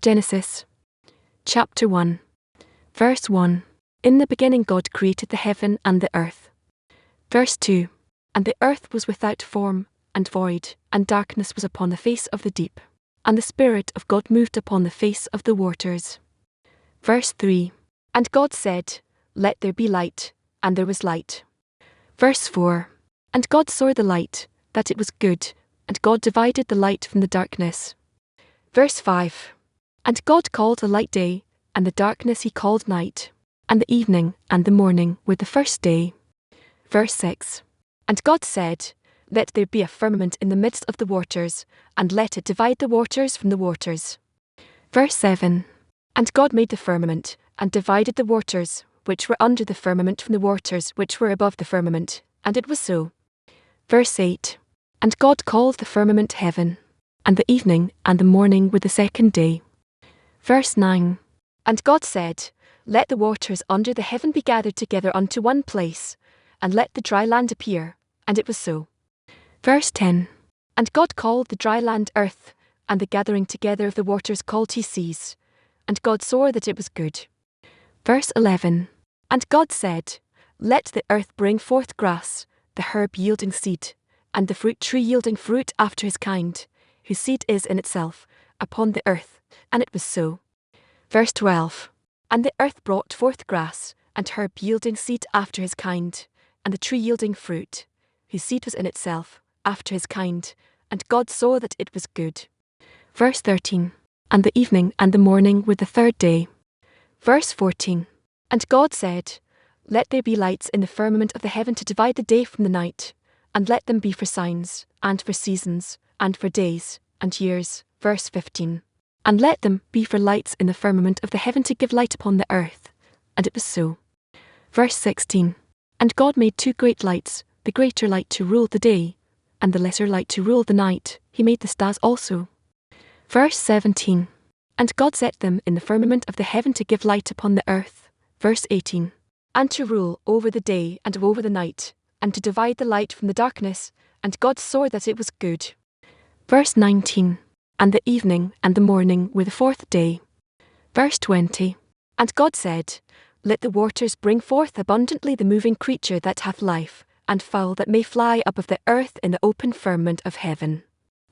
Genesis chapter 1, verse 1. In the beginning God created the heaven and the earth. Verse 2. And the earth was without form and void, and darkness was upon the face of the deep. And the Spirit of God moved upon the face of the waters. Verse 3. And God said, Let there be light, and there was light. Verse 4. And God saw the light, that it was good, and God divided the light from the darkness. Verse 5. And God called the light day, and the darkness he called night, and the evening and the morning were the first day. Verse 6. And God said, Let there be a firmament in the midst of the waters, and let it divide the waters from the waters. Verse 7. And God made the firmament, and divided the waters, which were under the firmament from the waters which were above the firmament, and it was so. Verse 8. And God called the firmament heaven, and the evening and the morning were the second day. Verse 9. And God said, Let the waters under the heaven be gathered together unto one place, and let the dry land appear, and it was so. Verse 10. And God called the dry land earth, and the gathering together of the waters called he seas. And God saw that it was good. Verse 11. And God said, Let the earth bring forth grass, the herb yielding seed, and the fruit tree yielding fruit after his kind, whose seed is in itself, upon the earth, and it was so. Verse 12. And the earth brought forth grass, and herb yielding seed after his kind, and the tree yielding fruit, whose seed was in itself, after his kind, and God saw that it was good. Verse 13. And the evening and the morning were the third day. Verse 14. And God said, Let there be lights in the firmament of the heaven to divide the day from the night, and let them be for signs, and for seasons, and for days, and years. Verse 15. And let them be for lights in the firmament of the heaven to give light upon the earth. And it was so. Verse 16. And God made two great lights, the greater light to rule the day, and the lesser light to rule the night. He made the stars also. Verse 17. And God set them in the firmament of the heaven to give light upon the earth. Verse 18. And to rule over the day and over the night, and to divide the light from the darkness, and God saw that it was good. Verse 19. And the evening and the morning were the fourth day. Verse 20. And God said, Let the waters bring forth abundantly the moving creature that hath life, and fowl that may fly up of the earth in the open firmament of heaven.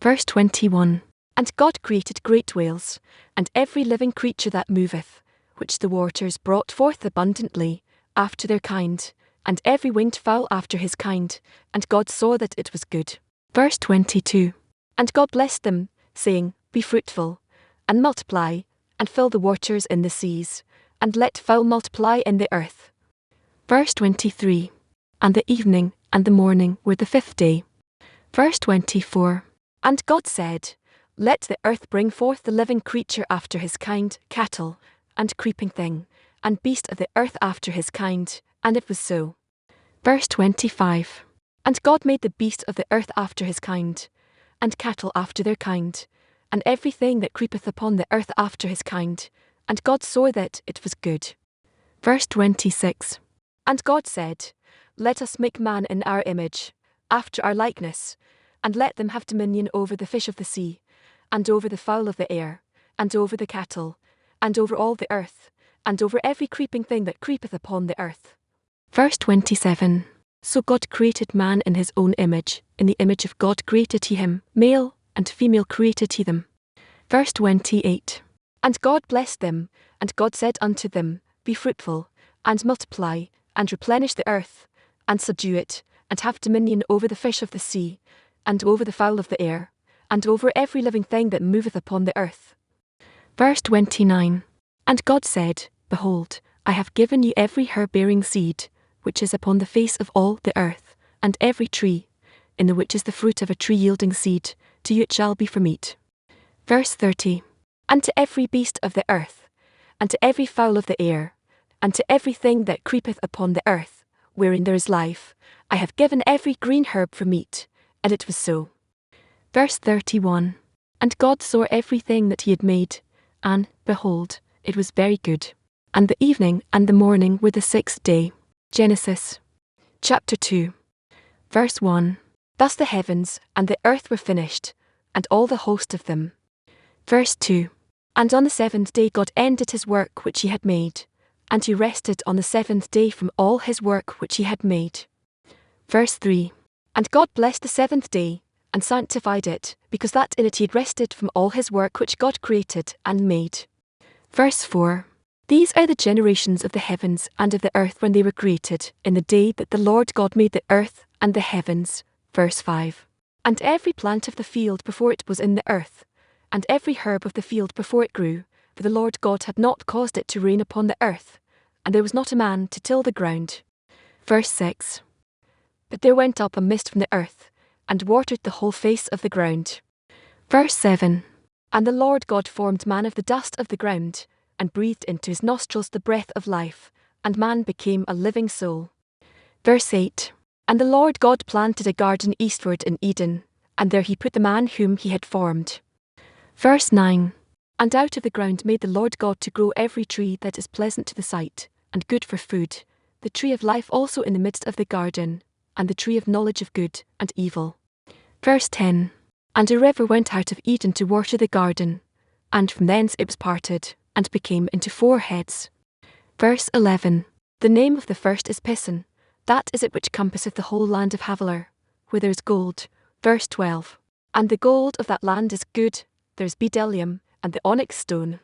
Verse 21. And God created great whales, and every living creature that moveth, which the waters brought forth abundantly, after their kind, and every winged fowl after his kind, and God saw that it was good. Verse 22. And God blessed them, saying, Be fruitful, and multiply, and fill the waters in the seas, and let fowl multiply in the earth. Verse 23. And the evening and the morning were the fifth day. Verse 24. And God said, Let the earth bring forth the living creature after his kind, cattle, and creeping thing, and beast of the earth after his kind, and it was so. Verse 25. And God made the beast of the earth after his kind, and cattle after their kind, and everything that creepeth upon the earth after his kind, and God saw that it was good. Verse 26. And God said, Let us make man in our image, after our likeness, and let them have dominion over the fish of the sea, and over the fowl of the air, and over the cattle, and over all the earth, and over every creeping thing that creepeth upon the earth. Verse 27. So God created man in his own image, in the image of God created he him, male and female created he them. Verse 28. And God blessed them, and God said unto them, Be fruitful, and multiply, and replenish the earth, and subdue it, and have dominion over the fish of the sea, and over the fowl of the air, and over every living thing that moveth upon the earth. Verse 29. And God said, Behold, I have given you every herb-bearing seed, which is upon the face of all the earth, and every tree, in the which is the fruit of a tree yielding seed, to you it shall be for meat. Verse 30. And to every beast of the earth, and to every fowl of the air, and to everything that creepeth upon the earth, wherein there is life, I have given every green herb for meat, and it was so. Verse 31. And God saw everything that he had made, and, behold, it was very good. And the evening and the morning were the sixth day. Genesis chapter 2, verse 1. Thus the heavens and the earth were finished, and all the host of them. Verse 2. And on the seventh day God ended his work which he had made, and he rested on the seventh day from all his work which he had made. Verse 3. And God blessed the seventh day, and sanctified it, because that in it he had rested from all his work which God created and made. Verse 4. These are the generations of the heavens and of the earth when they were created, in the day that the Lord God made the earth and the heavens. Verse 5. And every plant of the field before it was in the earth, and every herb of the field before it grew, for the Lord God had not caused it to rain upon the earth, and there was not a man to till the ground. Verse 6. But there went up a mist from the earth, and watered the whole face of the ground. Verse 7. And the Lord God formed man of the dust of the ground, and breathed into his nostrils the breath of life, and man became a living soul. Verse 8. And the Lord God planted a garden eastward in Eden, and there he put the man whom he had formed. Verse 9. And out of the ground made the Lord God to grow every tree that is pleasant to the sight, and good for food, the tree of life also in the midst of the garden, and the tree of knowledge of good and evil. Verse 10. And a river went out of Eden to water the garden, and from thence it was parted, and became into 4 heads. Verse 11. The name of the first is Pison, that is it which compasseth the whole land of Havilah, where there is gold. Verse 12. And the gold of that land is good, there is bdellium, and the onyx stone.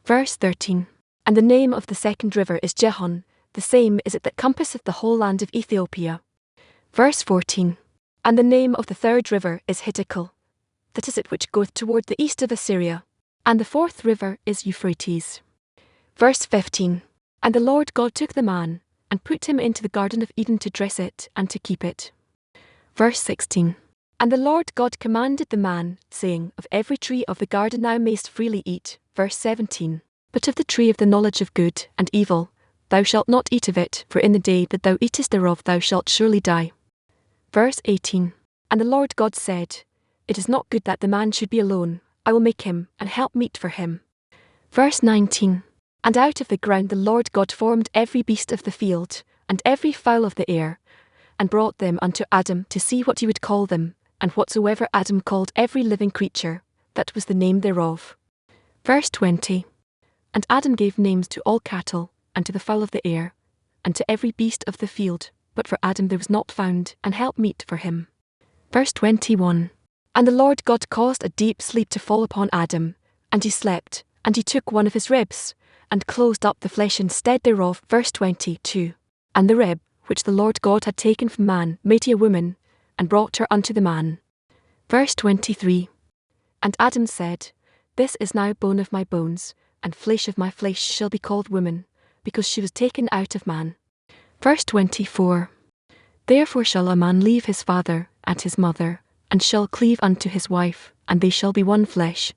Verse 13. And the name of the second river is Gihon, the same is it that compasseth the whole land of Ethiopia. Verse 14. And the name of the third river is Hiddekel, that is it which goeth toward the east of Assyria. And the fourth river is Euphrates. Verse 15. And the Lord God took the man, and put him into the garden of Eden to dress it and to keep it. Verse 16. And the Lord God commanded the man, saying, Of every tree of the garden thou mayst freely eat. Verse 17. But of the tree of the knowledge of good and evil, thou shalt not eat of it, for in the day that thou eatest thereof thou shalt surely die. Verse 18. And the Lord God said, It is not good that the man should be alone, I will make him an helpmeet for him. Verse 19. And out of the ground the Lord God formed every beast of the field, and every fowl of the air, and brought them unto Adam to see what he would call them, and whatsoever Adam called every living creature, that was the name thereof. Verse 20. And Adam gave names to all cattle, and to the fowl of the air, and to every beast of the field, but for Adam there was not found an helpmeet for him. Verse 21. And the Lord God caused a deep sleep to fall upon Adam, and he slept, and he took one of his ribs, and closed up the flesh instead thereof. Verse 22. And the rib, which the Lord God had taken from man, made he a woman, and brought her unto the man. Verse 23. And Adam said, This is now bone of my bones, and flesh of my flesh shall be called woman, because she was taken out of man. Verse 24. Therefore shall a man leave his father and his mother, and shall cleave unto his wife, and they shall be one flesh.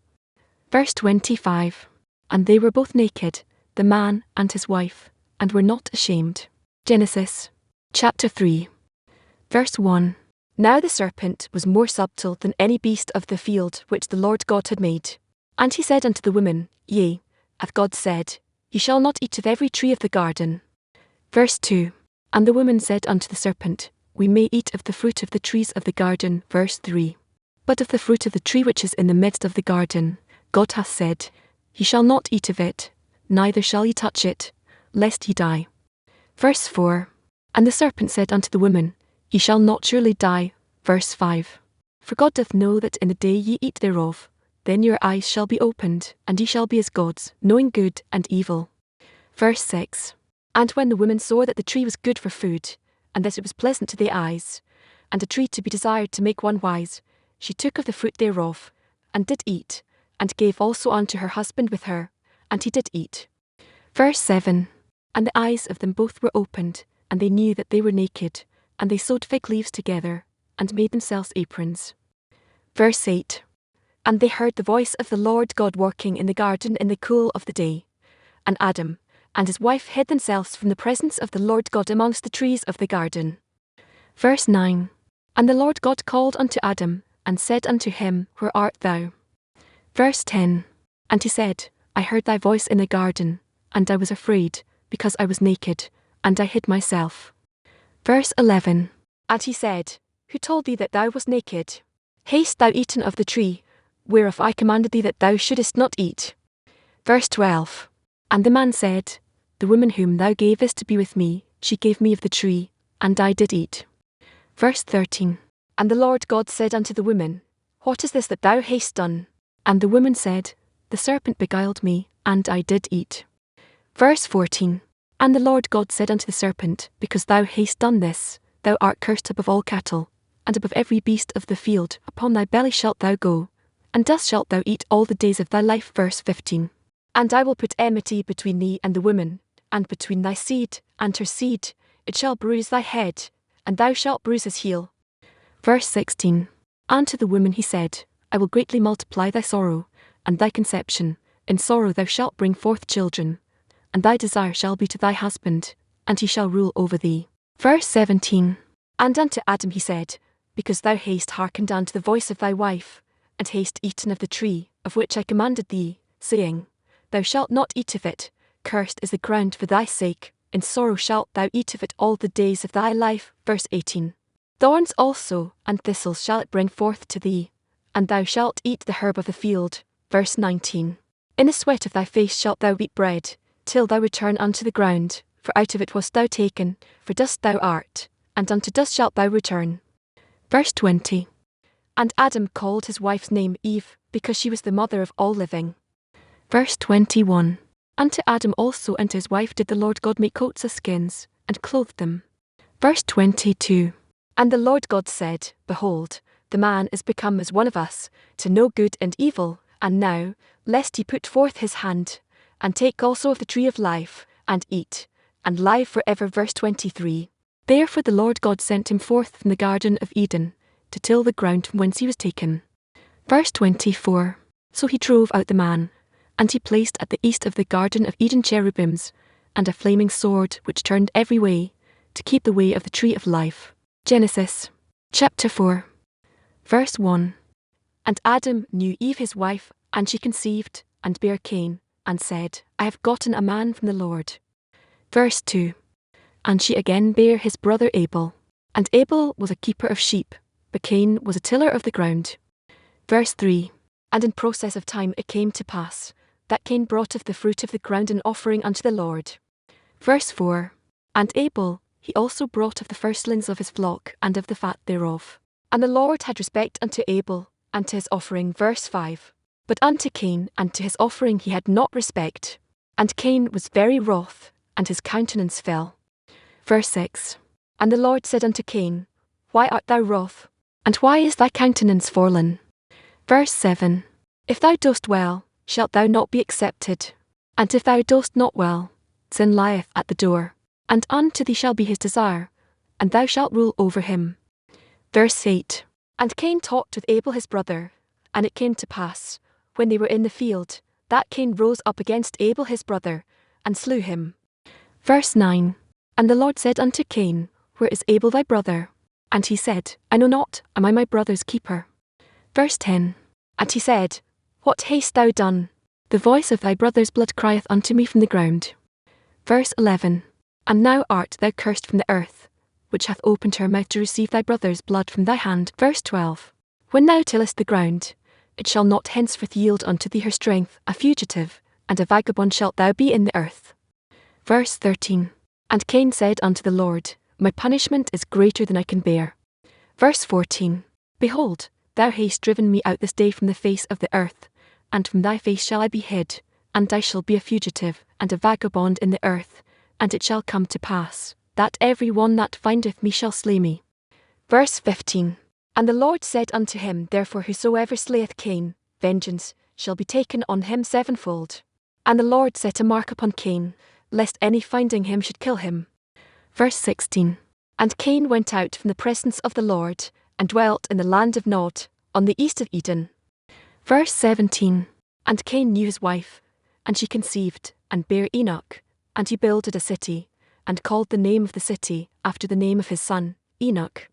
Verse 25. And they were both naked, the man and his wife, and were not ashamed. Genesis chapter 3. Verse 1. Now the serpent was more subtle than any beast of the field which the Lord God had made. And he said unto the woman, Yea, hath God said, Ye shall not eat of every tree of the garden. Verse 2. And the woman said unto the serpent, We may eat of the fruit of the trees of the garden. Verse 3. But of the fruit of the tree which is in the midst of the garden, God hath said, Ye shall not eat of it, neither shall ye touch it, lest ye die. Verse 4. And the serpent said unto the woman, Ye shall not surely die. Verse 5. For God doth know that in the day ye eat thereof, then your eyes shall be opened, and ye shall be as gods, knowing good and evil. Verse 6. And when the woman saw that the tree was good for food, and that it was pleasant to the eyes, and a tree to be desired to make one wise, she took of the fruit thereof, and did eat, and gave also unto her husband with her, and he did eat. Verse 7. And the eyes of them both were opened, and they knew that they were naked, and they sewed fig leaves together, and made themselves aprons. Verse 8. And they heard the voice of the Lord God working in the garden in the cool of the day. And Adam and his wife hid themselves from the presence of the Lord God amongst the trees of the garden. Verse 9. And the Lord God called unto Adam, and said unto him, Where art thou? Verse 10. And he said, I heard thy voice in the garden, and I was afraid, because I was naked, and I hid myself. Verse 11. And he said, Who told thee that thou wast naked? Hast thou eaten of the tree, whereof I commanded thee that thou shouldest not eat? Verse 12. And the man said, The woman whom thou gavest to be with me, she gave me of the tree, and I did eat. Verse 13. And the Lord God said unto the woman, What is this that thou hast done? And the woman said, The serpent beguiled me, and I did eat. Verse 14. And the Lord God said unto the serpent, Because thou hast done this, thou art cursed above all cattle, and above every beast of the field, upon thy belly shalt thou go, and dust shalt thou eat all the days of thy life. Verse 15. And I will put enmity between thee and the woman, and between thy seed and her seed. It shall bruise thy head, and thou shalt bruise his heel. Verse 16. And to the woman he said, I will greatly multiply thy sorrow, and thy conception. In sorrow thou shalt bring forth children, and thy desire shall be to thy husband, and he shall rule over thee. Verse 17. And unto Adam he said, Because thou hast hearkened unto the voice of thy wife, and hast eaten of the tree, of which I commanded thee, saying, Thou shalt not eat of it, cursed is the ground for thy sake, in sorrow shalt thou eat of it all the days of thy life. Verse 18. Thorns also and thistles shall it bring forth to thee, and thou shalt eat the herb of the field. Verse 19. In the sweat of thy face shalt thou eat bread, till thou return unto the ground, for out of it wast thou taken, for dust thou art, and unto dust shalt thou return. Verse 20. And Adam called his wife's name Eve, because she was the mother of all living. Verse 21. Unto Adam also and to his wife did the Lord God make coats of skins, and clothed them. Verse 22. And the Lord God said, Behold, the man is become as one of us, to know good and evil, and now, lest he put forth his hand, and take also of the tree of life, and eat, and live for ever. Verse 23. Therefore the Lord God sent him forth from the garden of Eden, to till the ground from whence he was taken. Verse 24. So he drove out the man, and he placed at the east of the garden of Eden cherubims, and a flaming sword which turned every way, to keep the way of the tree of life. Genesis chapter 4. Verse 1. And Adam knew Eve his wife, and she conceived, and bare Cain, and said, I have gotten a man from the Lord. Verse 2. And she again bare his brother Abel. And Abel was a keeper of sheep, but Cain was a tiller of the ground. Verse 3. And in process of time it came to pass, that Cain brought of the fruit of the ground an offering unto the Lord. Verse 4. And Abel, he also brought of the firstlings of his flock and of the fat thereof. And the Lord had respect unto Abel, and to his offering. Verse 5. But unto Cain and to his offering he had not respect. And Cain was very wroth, and his countenance fell. Verse 6. And the Lord said unto Cain, Why art thou wroth? And why is thy countenance fallen? Verse 7. If thou dost well, shalt thou not be accepted? And if thou dost not well, sin lieth at the door, and unto thee shall be his desire, and thou shalt rule over him. Verse 8. And Cain talked with Abel his brother, and it came to pass, when they were in the field, that Cain rose up against Abel his brother, and slew him. Verse 9. And the Lord said unto Cain, Where is Abel thy brother? And he said, I know not, am I my brother's keeper? Verse 10. And he said, What hast thou done? The voice of thy brother's blood crieth unto me from the ground. Verse 11. And now art thou cursed from the earth, which hath opened her mouth to receive thy brother's blood from thy hand. Verse 12. When thou tillest the ground, it shall not henceforth yield unto thee her strength. A fugitive, and a vagabond shalt thou be in the earth. Verse 13. And Cain said unto the Lord, My punishment is greater than I can bear. Verse 14. Behold, thou hast driven me out this day from the face of the earth, and from thy face shall I be hid, and I shall be a fugitive, and a vagabond in the earth, and it shall come to pass, that every one that findeth me shall slay me. Verse 15. And the Lord said unto him, Therefore whosoever slayeth Cain, vengeance shall be taken on him sevenfold. And the Lord set a mark upon Cain, lest any finding him should kill him. Verse 16. And Cain went out from the presence of the Lord, and dwelt in the land of Nod, on the east of Eden. Verse 17. And Cain knew his wife, and she conceived, and bare Enoch, and he builded a city, and called the name of the city after the name of his son, Enoch.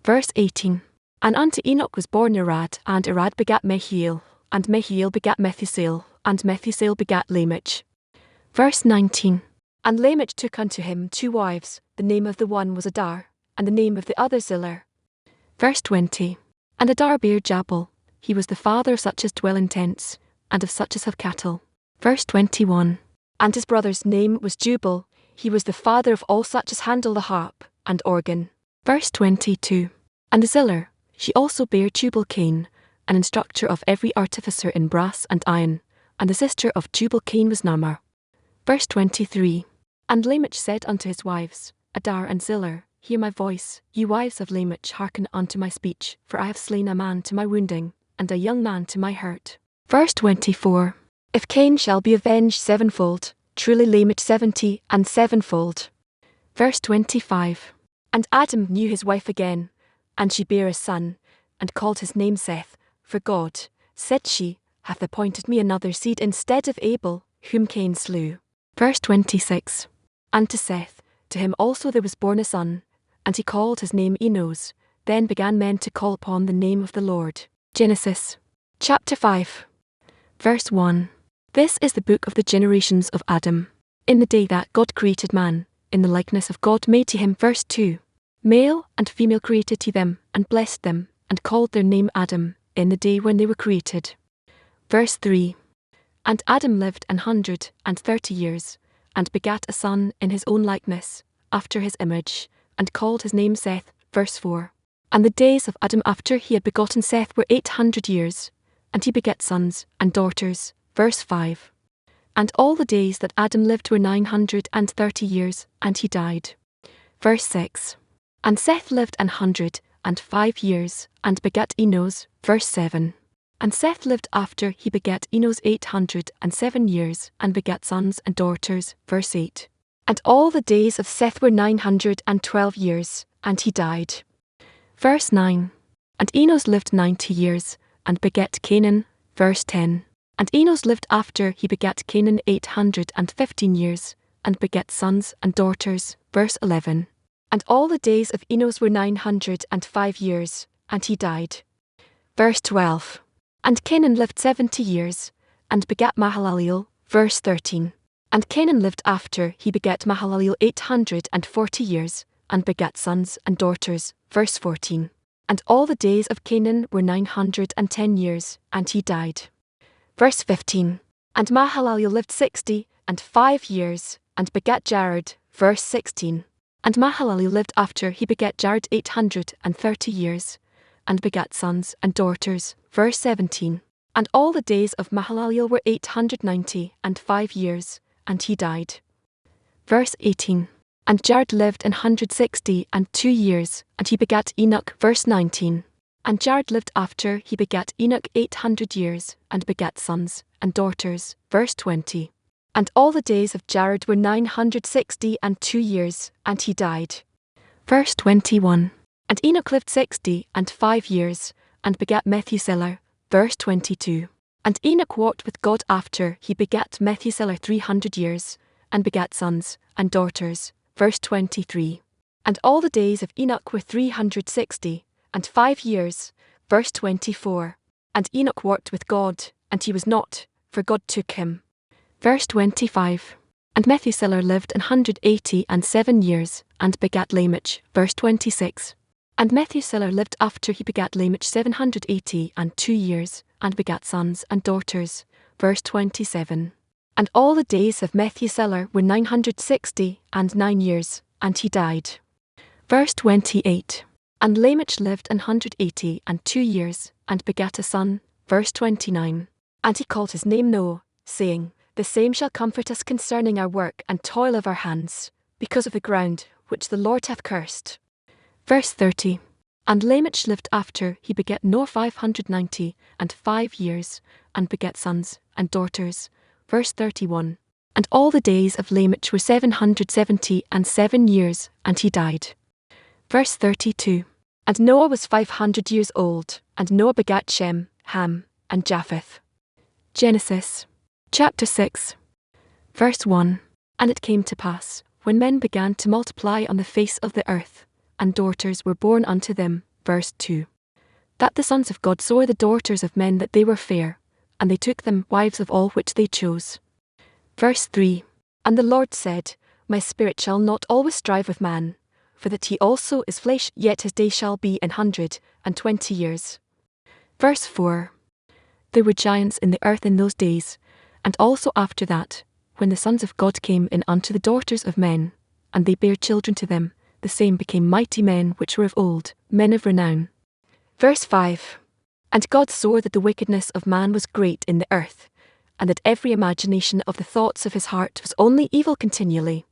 Verse 18. And unto Enoch was born Irad, and Irad begat Mehiel, and Mehiel begat Methusael, and Methusael begat Lamech. Verse 19. And Lamech took unto him 2 wives, the name of the one was Adar, and the name of the other Zillah. Verse 20. And Adar bare Jabal, he was the father of such as dwell in tents, and of such as have cattle. Verse 21. And his brother's name was Jubal. He was the father of all such as handle the harp and organ. Verse 22. And Zillah, she also bare Tubal-Cain, an instructor of every artificer in brass and iron, and the sister of Tubal-Cain was Naamah. Verse 23. And Lamech said unto his wives, Adar and Zillah, hear my voice, ye wives of Lamech, hearken unto my speech, for I have slain a man to my wounding, and a young man to my hurt. Verse 24. If Cain shall be avenged sevenfold, truly Lamech 70 and sevenfold. Verse 25. And Adam knew his wife again, and she bare a son, and called his name Seth, for God, said she, hath appointed me another seed instead of Abel, whom Cain slew. Verse 26. And to Seth, to him also there was born a son, and he called his name Enos. Then began men to call upon the name of the Lord. Genesis chapter 5. Verse 1. This is the book of the generations of Adam. In the day that God created man, in the likeness of God made he him. Verse 2. Male and female created he them, and blessed them, and called their name Adam, in the day when they were created. Verse 3. And Adam lived 130 years, and begat a son in his own likeness, after his image, and called his name Seth. Verse 4. And the days of Adam after he had begotten Seth were 800 years, and he begat sons and daughters. Verse 5. And all the days that Adam lived were 930 years, and he died. Verse 6. And Seth lived 105 years, and begat Enos. Verse 7. And Seth lived after he begat Enos 807 years, and begat sons and daughters. Verse 8. And all the days of Seth were 912 years, and he died. Verse 9. And Enos lived 90 years, and begat Canaan. Verse 10. And Enos lived after he begat Canaan 815 years, and begat sons and daughters. Verse 11. And all the days of Enos were 905 years, and he died. Verse 12. And Canaan lived 70 years, and begat Mahalaleel. Verse 13. And Canaan lived after he begat Mahalaleel 840 years, and begat sons and daughters. Verse 14. And all the days of Canaan were 910 years, and he died. Verse 15. And Mahalaleel lived 65 years, and begat Jared. Verse 16. And Mahalaleel lived after he begat Jared 830 years, and begat sons and daughters. Verse 17. And all the days of Mahalaleel were 895 years, and he died. Verse 18. And Jared lived 162 years, and he begat Enoch. Verse 19. And Jared lived after he begat Enoch 800 years, and begat sons and daughters. Verse 20. And all the days of Jared were 962 years, and he died. Verse 21. And Enoch lived 65 years, and begat Methuselah. Verse 22. And Enoch walked with God after he begat Methuselah 300 years, and begat sons and daughters. Verse 23. And all the days of Enoch were 365 years. Verse 24. And Enoch walked with God, and he was not, for God took him. Verse 25. And Methuselah lived 187 years, and begat Lamech. Verse 26. And Methuselah lived after he begat Lamech 782 years, and begat sons and daughters. Verse 27. And all the days of Methuselah were 969 years, and he died. Verse 28. And Lamech lived 182 years, and begat a son. Verse 29. And he called his name Noah, saying, The same shall comfort us concerning our work and toil of our hands, because of the ground which the Lord hath cursed. Verse 30. And Lamech lived after he begat Noah 595 years, and begat sons and daughters. Verse 31. And all the days of Lamech were 777 years, and he died. Verse 32. And Noah was 500 years old, and Noah begat Shem, Ham, and Japheth. Genesis chapter 6. Verse 1. And it came to pass, when men began to multiply on the face of the earth, and daughters were born unto them. Verse 2. That the sons of God saw the daughters of men that they were fair, and they took them wives of all which they chose. Verse 3. And the Lord said, My spirit shall not always strive with man, for that he also is flesh, yet his days shall be 120 years. Verse 4. There were giants in the earth in those days, And also after that, when the sons of God came in unto the daughters of men, and they bare children to them, the same became mighty men which were of old, men of renown. Verse 5. And God saw that the wickedness of man was great in the earth, and that every imagination of the thoughts of his heart was only evil continually.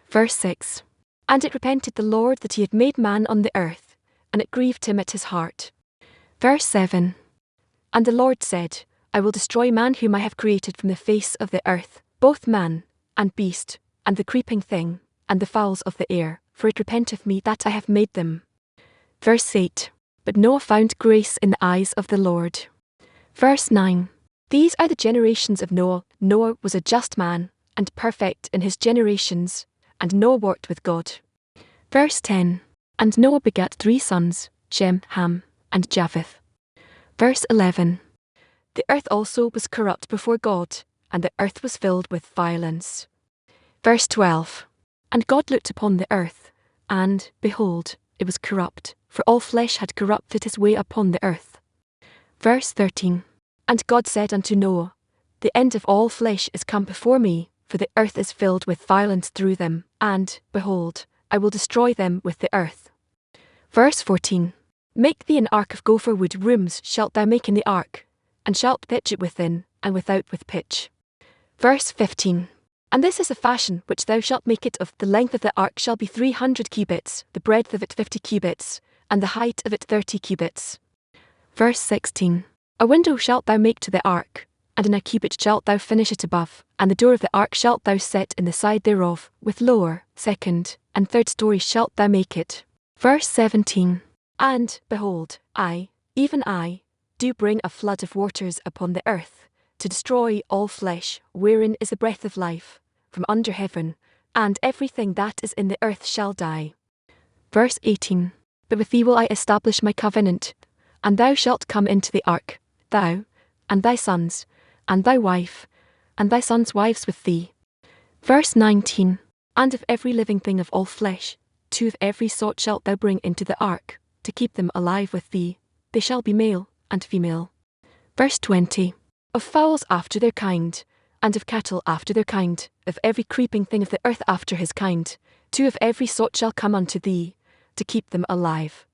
Verse 6. And it repented the Lord that he had made man on the earth, and it grieved him at his heart. Verse 7. And the Lord said, I will destroy man whom I have created from the face of the earth, both man, and beast, and the creeping thing, and the fowls of the air, for it repenteth me that I have made them. Verse 8. But Noah found grace in the eyes of the Lord. Verse 9. These are the generations of Noah. Noah was a just man, and perfect in his generations, and Noah walked with God. Verse 10. And Noah begat 3 sons, Shem, Ham, and Japheth. Verse 11. The earth also was corrupt before God, and the earth was filled with violence. Verse 12. And God looked upon the earth, and, behold, it was corrupt, for all flesh had corrupted his way upon the earth. Verse 13. And God said unto Noah, The end of all flesh is come before me, for the earth is filled with violence through them, and, behold, I will destroy them with the earth. Verse 14. Make thee an ark of gopher wood. Rooms shalt thou make in the ark, and shalt pitch it within, and without with pitch. Verse 15. And this is a fashion which thou shalt make it of. The length of the ark shall be 300 cubits, the breadth of it 50 cubits, and the height of it 30 cubits. Verse 16. A window shalt thou make to the ark, and in a cubit shalt thou finish it above, and the door of the ark shalt thou set in the side thereof, with lower, second, and third story shalt thou make it. Verse 17. And, behold, I, even I, do bring a flood of waters upon the earth, to destroy all flesh, wherein is the breath of life, from under heaven, and everything that is in the earth shall die. Verse 18. But with thee will I establish my covenant, and thou shalt come into the ark, thou, and thy sons, and thy wife, and thy sons' wives with thee. Verse 19. And of every living thing of all flesh, 2 of every sort shalt thou bring into the ark, to keep them alive with thee. They shall be male and female. Verse 20. Of fowls after their kind, and of cattle after their kind, of every creeping thing of the earth after his kind, 2 of every sort shall come unto thee, to keep them alive.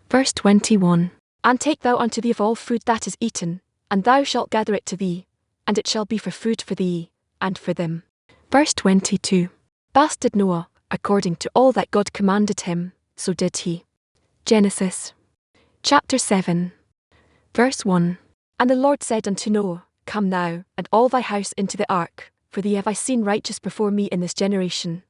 Verse 21. And take thou unto thee of all food that is eaten, and thou shalt gather it to thee, and it shall be for food for thee, and for them. Verse 22. Thus did Noah, according to all that God commanded him, so did he. Genesis. Chapter 7. Verse 1. And the Lord said unto Noah, Come thou, and all thy house into the ark, for thee have I seen righteous before me in this generation.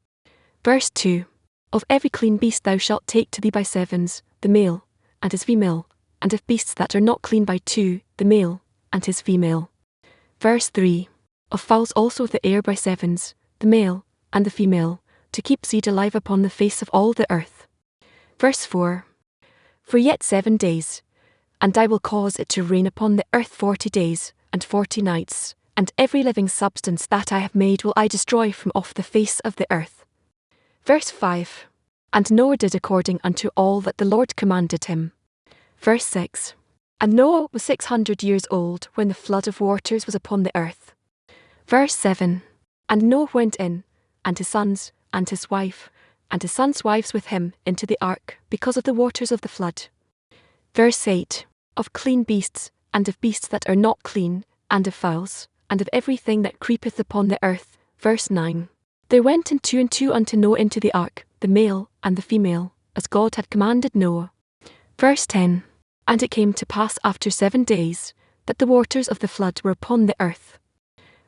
Verse 2. Of every clean beast thou shalt take to thee by sevens, the male, and his female, and of beasts that are not clean by 2, the male, and his female. Verse 3. Of fowls also of the air by sevens, the male, and the female, to keep seed alive upon the face of all the earth. Verse 4. For yet 7 days, and I will cause it to rain upon the earth 40 days, and 40 nights, and every living substance that I have made will I destroy from off the face of the earth. Verse 5. And Noah did according unto all that the Lord commanded him. Verse 6. And Noah was 600 years old when the flood of waters was upon the earth. Verse 7. And Noah went in, and his sons, and his wife, and his sons' wives with him, into the ark, because of the waters of the flood. Verse 8. Of clean beasts, and of beasts that are not clean, and of fowls, and of everything that creepeth upon the earth. Verse 9. There went in 2 and 2 unto Noah into the ark, the male and the female, as God had commanded Noah. Verse 10. And it came to pass after 7 days, that the waters of the flood were upon the earth.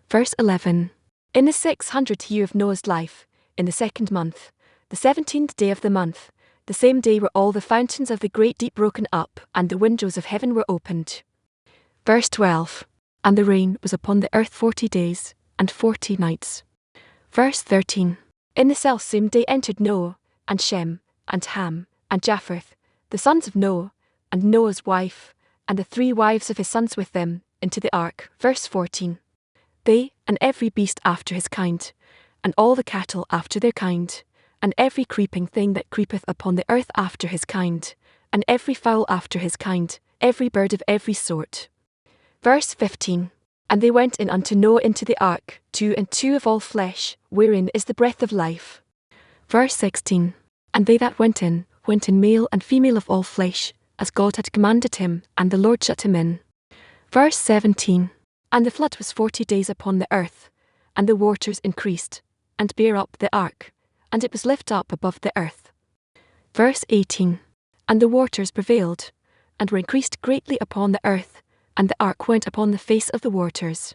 Verse 11. In the 600th year of Noah's life, in the 2nd month, the 17th day of the month, the same day were all the fountains of the great deep broken up, and the windows of heaven were opened. Verse 12. And the rain was upon the earth 40 days, and 40 nights. Verse 13. In the selfsame day entered Noah, and Shem, and Ham, and Japheth, the sons of Noah, and Noah's wife, and the 3 wives of his sons with them, into the ark. Verse 14. They, and every beast after his kind, and all the cattle after their kind, and every creeping thing that creepeth upon the earth after his kind, and every fowl after his kind, every bird of every sort. Verse 15. And they went in unto Noah into the ark, 2 and 2 of all flesh, wherein is the breath of life. Verse 16. And they that went in male and female of all flesh, as God had commanded him, and the Lord shut him in. Verse 17. And the flood was 40 days upon the earth, and the waters increased, and bare up the ark, and it was lift up above the earth. Verse 18. And the waters prevailed, and were increased greatly upon the earth, and the ark went upon the face of the waters.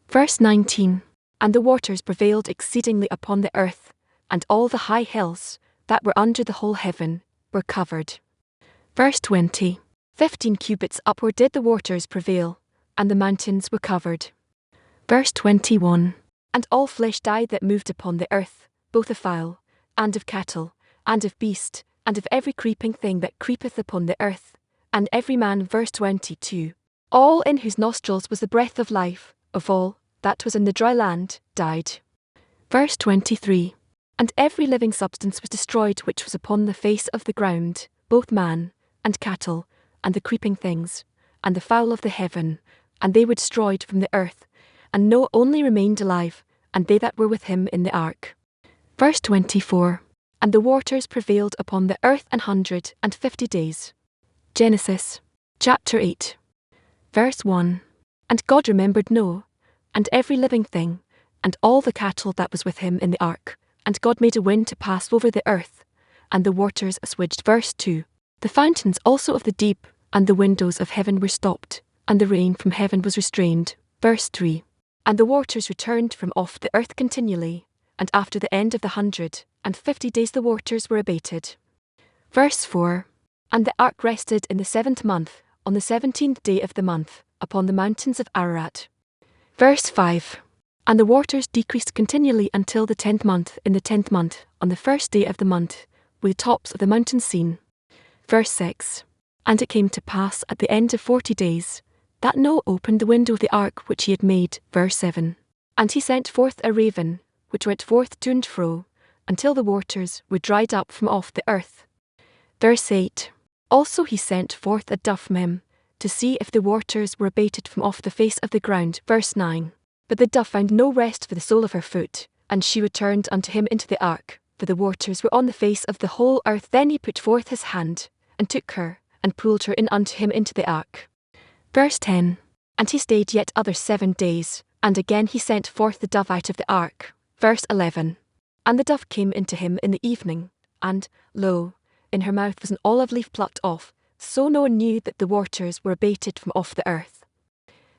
Verse 19. And the waters prevailed exceedingly upon the earth, and all the high hills, that were under the whole heaven, were covered. Verse 20. 15 cubits upward did the waters prevail, and the mountains were covered. Verse 21. And all flesh died that moved upon the earth, both of fowl, and of cattle, and of beast, and of every creeping thing that creepeth upon the earth, and every man. Verse 22. All in whose nostrils was the breath of life, of all that was in the dry land, died. Verse 23. And every living substance was destroyed which was upon the face of the ground, both man, and cattle, and the creeping things, and the fowl of the heaven, and they were destroyed from the earth, and Noah only remained alive, and they that were with him in the ark. Verse 24. And the waters prevailed upon the earth 150 days. Genesis, chapter 8. Verse 1. And God remembered Noah, and every living thing, and all the cattle that was with him in the ark, and God made a wind to pass over the earth, and the waters assuaged. Verse 2. The fountains also of the deep, and the windows of heaven were stopped, and the rain from heaven was restrained. Verse 3. And the waters returned from off the earth continually, and after the end of the 150 days the waters were abated. Verse 4. And the ark rested in the 7th month, on the 17th day of the month, upon the mountains of Ararat. Verse 5. And the waters decreased continually until the 10th month. In the 10th month, on the 1st day of the month, were the tops of the mountains seen. Verse 6. And it came to pass at the end of 40 days, that Noah opened the window of the ark which he had made. Verse 7. And he sent forth a raven, which went forth to and fro, until the waters were dried up from off the earth. Verse 8. Also he sent forth a dove from him, to see if the waters were abated from off the face of the ground. Verse 9. But the dove found no rest for the sole of her foot, and she returned unto him into the ark, for the waters were on the face of the whole earth. Then he put forth his hand, and took her, and pulled her in unto him into the ark. Verse 10. And he stayed yet other 7 days, and again he sent forth the dove out of the ark. Verse 11. And the dove came into him in the evening, and, lo, in her mouth was an olive leaf plucked off, so Noah knew that the waters were abated from off the earth.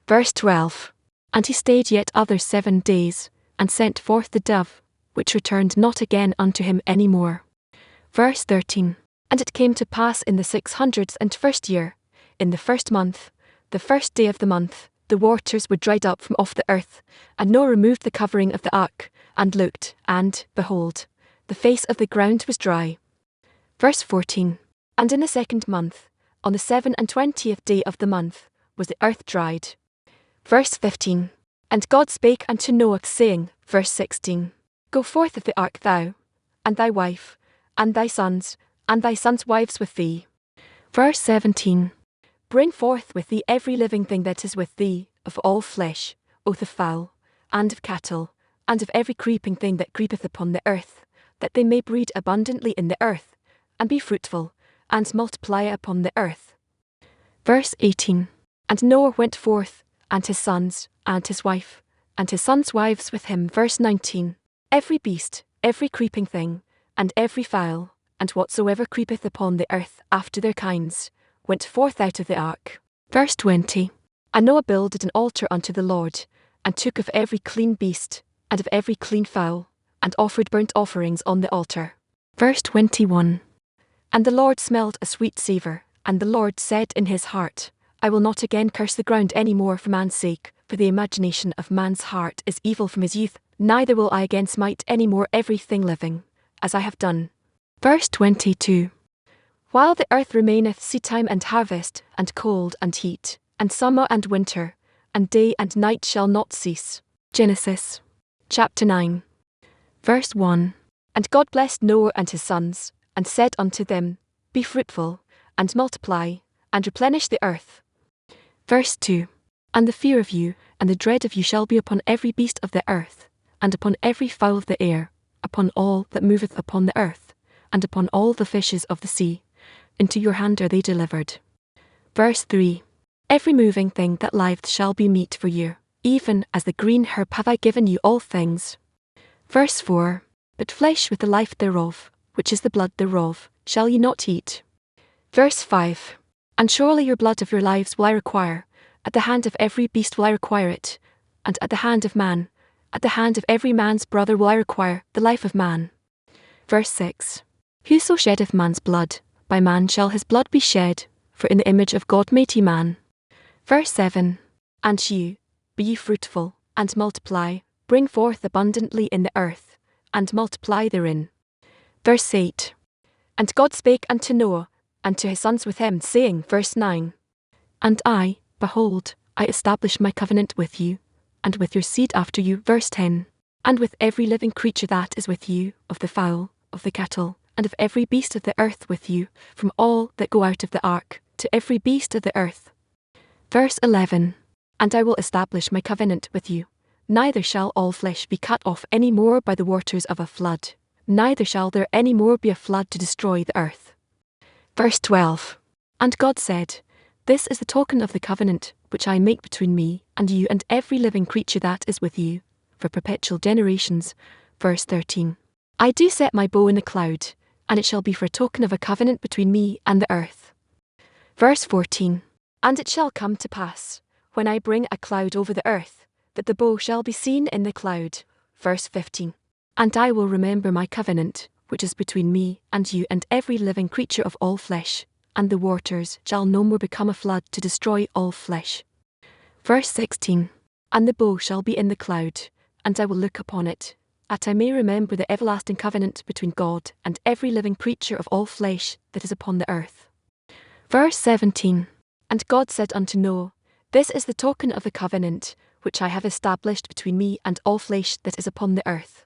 Verse 12. And he stayed yet other 7 days, and sent forth the dove, which returned not again unto him any more. Verse 13. And it came to pass in the 601st year, in the 1st month, the 1st day of the month, the waters were dried up from off the earth, and Noah removed the covering of the ark, and looked, and, behold, the face of the ground was dry. Verse 14. And in the 2nd month, on the 27th day of the month, was the earth dried. Verse 15. And God spake unto Noah, saying, verse 16. Go forth of the ark thou, and thy wife, and thy sons wives with thee. Verse 17. Bring forth with thee every living thing that is with thee, of all flesh, both of fowl, and of cattle, and of every creeping thing that creepeth upon the earth, that they may breed abundantly in the earth, and be fruitful, and multiply upon the earth. Verse 18. And Noah went forth, and his sons, and his wife, and his sons' wives with him. Verse 19. Every beast, every creeping thing, and every fowl, and whatsoever creepeth upon the earth after their kinds, went forth out of the ark. Verse 20. And Noah builded an altar unto the Lord, and took of every clean beast, and of every clean fowl, and offered burnt offerings on the altar. Verse 21. And the Lord smelled a sweet savour, and the Lord said in his heart, I will not again curse the ground any more for man's sake, for the imagination of man's heart is evil from his youth, neither will I again smite any more every thing living, as I have done. Verse 22. While the earth remaineth seedtime and harvest, and cold and heat, and summer and winter, and day and night shall not cease. Genesis, chapter 9. Verse 1. And God blessed Noah and his sons, and said unto them, Be fruitful, and multiply, and replenish the earth. Verse 2. And the fear of you, and the dread of you shall be upon every beast of the earth, and upon every fowl of the air, upon all that moveth upon the earth, and upon all the fishes of the sea. Into your hand are they delivered. Verse 3. Every moving thing that liveth shall be meat for you, even as the green herb have I given you all things. Verse 4. But flesh with the life thereof, which is the blood thereof, shall ye not eat. Verse 5. And surely your blood of your lives will I require, at the hand of every beast will I require it, and at the hand of man, at the hand of every man's brother will I require the life of man. Verse 6. Whoso sheddeth man's blood, by man shall his blood be shed, for in the image of God made he man. Verse 7. And you, be ye fruitful, and multiply, bring forth abundantly in the earth, and multiply therein. Verse 8. And God spake unto Noah, and to his sons with him, saying, verse 9. And I, behold, I establish my covenant with you, and with your seed after you, verse 10. And with every living creature that is with you, of the fowl, of the cattle, and of every beast of the earth with you, from all that go out of the ark, to every beast of the earth. Verse 11. And I will establish my covenant with you. Neither shall all flesh be cut off any more by the waters of a flood, neither shall there any more be a flood to destroy the earth. Verse 12. And God said, This is the token of the covenant, which I make between me and you and every living creature that is with you, for perpetual generations. Verse 13. I do set my bow in the cloud, and it shall be for a token of a covenant between me and the earth. Verse 14. And it shall come to pass, when I bring a cloud over the earth, that the bow shall be seen in the cloud. Verse 15. And I will remember my covenant, which is between me and you and every living creature of all flesh, and the waters shall no more become a flood to destroy all flesh. Verse 16. And the bow shall be in the cloud, and I will look upon it, that I may remember the everlasting covenant between God and every living creature of all flesh that is upon the earth. Verse 17. And God said unto Noah, This is the token of the covenant, which I have established between me and all flesh that is upon the earth.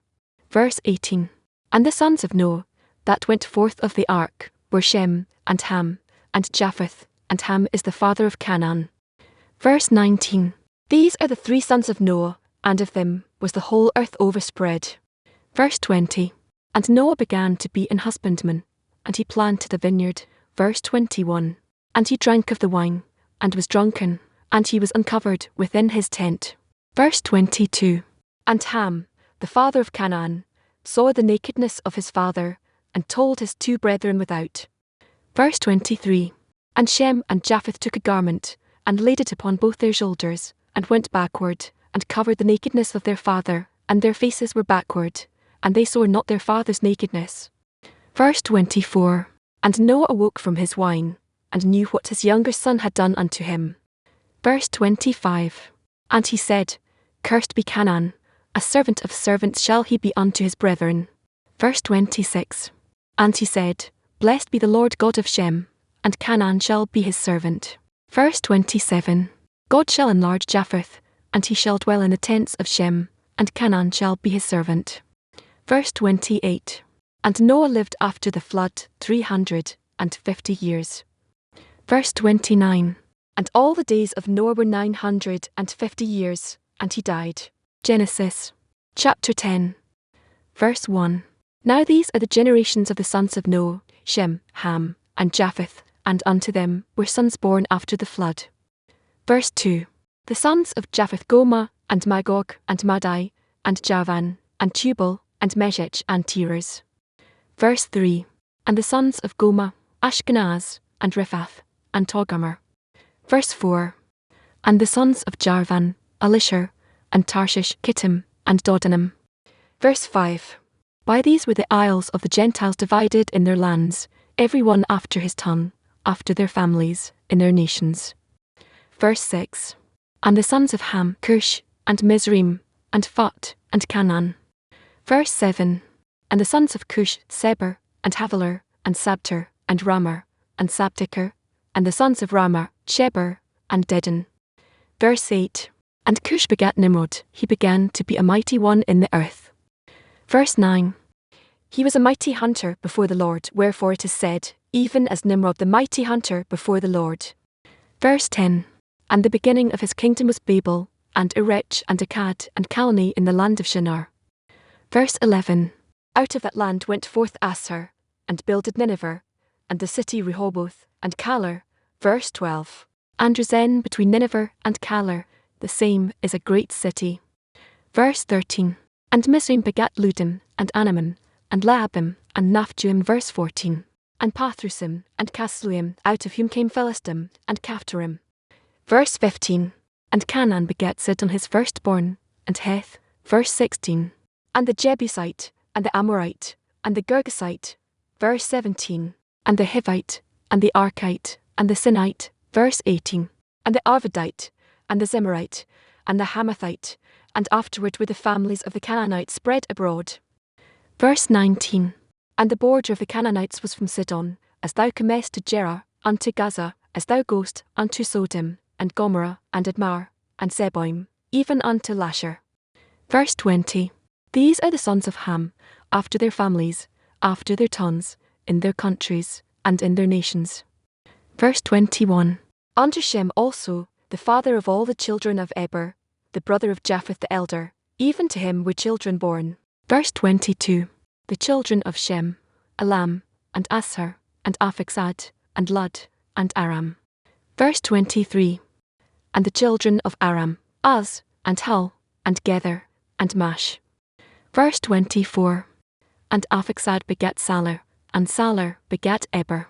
Verse 18. And the sons of Noah, that went forth of the ark, were Shem, and Ham, and Japheth, and Ham is the father of Canaan. Verse 19. These are the 3 sons of Noah, and of them was the whole earth overspread. Verse 20. And Noah began to be an husbandman, and he planted a vineyard. Verse 21. And he drank of the wine, and was drunken, and he was uncovered within his tent. Verse 22. And Ham, the father of Canaan, saw the nakedness of his father, and told his 2 brethren without. Verse 23. And Shem and Japheth took a garment, and laid it upon both their shoulders, and went backward, and covered the nakedness of their father, and their faces were backward, and they saw not their father's nakedness. Verse 24. And Noah awoke from his wine, and knew what his younger son had done unto him. Verse 25. And he said, Cursed be Canaan, a servant of servants shall he be unto his brethren. Verse 26. And he said, Blessed be the Lord God of Shem, and Canaan shall be his servant. Verse 27. God shall enlarge Japheth, and he shall dwell in the tents of Shem, and Canaan shall be his servant. Verse 28. And Noah lived after the flood 350 years. Verse 29. And all the days of Noah were 950 years, and he died. Genesis chapter 10. Verse 1. Now these are the generations of the sons of Noah, Shem, Ham, and Japheth, and unto them were sons born after the flood. Verse 2. The sons of Japheth Gomer, and Magog, and Madai, and Javan, and Tubal, and Meshech, and Tiras. Verse 3. And the sons of Gomer, Ashkenaz, and Riphath, and Togarmah. Verse 4. And the sons of Jarvan, Elishur, and Tarshish, Kittim, and Dodanim. Verse 5. By these were the isles of the Gentiles divided in their lands, every one after his tongue, after their families, in their nations. Verse 6. And the sons of Ham, Cush, and Mizraim, and Phut, and Canaan. Verse 7. And the sons of Cush, Seber, and Havilah, and Sabter, and Ramah, and Sabteker, and the sons of Ramah, Sheber, and Dedan. Verse 8. And Cush begat Nimrod, he began to be a mighty one in the earth. Verse 9. He was a mighty hunter before the Lord, wherefore it is said, even as Nimrod the mighty hunter before the Lord. Verse 10. And the beginning of his kingdom was Babel, and Erech, and Akkad, and Calneh in the land of Shinar. Verse 11. Out of that land went forth Asshur, and builded Nineveh, and the city Rehoboth, and Calar. Verse 12. And Rezen between Nineveh and Calar, the same is a great city. Verse 13. And Mizraim begat Ludim, and Anamim, and Laabim, and Naphtuim. Verse 14. And Pathrusim, and Casluim, out of whom came Philistim, and Caphtorim. Verse 15. And Canaan begat Sidon his firstborn, and Heth. Verse 16. And the Jebusite, and the Amorite, and the Girgasite. Verse 17. And the Hivite, and the Archite, and the Sinite. Verse 18. And the Arvadite, and the Zemarite, and the Hamathite, and afterward were the families of the Canaanites spread abroad. Verse 19. And the border of the Canaanites was from Sidon, as thou comest to Gerar, unto Gaza, as thou goest unto Sodom, and Gomorrah, and Admar, and Zeboim, even unto Lasher. Verse 20. These are the sons of Ham, after their families, after their tongues, in their countries, and in their nations. Verse 21. Unto Shem also, the father of all the children of Eber, the brother of Japheth the elder, even to him were children born. Verse 22. The children of Shem, Elam, and Asshur, and Aphiksad, and Lud, and Aram. Verse 23. And the children of Aram, Uz, and Hul, and Gether, and Mash. Verse 24. And Aphiksad begat Salar, and Salar begat Eber.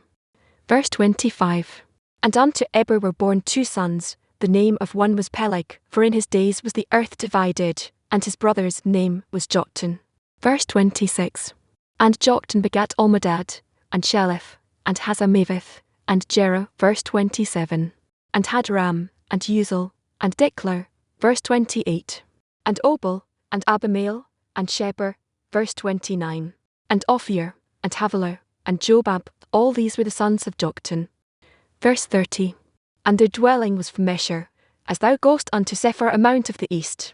Verse 25. And unto Eber were born two sons, the name of one was Peleg, for in his days was the earth divided, and his brother's name was Joktan. Verse 26. And Joktan begat Almodad, and Sheleph, and Hazarmaveth, and Jerah. Verse 27. And Hadoram, and Uzal, and Diklah. Verse 28. And Obal, and Abimael, and Sheber. Verse 29. And Ophir, and Havilah, and Jobab, all these were the sons of Joktan. Verse 30. And their dwelling was from Mesher, as thou goest unto Sephar a mount of the east.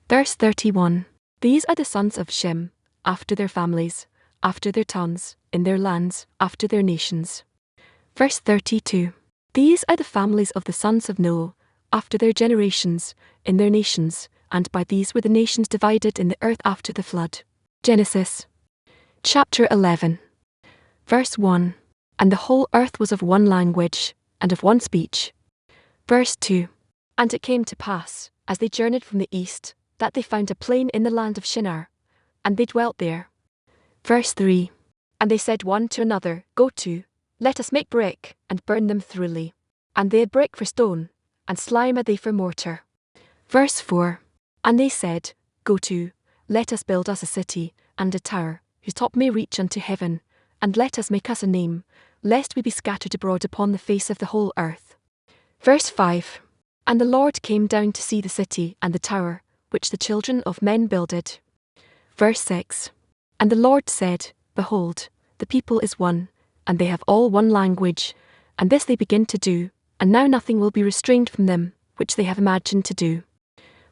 Verse 31. These are the sons of Shem, after their families, after their tongues, in their lands, after their nations. Verse 32. These are the families of the sons of Noah, after their generations, in their nations, and by these were the nations divided in the earth after the flood. Genesis. Chapter 11. Verse 1. And the whole earth was of one language, and of one speech. Verse 2. And it came to pass, as they journeyed from the east, that they found a plain in the land of Shinar, and they dwelt there. Verse 3. And they said one to another, Go to, let us make brick, and burn them thoroughly. And they had brick for stone, and slime had they for mortar. Verse 4. And they said, Go to, let us build us a city, and a tower, whose top may reach unto heaven, and let us make us a name, lest we be scattered abroad upon the face of the whole earth. Verse 5. And the Lord came down to see the city and the tower, which the children of men builded. Verse 6. And the Lord said, Behold, the people is one, and they have all one language, and this they begin to do, and now nothing will be restrained from them, which they have imagined to do.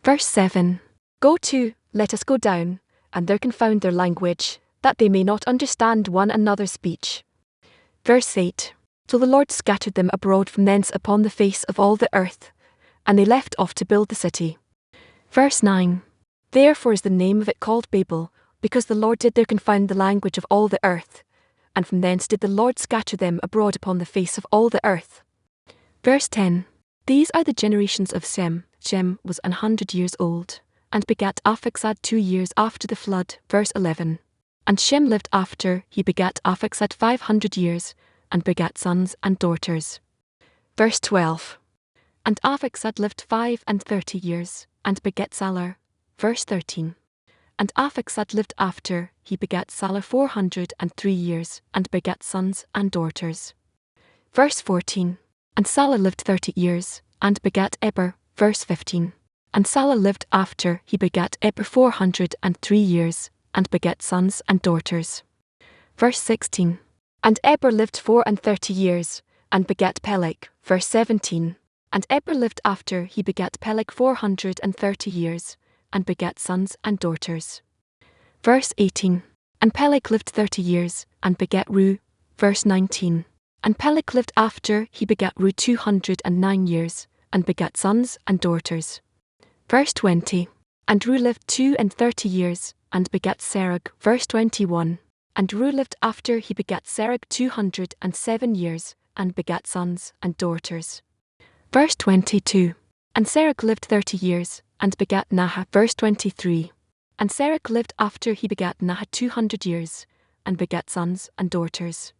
Verse 7. Go to, let us go down, and there confound their language, that they may not understand one another's speech. Verse 8. So the Lord scattered them abroad from thence upon the face of all the earth, and they left off to build the city. Verse 9. Therefore is the name of it called Babel, because the Lord did there confound the language of all the earth, and from thence did the Lord scatter them abroad upon the face of all the earth. Verse 10. These are the generations of Shem. Shem was 100 years old, and begat Aphiksad 2 years after the flood. Verse 11. And Shem lived after he begat Aphiksad 500 years, and begat sons and daughters. Verse 12. And Aphiksad lived 35 years, and begat Salar. Verse 13. And Aphiksad lived after he begat Salar 403 years, and begat sons and daughters. Verse 14. And Salar lived 30 years, and begat Eber. Verse 15. And Salar lived after he begat Eber 403 years, and begat sons and daughters. Verse 16. And Eber lived 34 years, and begat Peleg. Verse 17. And Eber lived after he begat Peleg 430 years, and begat sons and daughters. Verse 18. And Peleg lived 30 years, and begat Ru. Verse 19. And Peleg lived after he begat Ru 209 years, and begat sons and daughters. Verse 20. And Ru lived 32 years, and begat Serug. Verse 21. And Ru lived after he begat Serug 207 years, and begat sons and daughters. Verse 22. And Serug lived 30 years, and begat Nahah. Verse 23. And Serug lived after he begat Nahah 200 years, and begat sons and daughters.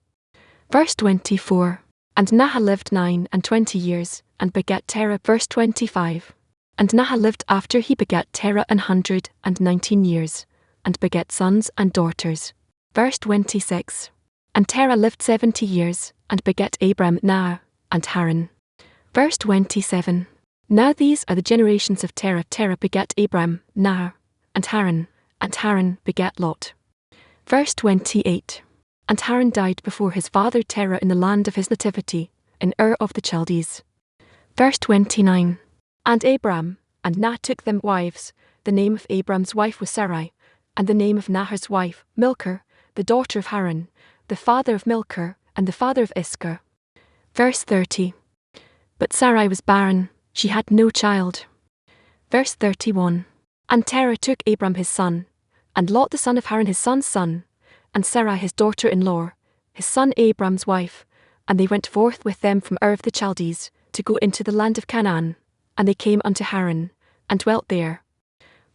Verse 24. And Nahah lived 29 years, and begat Terah. Verse 25. And Nahah lived after he begat Terah 119 years, and begat sons and daughters. Verse 26. And Terah lived 70 years, and begat Abram, Nahor, and Haran. Verse 27. Now these are the generations of Terah. Terah begat Abram, Nahor, and Haran begat Lot. Verse 28. And Haran died before his father Terah in the land of his nativity, in Ur of the Chaldees. Verse 29. And Abram and Nahor took them wives. The name of Abram's wife was Sarai, and the name of Nahor's wife, Milcah, the daughter of Haran, the father of Milcah, and the father of Iscah. Verse 30. But Sarai was barren, she had no child. Verse 31. And Terah took Abram his son, and Lot the son of Haran his son's son, and Sarai his daughter-in-law, his son Abram's wife, and they went forth with them from Ur of the Chaldees, to go into the land of Canaan, and they came unto Haran, and dwelt there.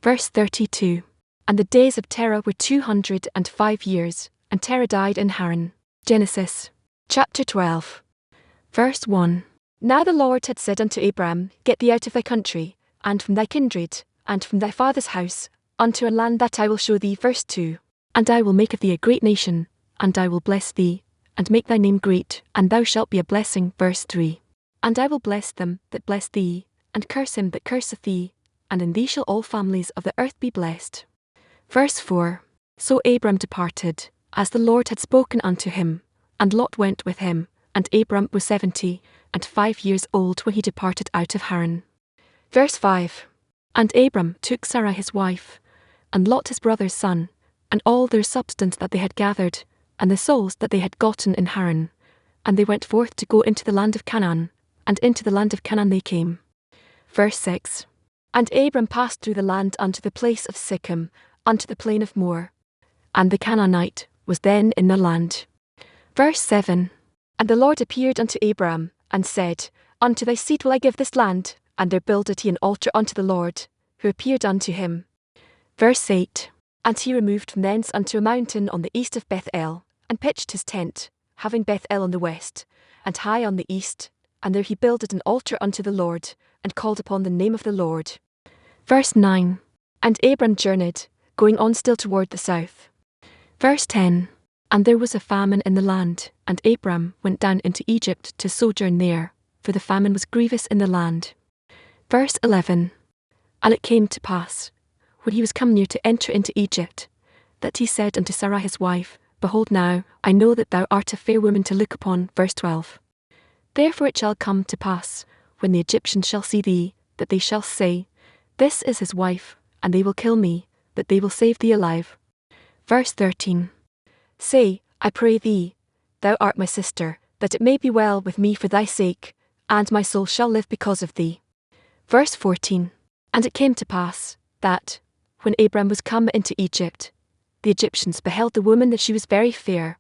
Verse 32. And the days of Terah were 205 years, and Terah died in Haran. Genesis chapter 12. Verse 1. Now the Lord had said unto Abram, Get thee out of thy country, and from thy kindred, and from thy father's house, unto a land that I will show thee. Verse 2. And I will make of thee a great nation, and I will bless thee, and make thy name great, and thou shalt be a blessing. Verse 3. And I will bless them that bless thee, and curse him that curseth thee, and in thee shall all families of the earth be blessed. Verse 4. So Abram departed, as the Lord had spoken unto him, and Lot went with him, and Abram was 75 years old when he departed out of Haran. Verse 5. And Abram took Sarai his wife, and Lot his brother's son, and all their substance that they had gathered, and the souls that they had gotten in Haran, and they went forth to go into the land of Canaan, and into the land of Canaan they came. Verse 6. And Abram passed through the land unto the place of Sichem, unto the plain of Moor, and the Canaanite was then in the land. Verse 7. And the Lord appeared unto Abram, and said, Unto thy seed will I give this land, and there builded he an altar unto the Lord, who appeared unto him. Verse 8. And he removed from thence unto a mountain on the east of Bethel, and pitched his tent, having Bethel on the west, and Hai on the east, and there he builded an altar unto the Lord, and called upon the name of the Lord. Verse 9. And Abram journeyed, going on still toward the south. Verse 10. And there was a famine in the land, and Abram went down into Egypt to sojourn there, for the famine was grievous in the land. Verse 11. And it came to pass, when he was come near to enter into Egypt, that he said unto Sarai his wife, Behold now, I know that thou art a fair woman to look upon. Verse 12. Therefore it shall come to pass, when the Egyptians shall see thee, that they shall say, This is his wife, and they will kill me, but they will save thee alive. Verse 13. Say, I pray thee, Thou art my sister, that it may be well with me for thy sake, and my soul shall live because of thee. Verse 14. And it came to pass, that, when Abram was come into Egypt, the Egyptians beheld the woman that she was very fair.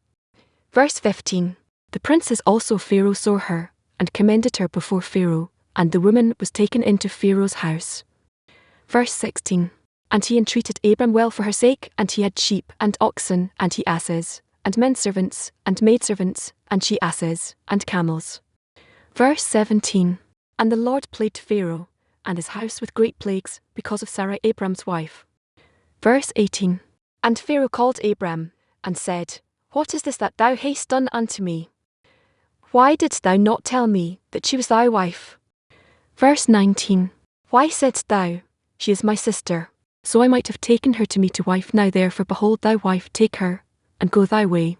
Verse 15. The princes also of Pharaoh saw her, and commended her before Pharaoh, and the woman was taken into Pharaoh's house. Verse 16. And he entreated Abram well for her sake, and he had sheep and oxen, and he asses, and menservants, and maidservants, and she asses, and camels. Verse 17. And the Lord plagued Pharaoh, and his house with great plagues, because of Sarai Abram's wife. Verse 18. And Pharaoh called Abram, and said, What is this that thou hast done unto me? Why didst thou not tell me that she was thy wife? Verse 19. Why saidst thou, She is my sister, so I might have taken her to me to wife? Now therefore behold thy wife, take her, and go thy way.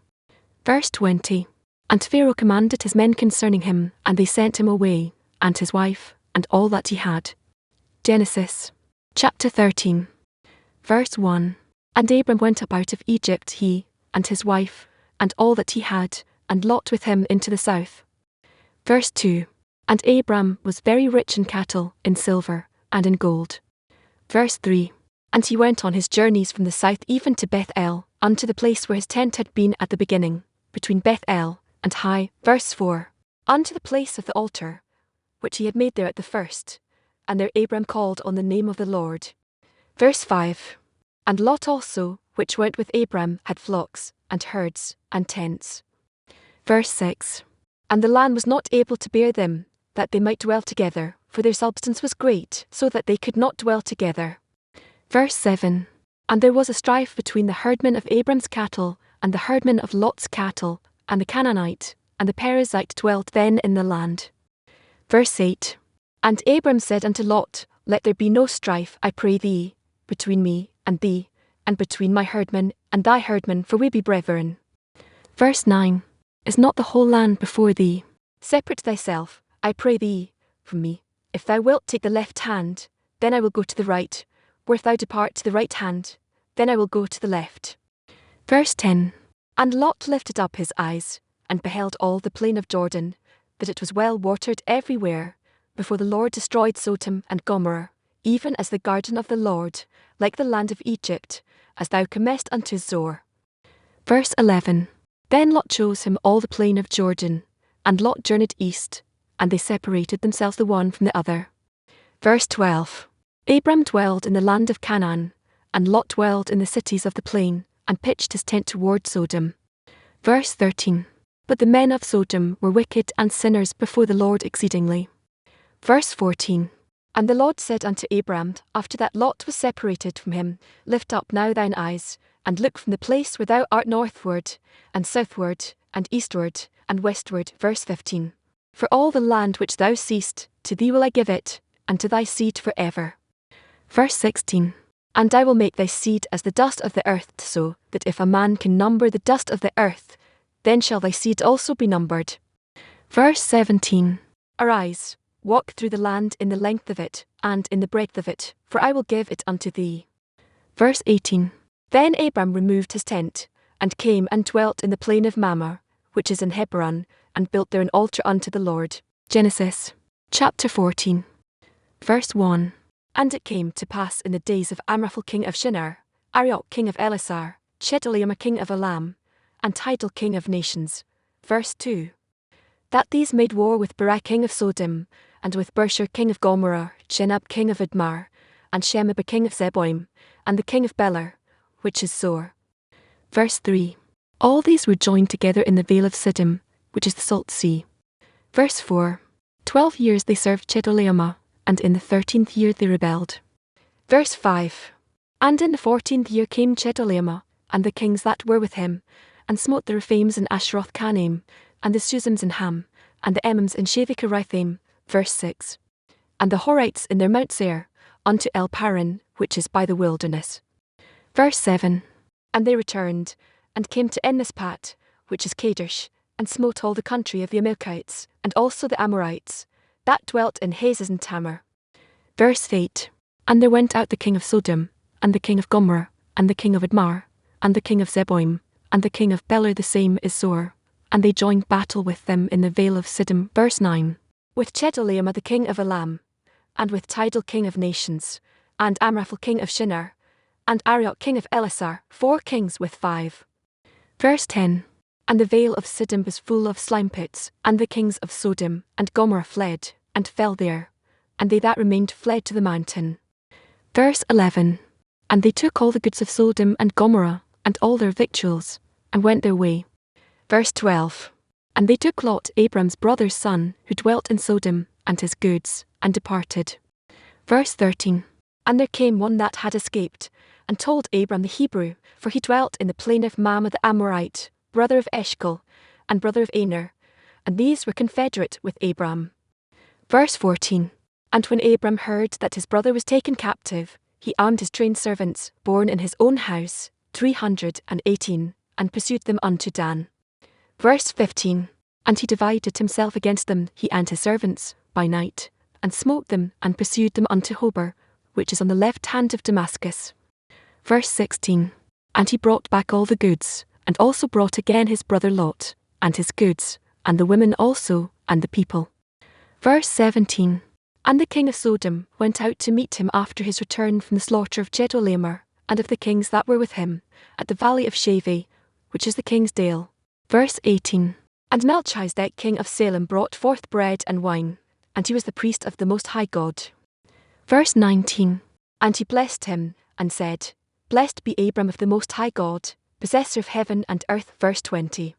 Verse 20. And Pharaoh commanded his men concerning him, and they sent him away, and his wife, and all that he had. Genesis chapter 13. Verse 1. And Abram went up out of Egypt, he, and his wife, and all that he had, and Lot with him into the south. Verse 2. And Abram was very rich in cattle, in silver, and in gold, Verse 3. And he went on his journeys from the south even to Bethel, unto the place where his tent had been at the beginning, between Bethel and Hai. Verse 4. Unto the place of the altar, which he had made there at the first. And there Abram called on the name of the Lord. Verse 5. And Lot also, which went with Abram, had flocks, and herds, and tents. Verse 6. And the land was not able to bear them, that they might dwell together, for their substance was great, so that they could not dwell together. Verse 7. And there was a strife between the herdmen of Abram's cattle, and the herdmen of Lot's cattle, and the Canaanite, and the Perizzite dwelt then in the land. Verse 8. And Abram said unto Lot, Let there be no strife, I pray thee, between me and thee, and between my herdmen and thy herdmen, for we be brethren. Verse 9. Is not the whole land before thee? Separate thyself, I pray thee, from me. If thou wilt take the left hand, then I will go to the right. Or if thou depart to the right hand, then I will go to the left. Verse 10. And Lot lifted up his eyes, and beheld all the plain of Jordan, that it was well watered everywhere, before the Lord destroyed Sodom and Gomorrah, even as the garden of the Lord, like the land of Egypt, as thou comest unto Zoar. Verse 11. Then Lot chose him all the plain of Jordan, and Lot journeyed east, and they separated themselves the one from the other. Verse 12. Abram dwelled in the land of Canaan, and Lot dwelled in the cities of the plain, and pitched his tent toward Sodom. Verse 13. But the men of Sodom were wicked and sinners before the Lord exceedingly. Verse 14. And the Lord said unto Abram, after that Lot was separated from him, Lift up now thine eyes, and look from the place where thou art northward, and southward, and eastward, and westward. Verse 15. For all the land which thou seest, to thee will I give it, and to thy seed for ever. Verse 16. And I will make thy seed as the dust of the earth, so that if a man can number the dust of the earth, then shall thy seed also be numbered. Verse 17. Arise, walk through the land in the length of it, and in the breadth of it, for I will give it unto thee. Verse 18. Then Abram removed his tent, and came and dwelt in the plain of Mamre, which is in Hebron, and built there an altar unto the Lord. Genesis chapter 14. Verse 1. And it came to pass in the days of Amraphel king of Shinar, Arioch king of Elasar, Chedorlaomer king of Elam, and Tidal king of nations. Verse 2. That these made war with Beri king of Sodom, and with Bersher king of Gomorrah, Shenab king of Admar, and Shemeba king of Zeboim, and the king of Beler, which is Zoar. Verse 3. All these were joined together in the vale of Siddim, which is the salt sea. Verse 4. 12 years they served Chedorlaomer, and in the 13th year they rebelled. Verse 5. And in the 14th year came Chedorlaomer, and the kings that were with him, and smote the Rephaims in Asheroth Canaim, and the Suzims in Ham, and the Emims in Shaveh-Kiriathaim. Verse 6. And the Horites in their Mount Seir, unto El Paran, which is by the wilderness. Verse 7. And they returned, and came to En-Mishpat, which is Kadesh, and smote all the country of the Amalekites, and also the Amorites, that dwelt in Hazez and Tamar. Verse 8. And there went out the king of Sodom, and the king of Gomorrah, and the king of Admar, and the king of Zeboim, and the king of Beler, the same is Zoar, and they joined battle with them in the vale of Siddim. Verse 9. With Chedorlaomer the king of Elam, and with Tidal king of nations, and Amraphel king of Shinar, and Arioch king of Elasar, 4 kings with 5. Verse 10. And the vale of Siddim was full of slime pits, and the kings of Sodom and Gomorrah fled, and fell there, and they that remained fled to the mountain. Verse 11. And they took all the goods of Sodom and Gomorrah, and all their victuals, and went their way. Verse 12. And they took Lot, Abram's brother's son, who dwelt in Sodom, and his goods, and departed. Verse 13. And there came one that had escaped, and told Abram the Hebrew, for he dwelt in the plain of Mamre the Amorite, brother of Eshcol, and brother of Aner, and these were confederate with Abram. Verse 14. And when Abram heard that his brother was taken captive, he armed his trained servants, born in his own house, 318, and pursued them unto Dan. Verse 15. And he divided himself against them, he and his servants, by night, and smote them, and pursued them unto Hobah, which is on the left hand of Damascus. Verse 16. And he brought back all the goods, and also brought again his brother Lot, and his goods, and the women also, and the people. Verse 17. And the king of Sodom went out to meet him after his return from the slaughter of Chedorlaomer, and of the kings that were with him, at the valley of Shaveh, which is the king's dale. Verse 18. And Melchizedek king of Salem brought forth bread and wine, and he was the priest of the Most High God. Verse 19. And he blessed him, and said, Blessed be Abram of the Most High God, possessor of heaven and earth. Verse 20.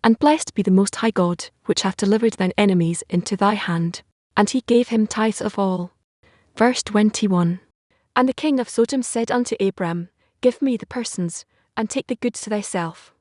And blessed be the Most High God, which hath delivered thine enemies into thy hand. And he gave him tithes of all. Verse 21. And the king of Sodom said unto Abram, Give me the persons, and take the goods to thyself.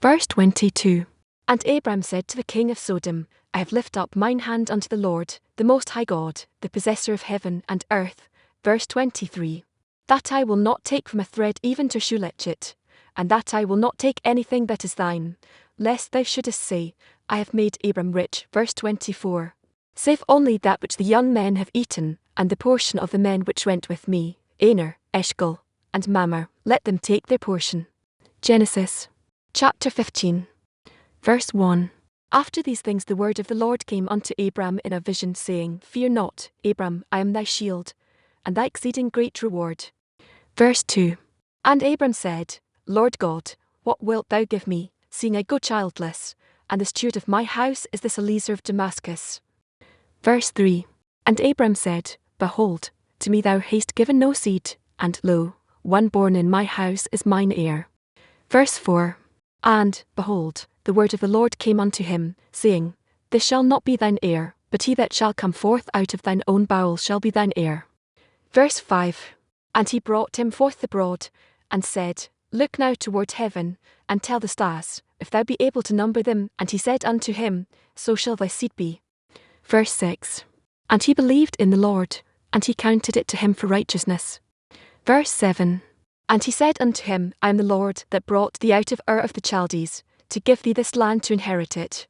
Verse 22. And Abram said to the king of Sodom, I have lifted up mine hand unto the Lord, the Most High God, the possessor of heaven and earth. Verse 23. That I will not take from a thread even to shoelatch it, and that I will not take anything that is thine, lest thou shouldest say, I have made Abram rich. Verse 24. Save only that which the young men have eaten, and the portion of the men which went with me, Aner, Eshcol, and Mamre, let them take their portion. Genesis chapter 15. Verse 1. After these things the word of the Lord came unto Abram in a vision, saying, Fear not, Abram, I am thy shield, and thy exceeding great reward. Verse 2. And Abram said, Lord God, what wilt thou give me, seeing I go childless, and the steward of my house is this Eliezer of Damascus? Verse 3. And Abram said, Behold, to me thou hast given no seed, and lo, one born in my house is mine heir. Verse 4. And, behold, the word of the Lord came unto him, saying, This shall not be thine heir, but he that shall come forth out of thine own bowels shall be thine heir. Verse 5. And he brought him forth abroad, and said, Look now toward heaven, and tell the stars, if thou be able to number them. And he said unto him, So shall thy seed be. Verse 6. And he believed in the Lord, and he counted it to him for righteousness. Verse 7. And he said unto him, I am the Lord that brought thee out of Ur of the Chaldees, to give thee this land to inherit it.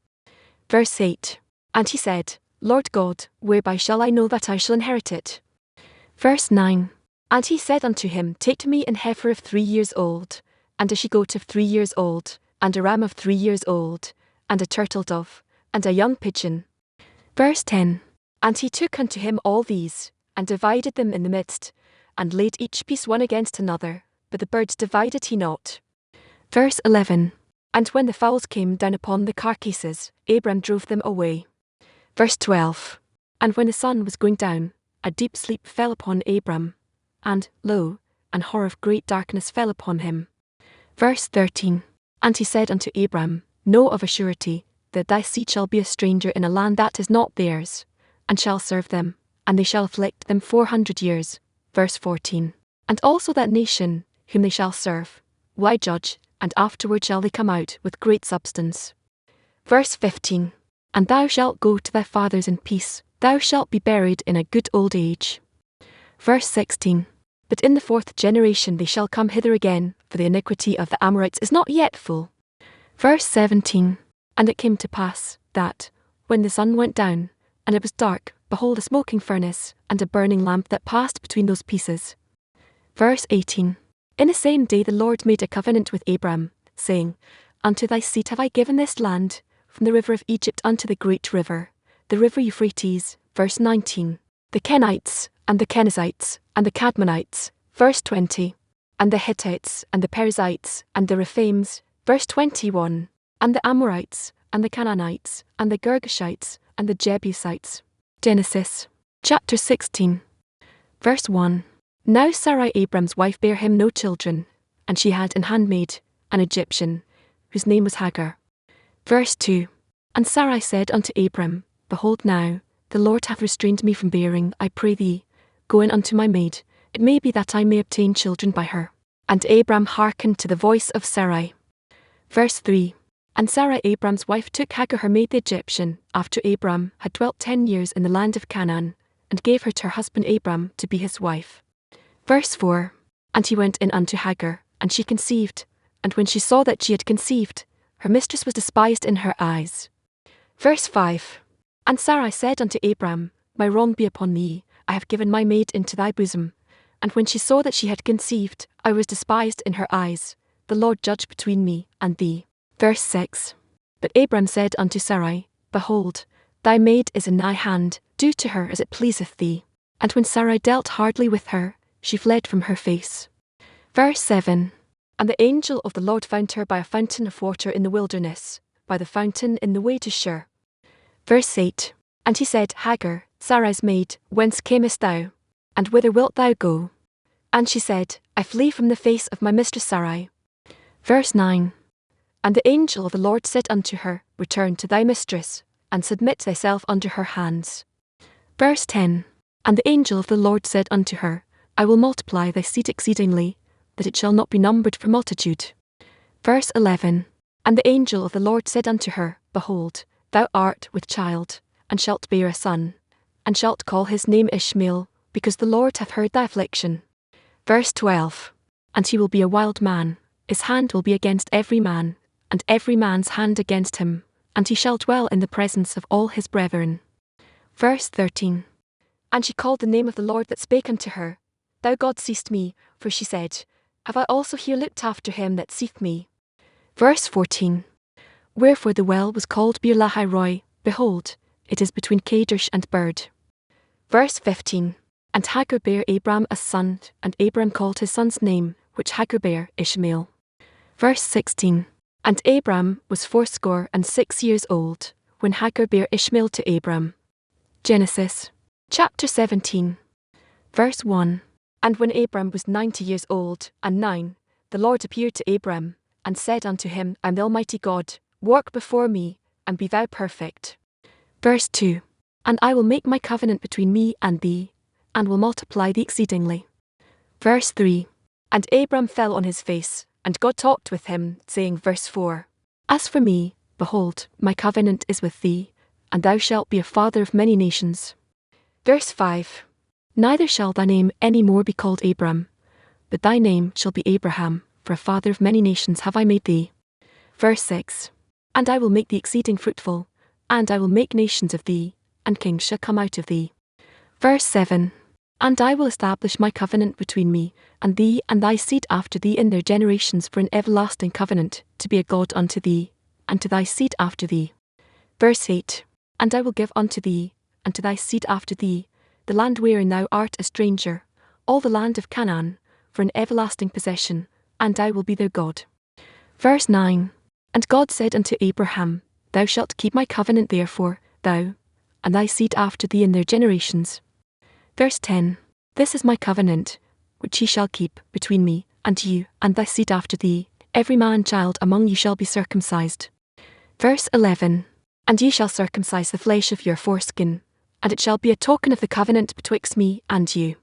Verse 8. And he said, Lord God, whereby shall I know that I shall inherit it? Verse 9. And he said unto him, Take to me an heifer of 3 years old, and a she-goat of 3 years old, and a ram of 3 years old, and a turtle dove, and a young pigeon. Verse 10. And he took unto him all these, and divided them in the midst, and laid each piece one against another, but the birds divided he not. Verse 11. And when the fowls came down upon the carcasses, Abram drove them away. Verse 12. And when the sun was going down, a deep sleep fell upon Abram, and, lo, an horror of great darkness fell upon him. Verse 13. And he said unto Abram, Know of a surety, that thy seed shall be a stranger in a land that is not theirs, and shall serve them, and they shall afflict them 400 years. Verse 14. And also that nation, whom they shall serve, will I judge, and afterward shall they come out with great substance. Verse 15. And thou shalt go to thy fathers in peace, thou shalt be buried in a good old age. Verse 16. But in the 4th generation they shall come hither again, for the iniquity of the Amorites is not yet full. Verse 17. And it came to pass, that, when the sun went down, and it was dark, behold a smoking furnace, and a burning lamp that passed between those pieces. Verse 18. In the same day the Lord made a covenant with Abram, saying, Unto thy seed have I given this land, from the river of Egypt unto the great river, the river Euphrates. Verse 19. The Kenites, and the Kenizzites, and the Cadmonites. Verse 20. And the Hittites, and the Perizzites, and the Rephaims. Verse 21. And the Amorites, and the Canaanites, and the Girgashites, and the Jebusites. Genesis chapter 16. Verse 1. Now Sarai Abram's wife bare him no children, and she had an handmaid, an Egyptian, whose name was Hagar. Verse 2. And Sarai said unto Abram, Behold now, the Lord hath restrained me from bearing, I pray thee, go in unto my maid, it may be that I may obtain children by her. And Abram hearkened to the voice of Sarai. Verse 3. And Sarai Abram's wife took Hagar her maid the Egyptian, after Abram had dwelt 10 years in the land of Canaan, and gave her to her husband Abram to be his wife. Verse 4. And he went in unto Hagar, and she conceived, and when she saw that she had conceived, her mistress was despised in her eyes. Verse 5. And Sarai said unto Abram, My wrong be upon thee, I have given my maid into thy bosom. And when she saw that she had conceived, I was despised in her eyes. The Lord judge between me and thee. Verse 6. But Abram said unto Sarai, Behold, thy maid is in thy hand, Do to her as it pleaseth thee. And when Sarai dealt hardly with her, she fled from her face. Verse 7. And the angel of the Lord found her by a fountain of water in the wilderness, by the fountain in the way to Shur. Verse 8. And he said, Hagar, Sarai's maid, whence camest thou? And whither wilt thou go? And she said, I flee from the face of my mistress Sarai. Verse 9. And the angel of the Lord said unto her, Return to thy mistress, and submit thyself under her hands. Verse 10. And the angel of the Lord said unto her, I will multiply thy seed exceedingly, that it shall not be numbered for multitude. Verse 11. And the angel of the Lord said unto her, Behold, thou art with child, and shalt bear a son, and shalt call his name Ishmael, because the Lord hath heard thy affliction. Verse 12. And he will be a wild man, his hand will be against every man, and every man's hand against him, and he shall dwell in the presence of all his brethren. Verse 13. And she called the name of the Lord that spake unto her, Thou God seest me, for she said, Have I also here looked after him that seeth me? Verse 14. Wherefore the well was called Beer Lahai Roi, behold, it is between Kadesh and Bird. Verse 15. And Hagar bare Abram a son, and Abram called his son's name, which Hagar bare, Ishmael. Verse 16. And Abram was 86 years old, when Hagar bare Ishmael to Abram. Genesis. Chapter 17. Verse 1. And when Abram was 90 years old, and 9, the Lord appeared to Abram, and said unto him, I am the Almighty God, walk before me, and be thou perfect. Verse 2. And I will make my covenant between me and thee, and will multiply thee exceedingly. Verse 3. And Abram fell on his face, and God talked with him, saying, Verse 4. As for me, behold, my covenant is with thee, and thou shalt be a father of many nations. Verse 5. Neither shall thy name any more be called Abram, but thy name shall be Abraham, for a father of many nations have I made thee. Verse 6. And I will make thee exceeding fruitful, and I will make nations of thee, and kings shall come out of thee. Verse 7. And I will establish my covenant between me, and thee and thy seed after thee in their generations for an everlasting covenant, to be a God unto thee, and to thy seed after thee. Verse 8. And I will give unto thee, and to thy seed after thee, the land wherein thou art a stranger, all the land of Canaan, for an everlasting possession, and I will be their God. Verse 9. And God said unto Abraham, Thou shalt keep my covenant therefore, thou, and thy seed after thee in their generations. Verse 10. This is my covenant, which ye shall keep, between me, and you, and thy seed after thee, every man child among you shall be circumcised. Verse 11. And ye shall circumcise the flesh of your foreskin, and it shall be a token of the covenant betwixt me and you.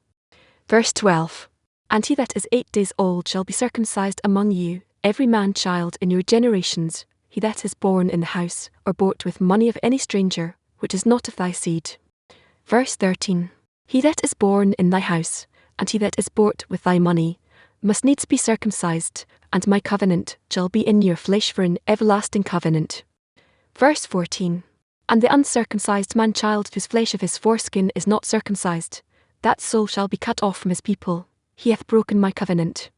Verse 12. And he that is 8 days old shall be circumcised among you, every man child in your generations, he that is born in the house, or bought with money of any stranger, which is not of thy seed. Verse 13. He that is born in thy house, and he that is bought with thy money, must needs be circumcised, and my covenant shall be in your flesh for an everlasting covenant. Verse 14. And the uncircumcised man-child whose flesh of his foreskin is not circumcised, that soul shall be cut off from his people, he hath broken my covenant.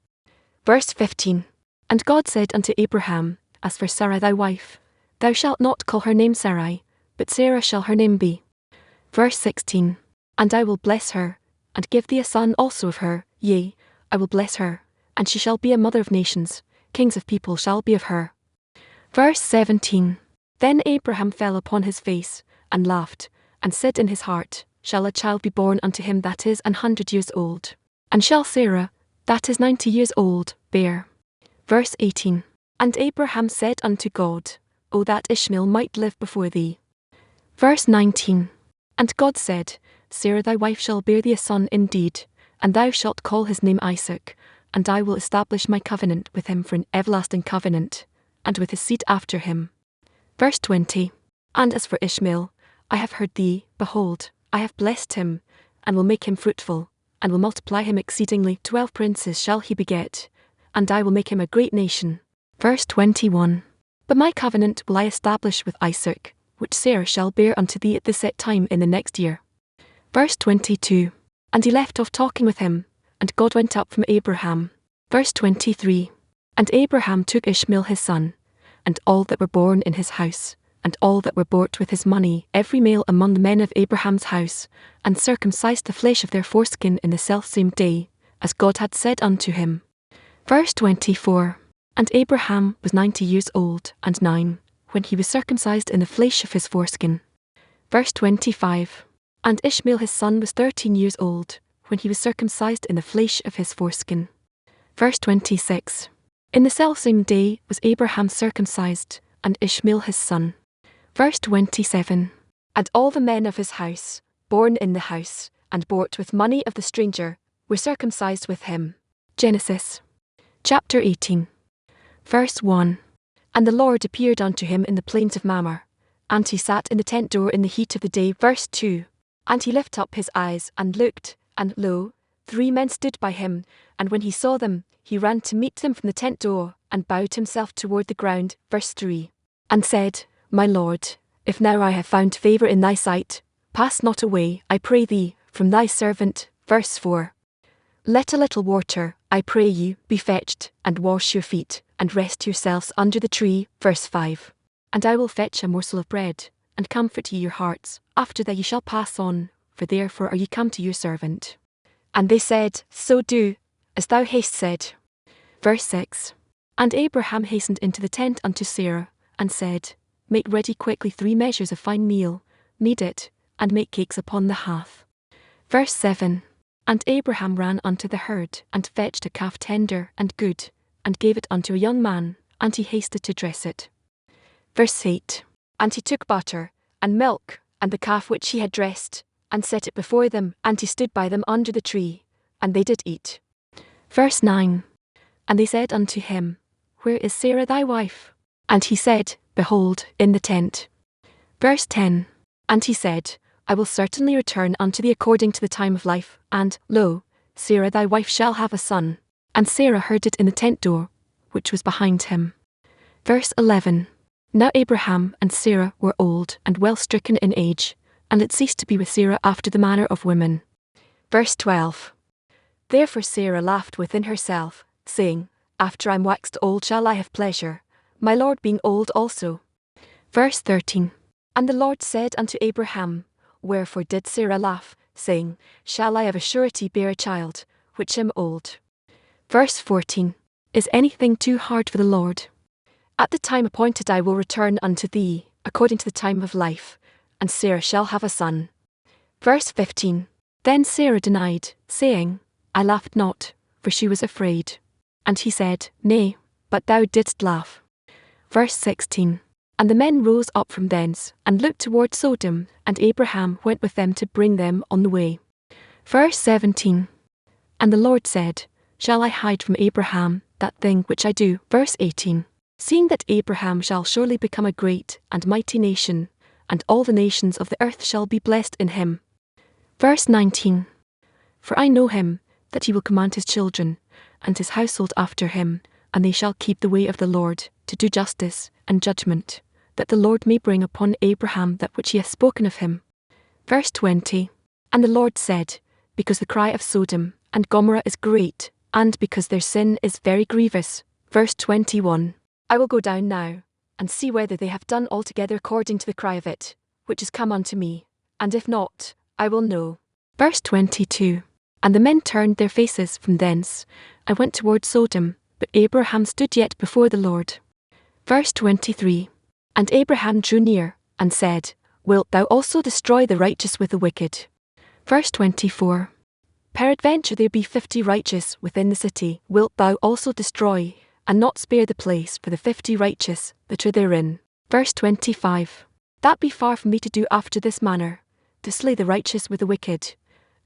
Verse 15. And God said unto Abraham, As for Sarai thy wife, thou shalt not call her name Sarai, but Sarah shall her name be. Verse 16. And I will bless her, and give thee a son also of her, yea, I will bless her, and she shall be a mother of nations, kings of people shall be of her. Verse 17. Then Abraham fell upon his face, and laughed, and said in his heart, Shall a child be born unto him that is 100 years old? And shall Sarah, that is 90 years old, bear? Verse 18. And Abraham said unto God, O that Ishmael might live before thee. Verse 19. And God said, Sarah thy wife shall bear thee a son indeed, and thou shalt call his name Isaac, and I will establish my covenant with him for an everlasting covenant, and with his seed after him. Verse 20. And as for Ishmael, I have heard thee, behold, I have blessed him, and will make him fruitful, and will multiply him exceedingly. 12 princes shall he beget, and I will make him a great nation. Verse 21. But my covenant will I establish with Isaac, which Sarah shall bear unto thee at the set time in the next year. Verse 22. And he left off talking with him, and God went up from Abraham. Verse 23. And Abraham took Ishmael his son, and all that were born in his house, and all that were bought with his money, every male among the men of Abraham's house, and circumcised the flesh of their foreskin in the selfsame day, as God had said unto him. Verse 24. And Abraham was 90 years old and 9, when he was circumcised in the flesh of his foreskin. Verse 25. And Ishmael his son was 13 years old, when he was circumcised in the flesh of his foreskin. Verse 26. In the selfsame day was Abraham circumcised, and Ishmael his son. Verse 27. And all the men of his house, born in the house, and bought with money of the stranger, were circumcised with him. Genesis. Chapter 18. Verse 1. And the Lord appeared unto him in the plains of Mamre, and he sat in the tent door in the heat of the day. Verse 2. And he lifted up his eyes and looked, and lo, 3 men stood by him, and when he saw them, he ran to meet them from the tent door, and bowed himself toward the ground. Verse 3. And said, My Lord, if now I have found favour in thy sight, pass not away, I pray thee, from thy servant. Verse 4. Let a little water, I pray you, be fetched, and wash your feet, and rest yourselves under the tree. Verse 5. And I will fetch a morsel of bread, and comfort ye your hearts, after that ye shall pass on, for therefore are ye come to your servant. And they said, So do, as thou hast said. Verse 6. And Abraham hastened into the tent unto Sarah, and said, Make ready quickly 3 measures of fine meal, knead it, and make cakes upon the hearth. Verse 7. And Abraham ran unto the herd, and fetched a calf tender and good, and gave it unto a young man, and he hasted to dress it. Verse 8. And he took butter, and milk, and the calf which he had dressed, and set it before them, and he stood by them under the tree, and they did eat. Verse 9. And they said unto him, Where is Sarah thy wife? And he said, Behold, in the tent. Verse 10. And he said, I will certainly return unto thee according to the time of life, and, lo, Sarah thy wife shall have a son. And Sarah heard it in the tent door, which was behind him. Verse 11. Now Abraham and Sarah were old and well stricken in age, and it ceased to be with Sarah after the manner of women. Verse 12. Therefore Sarah laughed within herself, saying, After I'm waxed old shall I have pleasure, my Lord being old also. Verse 13. And the Lord said unto Abraham, Wherefore did Sarah laugh, saying, Shall I of a surety bear a child, which am old? Verse 14. Is anything too hard for the Lord? At the time appointed I will return unto thee, according to the time of life, and Sarah shall have a son. Verse 15. Then Sarah denied, saying, I laughed not, for she was afraid. And he said, Nay, but thou didst laugh. Verse 16. And the men rose up from thence, and looked toward Sodom, and Abraham went with them to bring them on the way. Verse 17. And the Lord said, Shall I hide from Abraham that thing which I do? Verse 18. Seeing that Abraham shall surely become a great and mighty nation, and all the nations of the earth shall be blessed in him. Verse 19. For I know him, that he will command his children, and his household after him, and they shall keep the way of the Lord, to do justice and judgment, that the Lord may bring upon Abraham that which he hath spoken of him. Verse 20. And the Lord said, Because the cry of Sodom and Gomorrah is great, and because their sin is very grievous. Verse 21. I will go down now, and see whether they have done altogether according to the cry of it, which is come unto me, and if not, I will know. Verse 22. And the men turned their faces from thence, and went toward Sodom, but Abraham stood yet before the Lord. Verse 23. And Abraham drew near, and said, Wilt thou also destroy the righteous with the wicked? Verse 24. Peradventure there be 50 righteous within the city, wilt thou also destroy, and not spare the place for the 50 righteous that are therein? Verse 25. That be far from me to do after this manner, to slay the righteous with the wicked,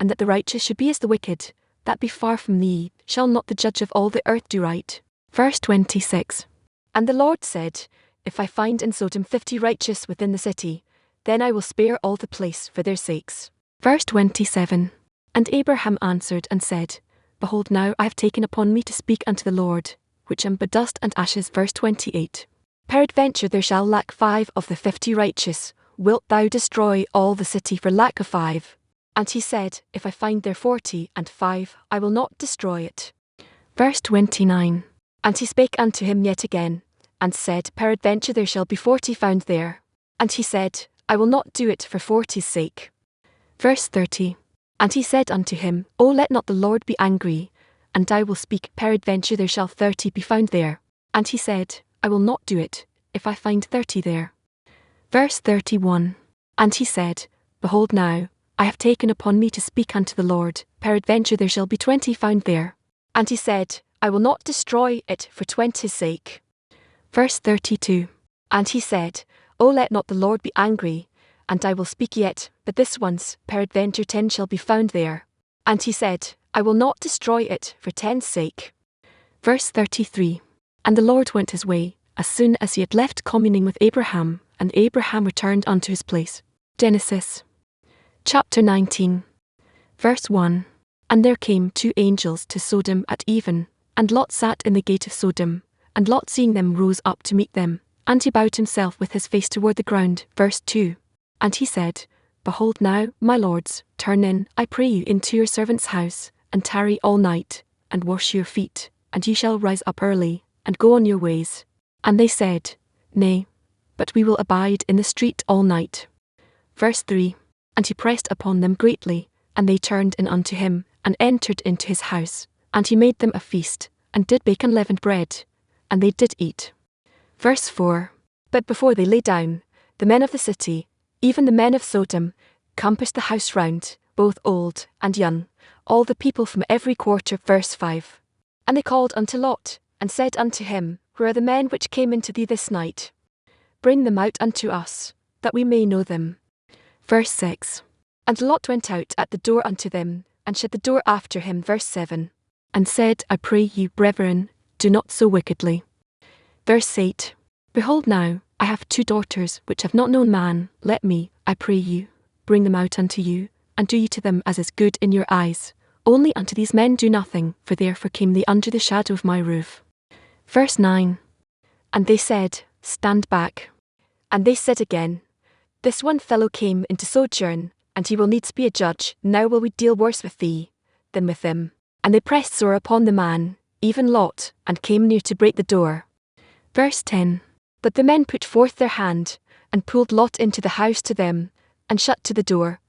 and that the righteous should be as the wicked, that be far from thee. Shall not the judge of all the earth do right? Verse 26. And the Lord said, If I find in Sodom 50 righteous within the city, then I will spare all the place for their sakes. Verse 27. And Abraham answered and said, Behold, now I have taken upon me to speak unto the Lord, which am but dust and ashes. Verse 28. Peradventure there shall lack 5 of the 50 righteous, wilt thou destroy all the city for lack of 5? And he said, If I find there 45, I will not destroy it. Verse 29. And he spake unto him yet again, and said, Peradventure there shall be 40 found there. And he said, I will not do it for 40's sake. Verse 30. And he said unto him, O let not the Lord be angry, and I will speak, peradventure there shall 30 be found there. And he said, I will not do it, if I find 30 there. Verse 31. And he said, Behold now, I have taken upon me to speak unto the Lord, peradventure there shall be 20 found there. And he said, I will not destroy it for 20's sake. Verse 32. And he said, O let not the Lord be angry, and I will speak yet, but this once, peradventure 10 shall be found there. And he said, I will not destroy it for 10's sake. Verse 33. And the Lord went his way, as soon as he had left communing with Abraham, and Abraham returned unto his place. Genesis. Chapter 19. Verse 1. And there came 2 angels to Sodom at even, and Lot sat in the gate of Sodom, and Lot seeing them rose up to meet them, and he bowed himself with his face toward the ground. Verse 2. And he said, Behold now, my lords, turn in, I pray you, into your servant's house, and tarry all night, and wash your feet, and ye shall rise up early, and go on your ways. And they said, Nay, but we will abide in the street all night. Verse 3. And he pressed upon them greatly, and they turned in unto him, and entered into his house, and he made them a feast, and did bake unleavened bread, and they did eat. Verse 4. But before they lay down, the men of the city, even the men of Sodom, compassed the house round, both old and young, all the people from every quarter. Verse 5. And they called unto Lot, and said unto him, Where are the men which came into thee this night? Bring them out unto us, that we may know them. Verse 6. And Lot went out at the door unto them, and shut the door after him. Verse 7. And said, I pray you, brethren, do not so wickedly. Verse 8. Behold now, I have 2 daughters which have not known man, let me, I pray you, bring them out unto you, and do ye to them as is good in your eyes. Only unto these men do nothing, for therefore came they under the shadow of my roof. Verse 9. And they said, Stand back. And they said again, This one fellow came into sojourn, and he will needs be a judge. Now will we deal worse with thee than with him. And they pressed sore upon the man, even Lot, and came near to break the door. Verse 10. But the men put forth their hand, and pulled Lot into the house to them, and shut to the door.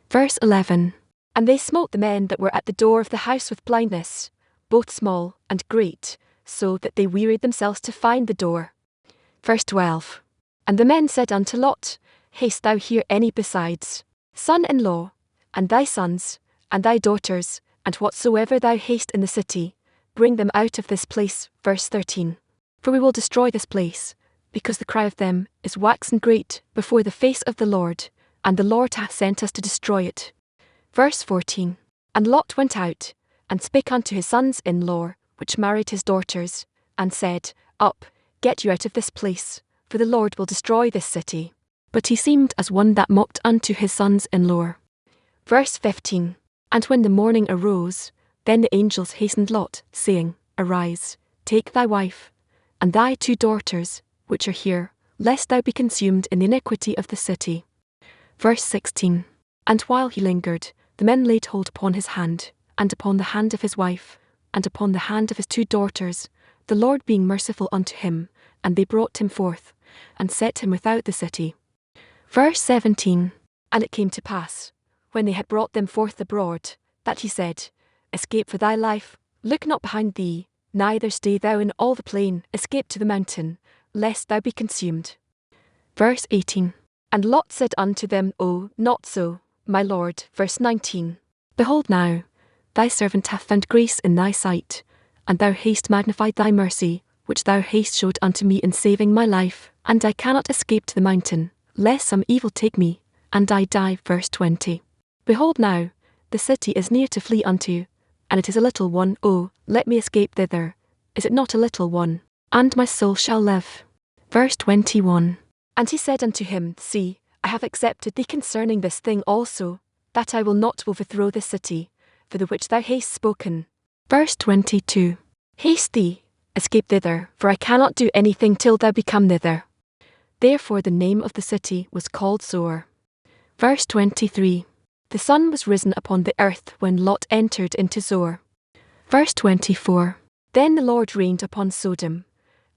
Verse 11. And they smote the men that were at the door of the house with blindness, both small and great, so that they wearied themselves to find the door. Verse 12. And the men said unto Lot, Hast thou here any besides son-in-law, and thy sons, and thy daughters, and whatsoever thou hast in the city, bring them out of this place. Verse 13. For we will destroy this place, because the cry of them is waxen great before the face of the Lord, and the Lord hath sent us to destroy it. Verse 14. And Lot went out, and spake unto his sons-in-law, which married his daughters, and said, Up, get you out of this place, for the Lord will destroy this city. But he seemed as one that mocked unto his sons-in-law. Verse 15. And when the morning arose, then the angels hastened Lot, saying, Arise, take thy wife, and thy 2 daughters, which are here, lest thou be consumed in the iniquity of the city. Verse 16. And while he lingered, the men laid hold upon his hand, and upon the hand of his wife, and upon the hand of his 2 daughters, the Lord being merciful unto him, and they brought him forth, and set him without the city. Verse 17. And it came to pass, when they had brought them forth abroad, that he said, Escape for thy life, look not behind thee, neither stay thou in all the plain, escape to the mountain, lest thou be consumed. Verse 18. And Lot said unto them, O, not so, my lord. Verse 19. Behold now, thy servant hath found grace in thy sight, and thou hast magnified thy mercy, which thou hast showed unto me in saving my life, and I cannot escape to the mountain, lest some evil take me, and I die. Verse 20. Behold now, the city is near to flee unto, and it is a little one. O, let me escape thither. Is it not a little one? And my soul shall live. Verse 21. And he said unto him, See, I have accepted thee concerning this thing also, that I will not overthrow this city, for the which thou hast spoken. Verse 22. Haste thee, escape thither, for I cannot do anything till thou be come thither. Therefore the name of the city was called Zoar. Verse 23. The sun was risen upon the earth when Lot entered into Zoar. Verse 24. Then the Lord rained upon Sodom,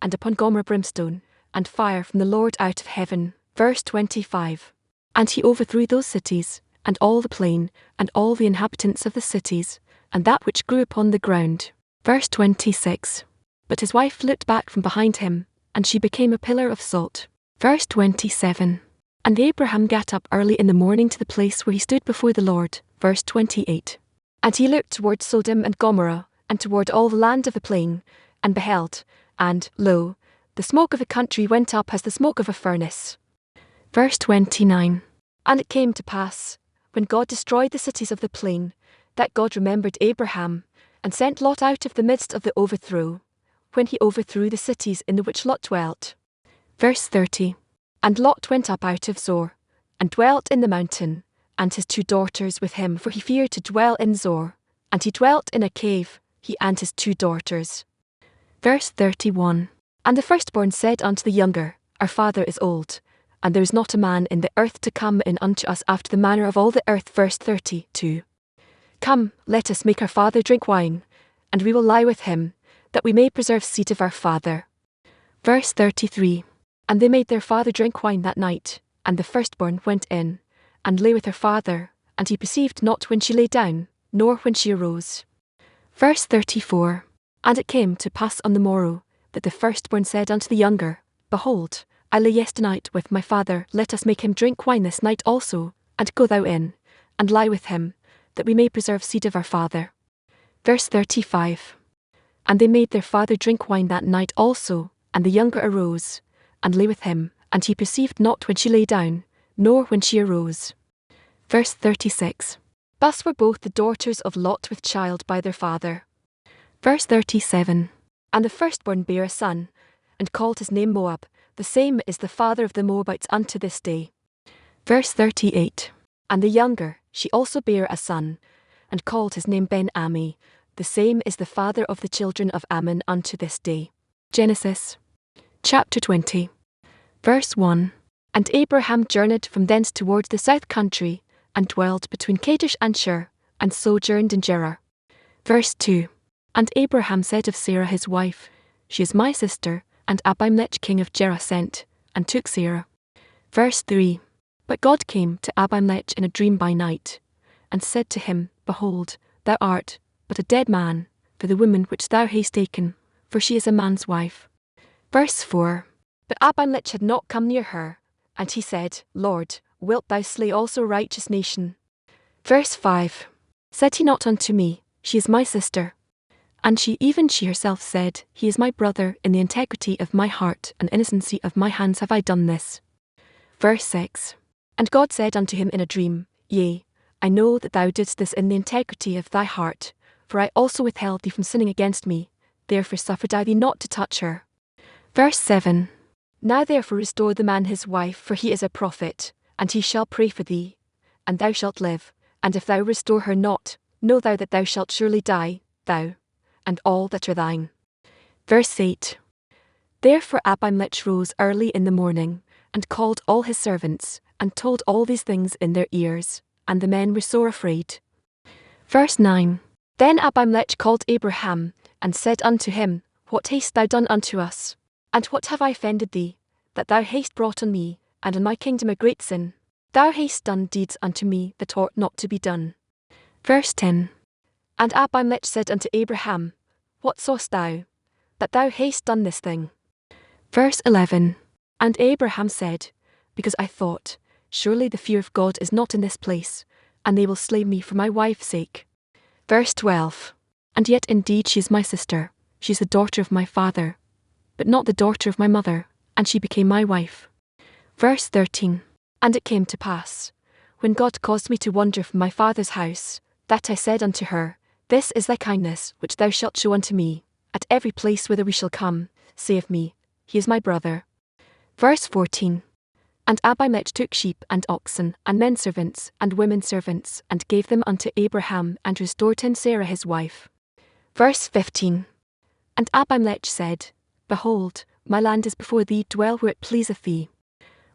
and upon Gomorrah brimstone, and fire from the Lord out of heaven, Verse 25. And he overthrew those cities, and all the plain, and all the inhabitants of the cities, and that which grew upon the ground. Verse 26. But his wife looked back from behind him, and she became a pillar of salt. Verse 27. And Abraham got up early in the morning to the place where he stood before the Lord. Verse 28. And he looked toward Sodom and Gomorrah, and toward all the land of the plain, and beheld, and, lo, the smoke of the country went up as the smoke of a furnace. Verse 29. And it came to pass, when God destroyed the cities of the plain, that God remembered Abraham, and sent Lot out of the midst of the overthrow, when he overthrew the cities in the which Lot dwelt. Verse 30. And Lot went up out of Zoar, and dwelt in the mountain, and his 2 daughters with him, for he feared to dwell in Zoar, and he dwelt in a cave, he and his 2 daughters. Verse 31. And the firstborn said unto the younger, Our father is old, and there is not a man in the earth to come in unto us after the manner of all the earth. Verse 32. Come, let us make our father drink wine, and we will lie with him, that we may preserve seed of our father. Verse 33. And they made their father drink wine that night, and the firstborn went in, and lay with her father, and he perceived not when she lay down, nor when she arose. Verse 34. And it came to pass on the morrow, that the firstborn said unto the younger, Behold, I lay yesternight with my father, let us make him drink wine this night also, and go thou in, and lie with him, that we may preserve seed of our father. Verse 35. And they made their father drink wine that night also, and the younger arose, and lay with him, and he perceived not when she lay down, nor when she arose. Verse 36. Thus were both the daughters of Lot with child by their father. Verse 37. And the firstborn bare a son, and called his name Moab, the same is the father of the Moabites unto this day. Verse 38. And the younger, she also bare a son, and called his name Ben-Ammi, the same is the father of the children of Ammon unto this day. Genesis chapter 20. Verse 1. And Abraham journeyed from thence towards the south country, and dwelt between Kadesh and Shur, and sojourned in Gerar. Verse 2. And Abraham said of Sarah his wife, She is my sister, and Abimelech king of Gerar sent, and took Sarah. Verse 3. But God came to Abimelech in a dream by night, and said to him, Behold, thou art but a dead man, for the woman which thou hast taken, for she is a man's wife. Verse 4. But Abimelech had not come near her, and he said, Lord, wilt thou slay also a righteous nation? Verse 5. Said he not unto me, She is my sister? And she herself said, He is my brother, in the integrity of my heart and innocency of my hands have I done this. Verse 6. And God said unto him in a dream, Yea, I know that thou didst this in the integrity of thy heart, for I also withheld thee from sinning against me, therefore suffered I thee not to touch her. Verse 7. Now therefore restore the man his wife, for he is a prophet, and he shall pray for thee, and thou shalt live, and if thou restore her not, know thou that thou shalt surely die, thou, and all that are thine. Verse 8. Therefore Abimelech rose early in the morning, and called all his servants, and told all these things in their ears, and the men were sore afraid. Verse 9. Then Abimelech called Abraham, and said unto him, What hast thou done unto us? And what have I offended thee, that thou hast brought on me, and on my kingdom a great sin? Thou hast done deeds unto me that ought not to be done. Verse 10. And Abimelech said unto Abraham, What sawest thou, that thou hast done this thing? Verse 11. And Abraham said, Because I thought, Surely the fear of God is not in this place, and they will slay me for my wife's sake. Verse 12. And yet indeed she is my sister, she is the daughter of my father, but not the daughter of my mother, and she became my wife. Verse 13. And it came to pass, when God caused me to wander from my father's house, that I said unto her, This is thy kindness which thou shalt show unto me, at every place whither we shall come, say of me, He is my brother. Verse 14. And Abimelech took sheep and oxen, and men servants, and women servants, and gave them unto Abraham, and restored him Sarah his wife. Verse 15. And Abimelech said, Behold, my land is before thee, dwell where it pleaseth thee.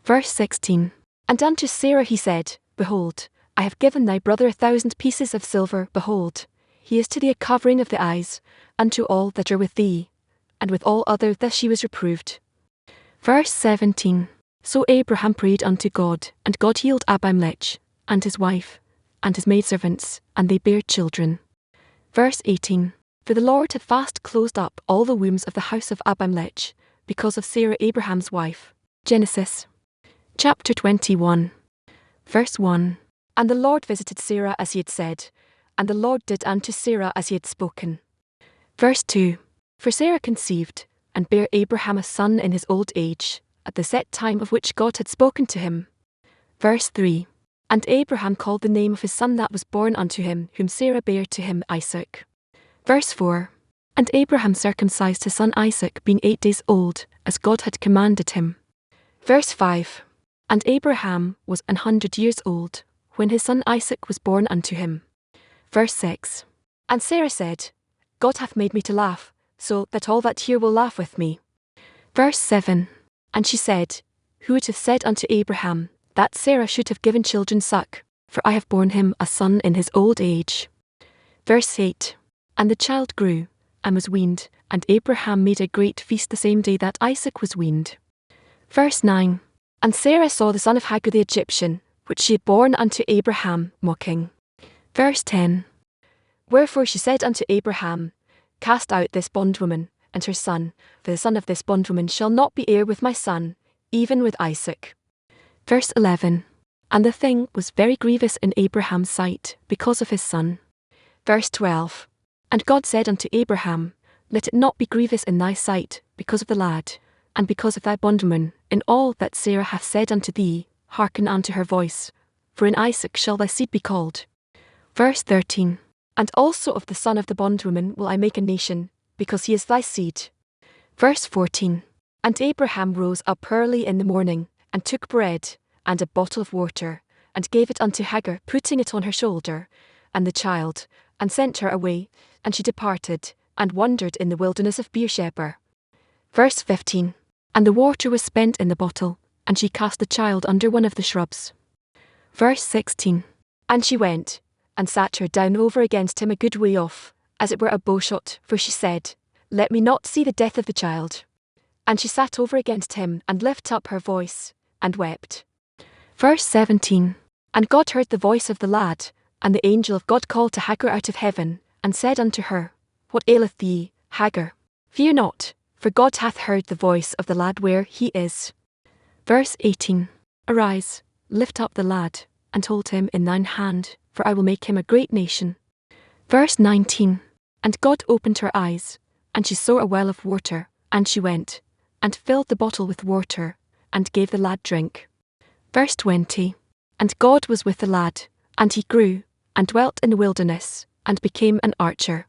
Verse 16. And unto Sarah he said, Behold, I have given thy brother 1,000 pieces of silver, behold, he is to thee a covering of the eyes, unto all that are with thee, and with all other thus she was reproved. Verse 17. So Abraham prayed unto God, and God healed Abimelech, and his wife, and his maidservants, and they bare children. Verse 18. For the Lord had fast closed up all the wombs of the house of Abimelech, because of Sarah Abraham's wife. Genesis. Chapter 21. Verse 1. And the Lord visited Sarah as he had said, and the Lord did unto Sarah as he had spoken. Verse 2. For Sarah conceived, and bare Abraham a son in his old age, at the set time of which God had spoken to him. Verse 3. And Abraham called the name of his son that was born unto him, whom Sarah bare to him, Isaac. Verse 4. And Abraham circumcised his son Isaac, being 8 days old, as God had commanded him. Verse 5. And Abraham was 100 years old, when his son Isaac was born unto him. Verse 6. And Sarah said, God hath made me to laugh, so that all that hear will laugh with me. Verse 7. And she said, Who would have said unto Abraham, that Sarah should have given children suck, for I have borne him a son in his old age. Verse 8. And the child grew, and was weaned, and Abraham made a great feast the same day that Isaac was weaned. Verse 9. And Sarah saw the son of Hagar the Egyptian, which she had borne unto Abraham, mocking. Verse 10. Wherefore she said unto Abraham, Cast out this bondwoman, and her son, for the son of this bondwoman shall not be heir with my son, even with Isaac. Verse 11. And the thing was very grievous in Abraham's sight, because of his son. Verse 12. And God said unto Abraham, Let it not be grievous in thy sight, because of the lad, and because of thy bondwoman, in all that Sarah hath said unto thee, hearken unto her voice, for in Isaac shall thy seed be called. Verse 13. And also of the son of the bondwoman will I make a nation, because he is thy seed. Verse 14. And Abraham rose up early in the morning, and took bread, and a bottle of water, and gave it unto Hagar, putting it on her shoulder, and the child, and sent her away, and she departed, and wandered in the wilderness of Beersheba. Verse 15. And the water was spent in the bottle, and she cast the child under one of the shrubs. Verse 16. And she went, and sat her down over against him a good way off, as it were a bowshot, for she said, Let me not see the death of the child. And she sat over against him, and lifted up her voice, and wept. Verse 17. And God heard the voice of the lad, and the angel of God called to Hagar out of heaven, and said unto her, What aileth thee, Hagar? Fear not, for God hath heard the voice of the lad where he is. Verse 18. Arise, lift up the lad, and hold him in thine hand, for I will make him a great nation. Verse 19. And God opened her eyes, and she saw a well of water, and she went, and filled the bottle with water, and gave the lad drink. Verse 20. And God was with the lad, and he grew, and dwelt in the wilderness, and became an archer.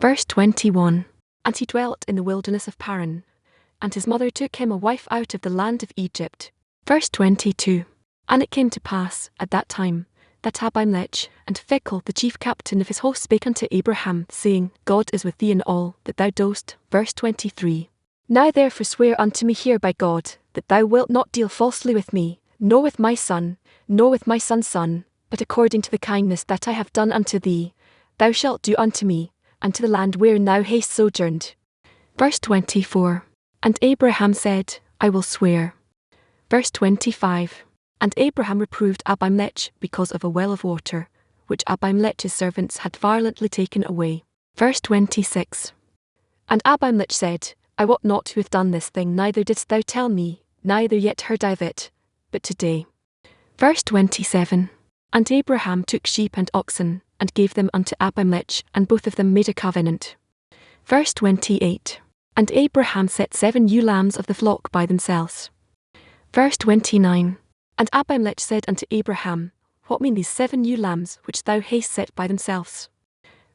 Verse 21. And he dwelt in the wilderness of Paran, and his mother took him a wife out of the land of Egypt. Verse 22. And it came to pass, at that time, that Abimelech and Phicol the chief captain of his host spake unto Abraham, saying, God is with thee in all that thou doest. Verse 23. Now therefore swear unto me here by God, that thou wilt not deal falsely with me, nor with my son, nor with my son's son, but according to the kindness that I have done unto thee, thou shalt do unto me, and to the land wherein thou hast sojourned. Verse 24. And Abraham said, I will swear. Verse 25. And Abraham reproved Abimelech because of a well of water, which Abimelech's servants had violently taken away. Verse 26. And Abimelech said, I wot not who hath done this thing, neither didst thou tell me, neither yet heard I of it, but today. Verse 27. And Abraham took sheep and oxen, and gave them unto Abimelech, and both of them made a covenant. Verse 28. And Abraham set 7 ewe lambs of the flock by themselves. Verse 29. And Abimelech said unto Abraham, What mean these 7 ewe lambs which thou hast set by themselves?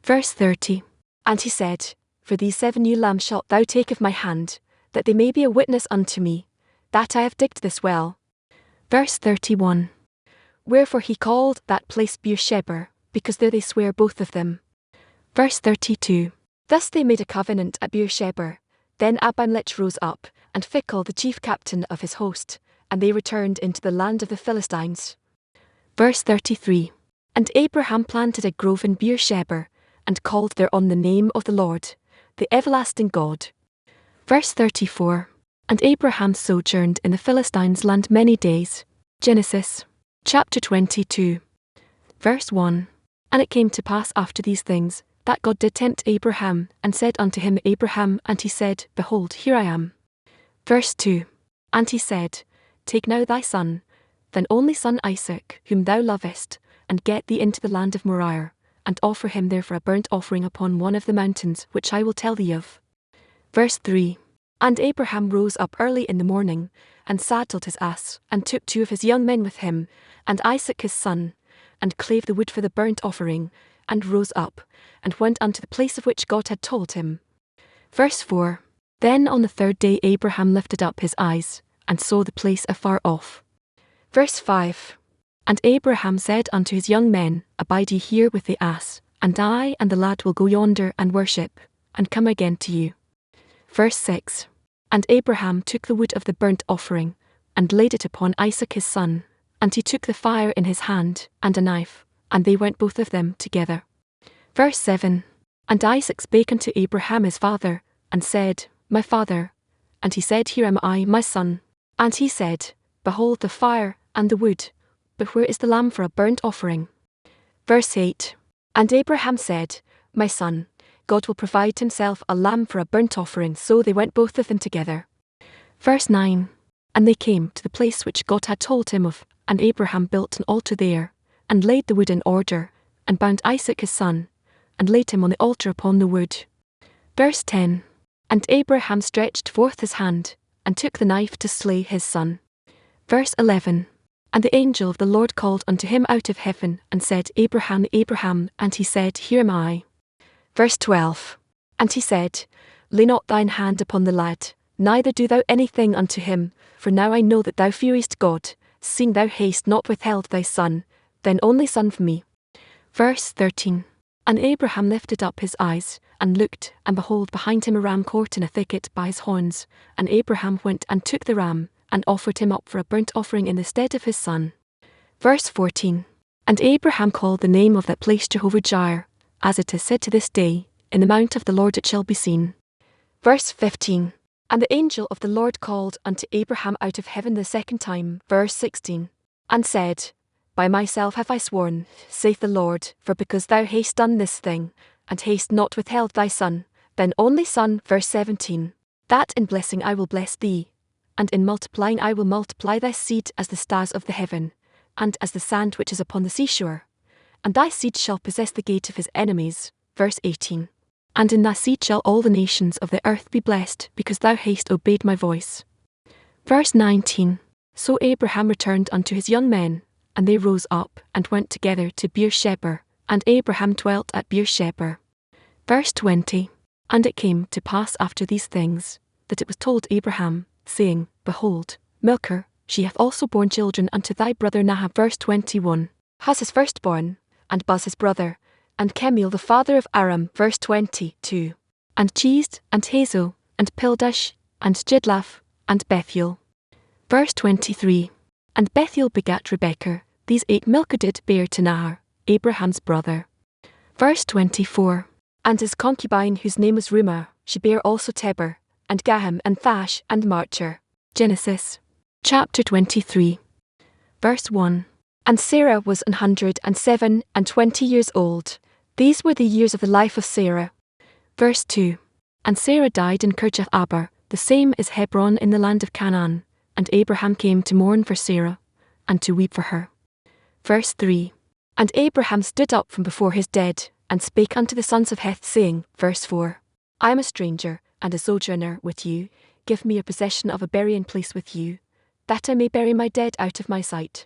Verse 30. And he said, For these 7 ewe lambs shalt thou take of my hand, that they may be a witness unto me, that I have digged this well. Verse 31. Wherefore he called that place Beersheba, because there they sware both of them. Verse 32. Thus they made a covenant at Beersheba. Then Abimelech rose up, and Phicol the chief captain of his host, and they returned into the land of the Philistines. Verse 33. And Abraham planted a grove in Beersheba, and called thereon the name of the Lord, the everlasting God. Verse 34. And Abraham sojourned in the Philistines' land many days. Genesis chapter 22, verse 1. And it came to pass after these things, that God did tempt Abraham, and said unto him, Abraham, and he said, Behold, here I am. Verse 2. And he said, Take now thy son, thine only son Isaac, whom thou lovest, and get thee into the land of Moriah, and offer him there for a burnt offering upon one of the mountains which I will tell thee of. Verse 3. And Abraham rose up early in the morning, and saddled his ass, and took 2 of his young men with him, and Isaac his son, and clave the wood for the burnt offering, and rose up, and went unto the place of which God had told him. Verse 4. Then on the 3rd day Abraham lifted up his eyes, and saw the place afar off. Verse 5. And Abraham said unto his young men, Abide ye here with the ass, and I and the lad will go yonder and worship, and come again to you. Verse 6. And Abraham took the wood of the burnt offering, and laid it upon Isaac his son, and he took the fire in his hand, and a knife, and they went both of them together. Verse 7. And Isaac spake unto Abraham his father, and said, My father. And he said, Here am I, my son. And he said, Behold the fire, and the wood, but where is the lamb for a burnt offering? Verse 8. And Abraham said, My son, God will provide himself a lamb for a burnt offering. So they went both of them together. Verse 9. And they came to the place which God had told him of, and Abraham built an altar there, and laid the wood in order, and bound Isaac his son, and laid him on the altar upon the wood. Verse 10. And Abraham stretched forth his hand, and took the knife to slay his son. Verse 11. And the angel of the Lord called unto him out of heaven, and said, Abraham, Abraham, and he said, Here am I. Verse 12. And he said, Lay not thine hand upon the lad, neither do thou anything unto him, for now I know that thou fearest God, seeing thou hast not withheld thy son, thine only son from me. Verse 13. And Abraham lifted up his eyes, and looked, and behold, behind him a ram caught in a thicket by his horns. And Abraham went and took the ram, and offered him up for a burnt offering in the stead of his son. Verse 14. And Abraham called the name of that place Jehovah-Jireh, as it is said to this day, In the mount of the Lord it shall be seen. Verse 15. And the angel of the Lord called unto Abraham out of heaven the 2nd time. Verse 16. And said, By myself have I sworn, saith the Lord, for because thou hast done this thing, and hast not withheld thy son, thine only son. Verse 17. That in blessing I will bless thee, and in multiplying I will multiply thy seed as the stars of the heaven, and as the sand which is upon the seashore. And thy seed shall possess the gate of his enemies. Verse 18. And in thy seed shall all the nations of the earth be blessed, because thou hast obeyed my voice. Verse 19. So Abraham returned unto his young men, and they rose up, and went together to Beersheba, and Abraham dwelt at Beersheba. Verse 20. And it came to pass after these things, that it was told Abraham, saying, Behold, Milcah, she hath also borne children unto thy brother Nahor. Verse 21. Has his firstborn, and Buz his brother, and Kemuel the father of Aram. Verse 22. And Cheez, and Hazo, and Pildash, and Jidlaph, and Bethuel. Verse 23. And Bethuel begat Rebekah. These 8 Milcah did bear to Nahor, Abraham's brother. Verse 24. And his concubine, whose name was Reumah, she bare also Teber, and Gaham, and Thash, and Marcher. Genesis chapter 23. Verse 1. And Sarah was 127 years old. These were the years of the life of Sarah. Verse 2. And Sarah died in Kirjath-Abba, the same is Hebron in the land of Canaan, and Abraham came to mourn for Sarah, and to weep for her. Verse 3. And Abraham stood up from before his dead, and spake unto the sons of Heth, saying, Verse 4. I am a stranger, and a sojourner with you. Give me a possession of a burying place with you, that I may bury my dead out of my sight.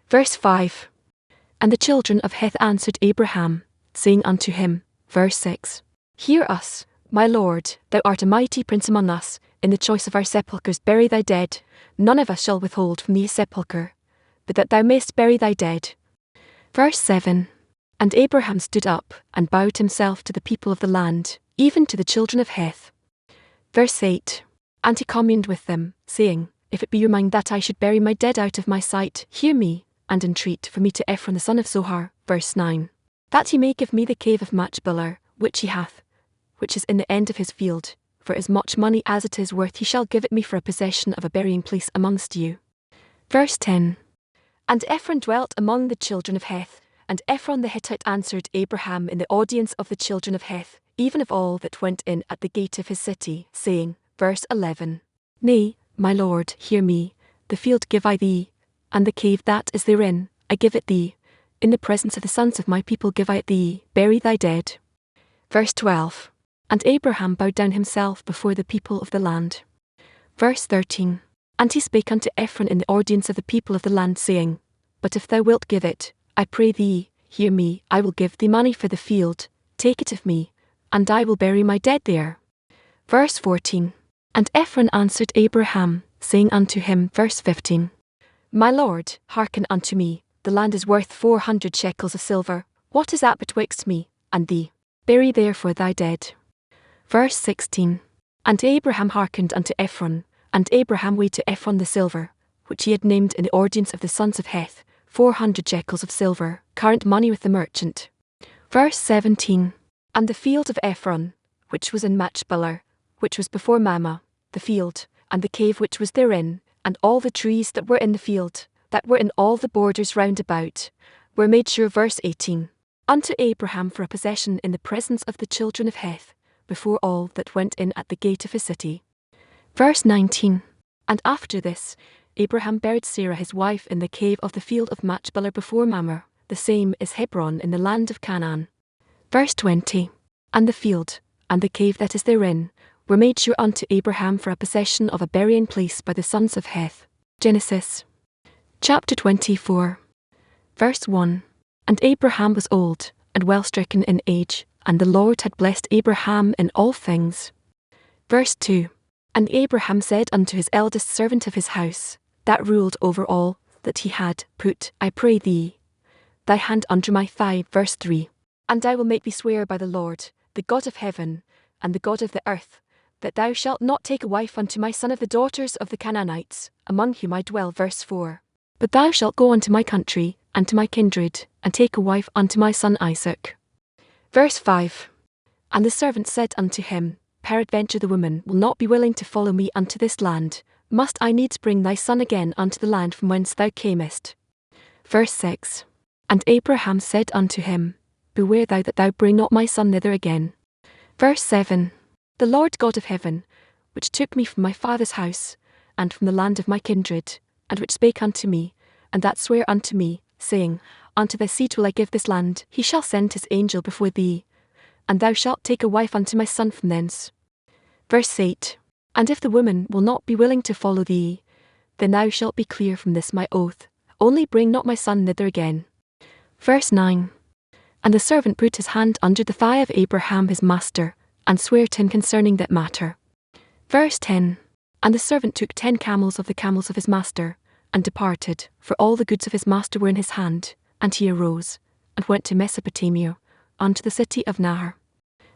Verse 5. And the children of Heth answered Abraham, saying unto him, Verse 6. Hear us, my lord, thou art a mighty prince among us. In the choice of our sepulchres bury thy dead. None of us shall withhold from thee a sepulchre, but that thou mayst bury thy dead. Verse 7. And Abraham stood up, and bowed himself to the people of the land, even to the children of Heth. Verse 8. And he communed with them, saying, If it be your mind that I should bury my dead out of my sight, hear me, and entreat for me to Ephron the son of Zohar. Verse 9. That he may give me the cave of Machpelah, which he hath, which is in the end of his field, for as much money as it is worth he shall give it me for a possession of a burying place amongst you. Verse 10. And Ephron dwelt among the children of Heth, and Ephron the Hittite answered Abraham in the audience of the children of Heth, even of all that went in at the gate of his city, saying, verse 11. Nay, my lord, hear me, the field give I thee, and the cave that is therein, I give it thee. In the presence of the sons of my people give I it thee, bury thy dead. Verse 12. And Abraham bowed down himself before the people of the land. Verse 13. And he spake unto Ephron in the audience of the people of the land, saying, But if thou wilt give it, I pray thee, hear me, I will give thee money for the field, take it of me, and I will bury my dead there. Verse 14. And Ephron answered Abraham, saying unto him, verse 15. My lord, hearken unto me, the land is worth 400 shekels of silver, what is that betwixt me and thee? Bury therefore thy dead. Verse 16. And Abraham hearkened unto Ephron, and Abraham weighed to Ephron the silver, which he had named in the audience of the sons of Heth, 400 shekels of silver, current money with the merchant. Verse 17. And the field of Ephron, which was in Machpelah, which was before Mamre, the field, and the cave which was therein, and all the trees that were in the field, that were in all the borders round about, were made sure. Verse 18. Unto Abraham for a possession in the presence of the children of Heth, before all that went in at the gate of his city. Verse 19. And after this, Abraham buried Sarah his wife in the cave of the field of Machpelah before Mamre, the same is Hebron in the land of Canaan. Verse 20. And the field, and the cave that is therein, were made sure unto Abraham for a possession of a burying place by the sons of Heth. Genesis. Chapter 24. Verse 1. And Abraham was old, and well stricken in age, and the Lord had blessed Abraham in all things. Verse 2. And Abraham said unto his eldest servant of his house, that ruled over all that he had, Put, I pray thee, thy hand under my thigh. Verse 3. And I will make thee swear by the Lord, the God of heaven, and the God of the earth, that thou shalt not take a wife unto my son of the daughters of the Canaanites, among whom I dwell. Verse 4. But thou shalt go unto my country, and to my kindred, and take a wife unto my son Isaac. Verse 5. And the servant said unto him, Peradventure the woman will not be willing to follow me unto this land, must I needs bring thy son again unto the land from whence thou camest? Verse 6. And Abraham said unto him, Beware thou that thou bring not my son thither again. Verse 7. The Lord God of heaven, which took me from my father's house, and from the land of my kindred, and which spake unto me, and that sware unto me, saying, Unto thy seed will I give this land, he shall send his angel before thee, and thou shalt take a wife unto my son from thence. Verse 8. And if the woman will not be willing to follow thee, then thou shalt be clear from this my oath, only bring not my son thither again. Verse 9. And the servant put his hand under the thigh of Abraham his master, and sware to him concerning that matter. Verse 10. And the servant took 10 camels of the camels of his master, and departed, for all the goods of his master were in his hand, and he arose, and went to Mesopotamia, unto the city of Nahor.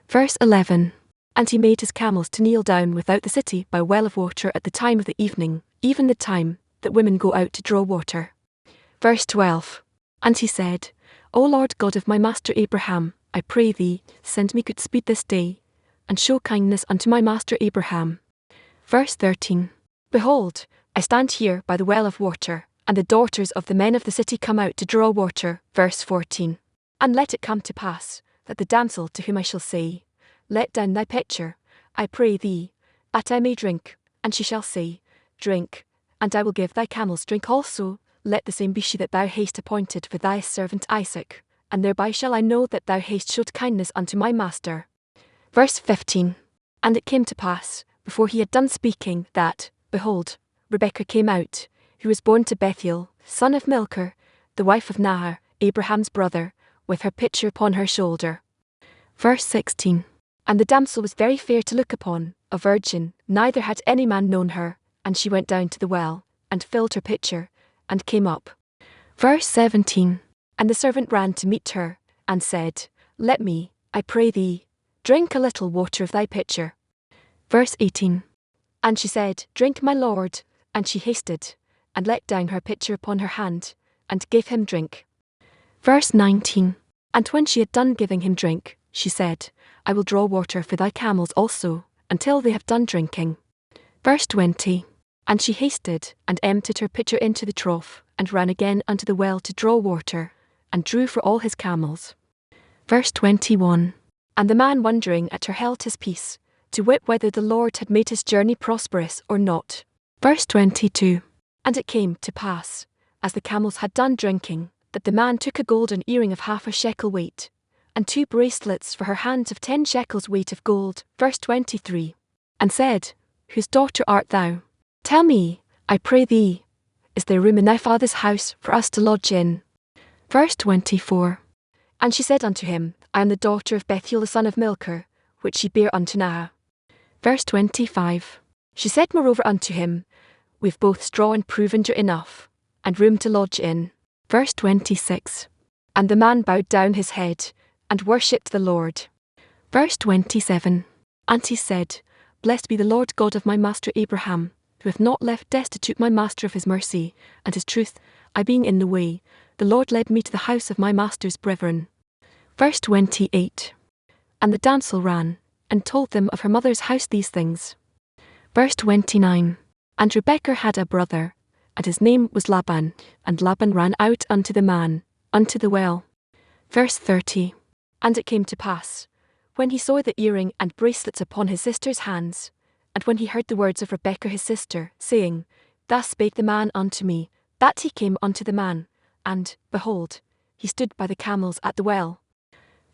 Verse 11. And he made his camels to kneel down without the city by a well of water at the time of the evening, even the time that women go out to draw water. Verse 12. And he said, O Lord God of my master Abraham, I pray thee, send me good speed this day, and show kindness unto my master Abraham. Verse 13. Behold, I stand here by the well of water, and the daughters of the men of the city come out to draw water. Verse 14. And let it come to pass, that the damsel to whom I shall say, Let down thy pitcher, I pray thee, that I may drink, and she shall say, Drink, and I will give thy camels drink also, let the same be she that thou hast appointed for thy servant Isaac, and thereby shall I know that thou hast showed kindness unto my master. Verse 15. And it came to pass, before he had done speaking, that, behold, Rebekah came out, who was born to Bethuel, son of Milcah, the wife of Nahor, Abraham's brother, with her pitcher upon her shoulder. Verse 16. And the damsel was very fair to look upon, a virgin, neither had any man known her, and she went down to the well, and filled her pitcher, and came up. Verse 17. And the servant ran to meet her, and said, Let me, I pray thee, drink a little water of thy pitcher. Verse 18. And she said, Drink, my lord, and she hasted, and let down her pitcher upon her hand, and gave him drink. Verse 19. And when she had done giving him drink, she said, I will draw water for thy camels also, until they have done drinking. Verse 20. And she hasted, and emptied her pitcher into the trough, and ran again unto the well to draw water, and drew for all his camels. Verse 21. And the man wondering at her held his peace, to wit whether the Lord had made his journey prosperous or not. Verse 22. And it came to pass, as the camels had done drinking, that the man took a golden earring of 1/2 shekel weight, and 2 bracelets for her hands of 10 shekels weight of gold. Verse 23. And said, Whose daughter art thou? Tell me, I pray thee, is there room in thy father's house for us to lodge in? Verse 24. And she said unto him, I am the daughter of Bethuel the son of Milcah, which she bare unto Nahah. Verse 25. She said moreover unto him, We've both straw and provender enough, and room to lodge in. Verse 26. And the man bowed down his head, and worshipped the Lord. Verse 27. And he said, Blessed be the Lord God of my master Abraham, who hath not left destitute my master of his mercy, and his truth, I being in the way, the Lord led me to the house of my master's brethren. Verse 28. And the damsel ran, and told them of her mother's house these things. Verse 29. And Rebekah had a brother, and his name was Laban, and Laban ran out unto the man, unto the well. Verse 30. And it came to pass, when he saw the earring and bracelets upon his sister's hands, and when he heard the words of Rebekah his sister, saying, Thus spake the man unto me, that he came unto the man, and, behold, he stood by the camels at the well.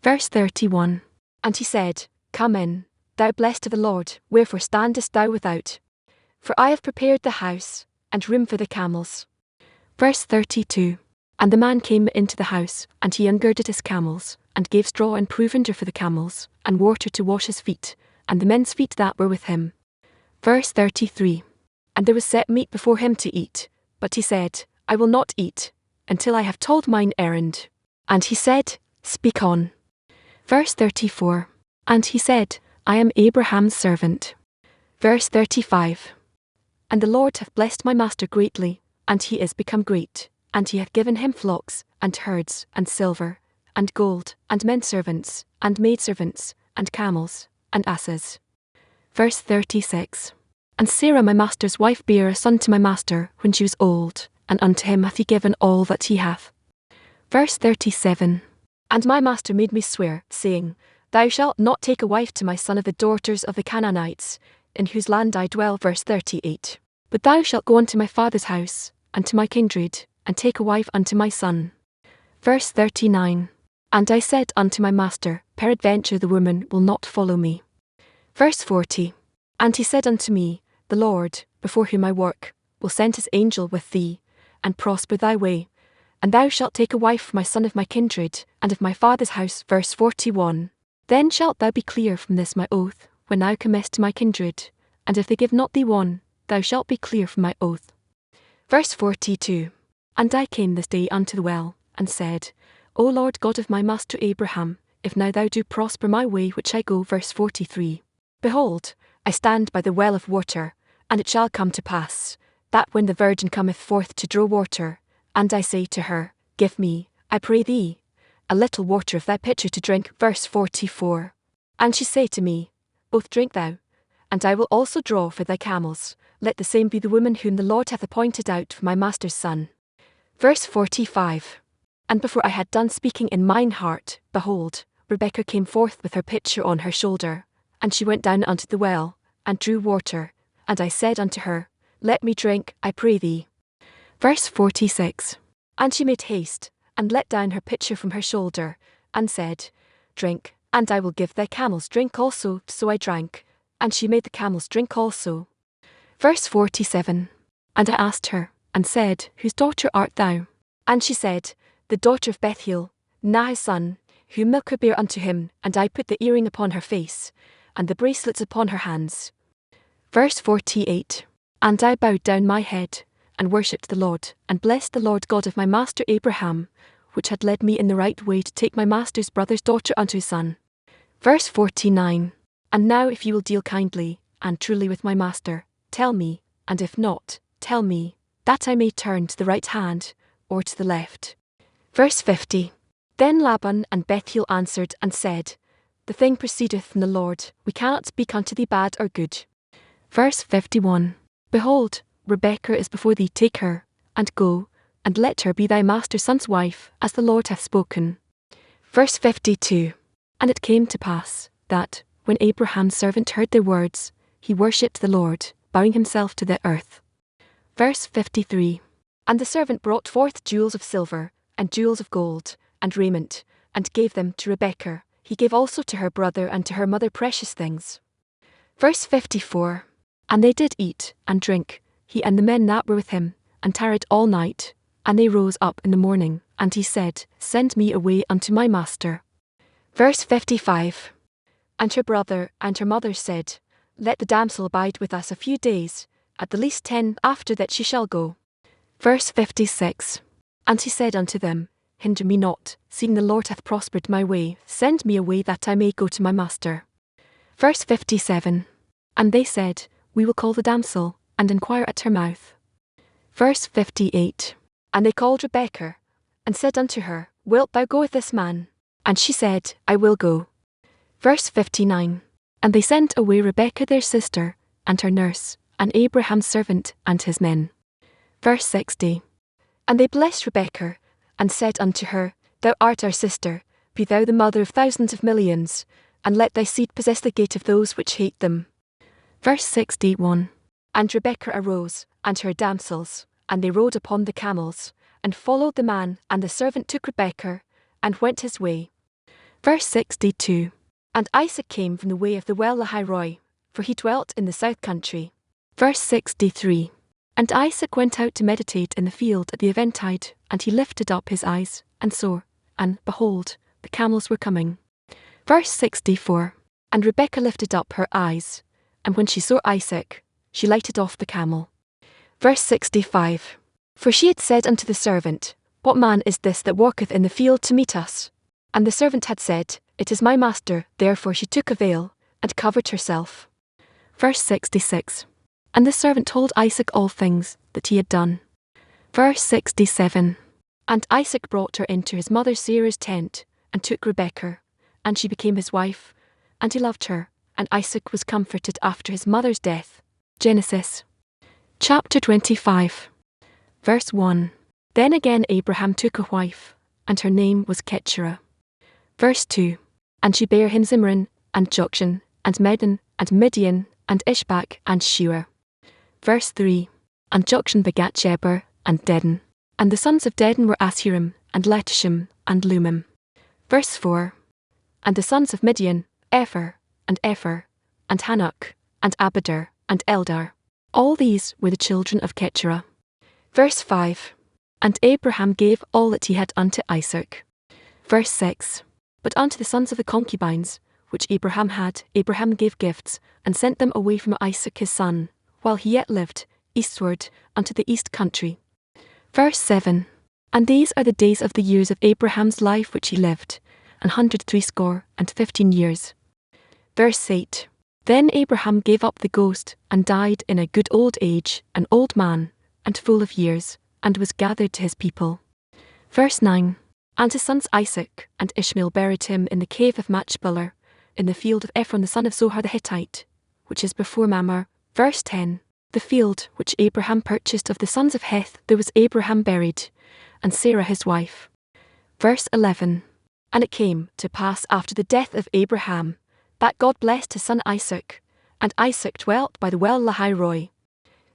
Verse 31. And he said, Come in, thou blessed of the Lord, wherefore standest thou without? For I have prepared the house, and room for the camels. Verse 32. And the man came into the house, and he ungirded his camels, and gave straw and provender for the camels, and water to wash his feet, and the men's feet that were with him. Verse 33. And there was set meat before him to eat, but he said, I will not eat, until I have told mine errand. And he said, Speak on. Verse 34. And he said, I am Abraham's servant. Verse 35. And the Lord hath blessed my master greatly, and he is become great, and he hath given him flocks, and herds, and silver, and gold, and men servants, and maidservants, and camels, and asses. Verse 36. And Sarah my master's wife bare a son to my master when she was old, and unto him hath he given all that he hath. Verse 37. And my master made me swear, saying, Thou shalt not take a wife to my son of the daughters of the Canaanites, in whose land I dwell. Verse 38. But thou shalt go unto my father's house, and to my kindred, and take a wife unto my son. Verse 39. And I said unto my master, Peradventure the woman will not follow me. Verse 40. And he said unto me, The Lord, before whom I work, will send his angel with thee, and prosper thy way, and thou shalt take a wife for my son of my kindred, and of my father's house. Verse 41. Then shalt thou be clear from this my oath, when thou comest to my kindred, and if they give not thee one, thou shalt be clear from my oath. Verse 42. And I came this day unto the well, and said, O Lord God of my master Abraham, if now thou do prosper my way which I go. Verse 43. Behold, I stand by the well of water, and it shall come to pass, that when the virgin cometh forth to draw water, and I say to her, Give me, I pray thee, a little water of thy pitcher to drink. Verse 44. And she say to me, Both drink thou, and I will also draw for thy camels, let the same be the woman whom the Lord hath appointed out for my master's son. Verse 45. And before I had done speaking in mine heart, behold, Rebekah came forth with her pitcher on her shoulder, and she went down unto the well, and drew water, and I said unto her, Let me drink, I pray thee. Verse 46. And she made haste, and let down her pitcher from her shoulder, and said, Drink, and I will give thy camels drink also. So I drank, and she made the camels drink also. Verse 47. And I asked her, and said, Whose daughter art thou? And she said, The daughter of Bethuel, Nahah's son, whom Milcah bare unto him. And I put the earring upon her face, and the bracelets upon her hands. Verse 48. And I bowed down my head, and worshipped the Lord, and blessed the Lord God of my master Abraham, which had led me in the right way to take my master's brother's daughter unto his son. Verse 49. And now if you will deal kindly, and truly with my master, tell me, and if not, tell me, that I may turn to the right hand, or to the left. Verse 50. Then Laban and Bethuel answered and said, the thing proceedeth from the Lord, we cannot speak unto thee bad or good. Verse 51. Behold, Rebekah is before thee, take her, and go, and let her be thy master's son's wife, as the Lord hath spoken. Verse 52. And it came to pass, that, when Abraham's servant heard their words, he worshipped the Lord, bowing himself to the earth. Verse 53. And the servant brought forth jewels of silver, and jewels of gold, and raiment, and gave them to Rebekah. He gave also to her brother and to her mother precious things. Verse 54. And they did eat and drink, he and the men that were with him, and tarried all night. And they rose up in the morning, and he said, Send me away unto my master. Verse 55. And her brother and her mother said, Let the damsel abide with us a few days, at the least 10, after that she shall go. Verse 56. And he said unto them, Hinder me not, seeing the Lord hath prospered my way, send me away that I may go to my master. Verse 57. And they said, We will call the damsel, and inquire at her mouth. Verse 58. And they called Rebekah, and said unto her, Wilt thou go with this man? And she said, I will go. Verse 59. And they sent away Rebekah their sister, and her nurse, and Abraham's servant, and his men. Verse 60. And they blessed Rebekah, and said unto her, Thou art our sister, be thou the mother of thousands of millions, and let thy seed possess the gate of those which hate them. Verse 61. And Rebekah arose, and her damsels, and they rode upon the camels, and followed the man, and the servant took Rebekah, and went his way. Verse 62. And Isaac came from the way of the well Lahai-roi, for he dwelt in the south country. Verse 63. And Isaac went out to meditate in the field at the eventide, and he lifted up his eyes, and saw, and, behold, the camels were coming. Verse 64. And Rebekah lifted up her eyes, and when she saw Isaac, she lighted off the camel. Verse 65. For she had said unto the servant, What man is this that walketh in the field to meet us? And the servant had said, It is my master, therefore she took a veil, and covered herself. Verse 66. And the servant told Isaac all things that he had done. Verse 67. And Isaac brought her into his mother Sarah's tent, and took Rebekah, and she became his wife, and he loved her, and Isaac was comforted after his mother's death. Genesis. Chapter 25. Verse 1. Then again Abraham took a wife, and her name was Keturah. Verse 2. And she bare him Zimran, and Jokshan, and Medan, and Midian, and Ishbak, and Shua. Verse 3. And Jokshan begat Jeber, and Dedan. And the sons of Dedan were Ashiram, and Letishim, and Lumim. Verse 4. And the sons of Midian, Epher, and Hanok, and Abadar, and Eldar. All these were the children of Keturah. Verse 5. And Abraham gave all that he had unto Isaac. Verse 6. But unto the sons of the concubines, which Abraham had, Abraham gave gifts, and sent them away from Isaac his son, while he yet lived, eastward, unto the east country. Verse 7. And these are the days of the years of Abraham's life which he lived, 160 years. Verse 8. Then Abraham gave up the ghost, and died in a good old age, an old man, and full of years, and was gathered to his people. Verse 9. And his sons Isaac and Ishmael buried him in the cave of Machpelah, in the field of Ephron the son of Zohar the Hittite, which is before Mamre. Verse 10. The field which Abraham purchased of the sons of Heth, there was Abraham buried, and Sarah his wife. Verse 11. And it came to pass after the death of Abraham, that God blessed his son Isaac, and Isaac dwelt by the well Lahai-roi.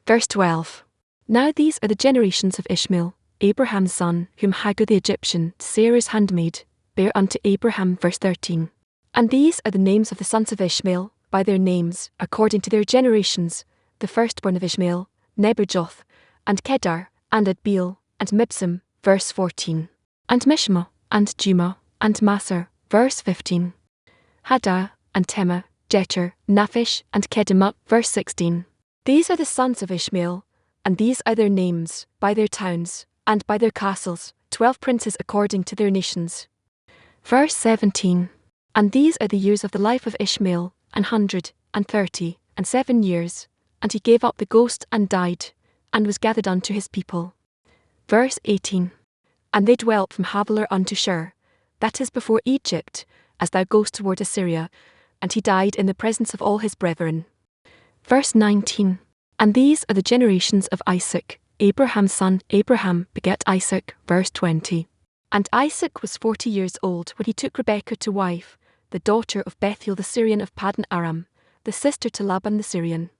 Verse 12. Now these are the generations of Ishmael, Abraham's son, whom Hagar the Egyptian, Sarah's handmaid, bare unto Abraham. Verse 13. And these are the names of the sons of Ishmael, by their names, according to their generations: the firstborn of Ishmael, Nebajoth, and Kedar, and Adbeel, and Mibsam. Verse 14. And Mishma, and Juma, and Masar. Verse 15. Haddah, and Tema, Jeter, Naphish, and Kedemah. Verse 16. These are the sons of Ishmael, and these are their names, by their towns, and by their castles, 12 princes according to their nations. Verse 17. And these are the years of the life of Ishmael, 137 years, and he gave up the ghost and died, and was gathered unto his people. Verse 18. And they dwelt from Havilah unto Shur, that is before Egypt, as thou goest toward Assyria. And he died in the presence of all his brethren. Verse 19. And these are the generations of Isaac, Abraham's son. Abraham begat Isaac. Verse 20. And Isaac was 40 years old when he took Rebekah to wife, the daughter of Bethuel the Syrian of Paddan Aram, the sister to Laban the Syrian.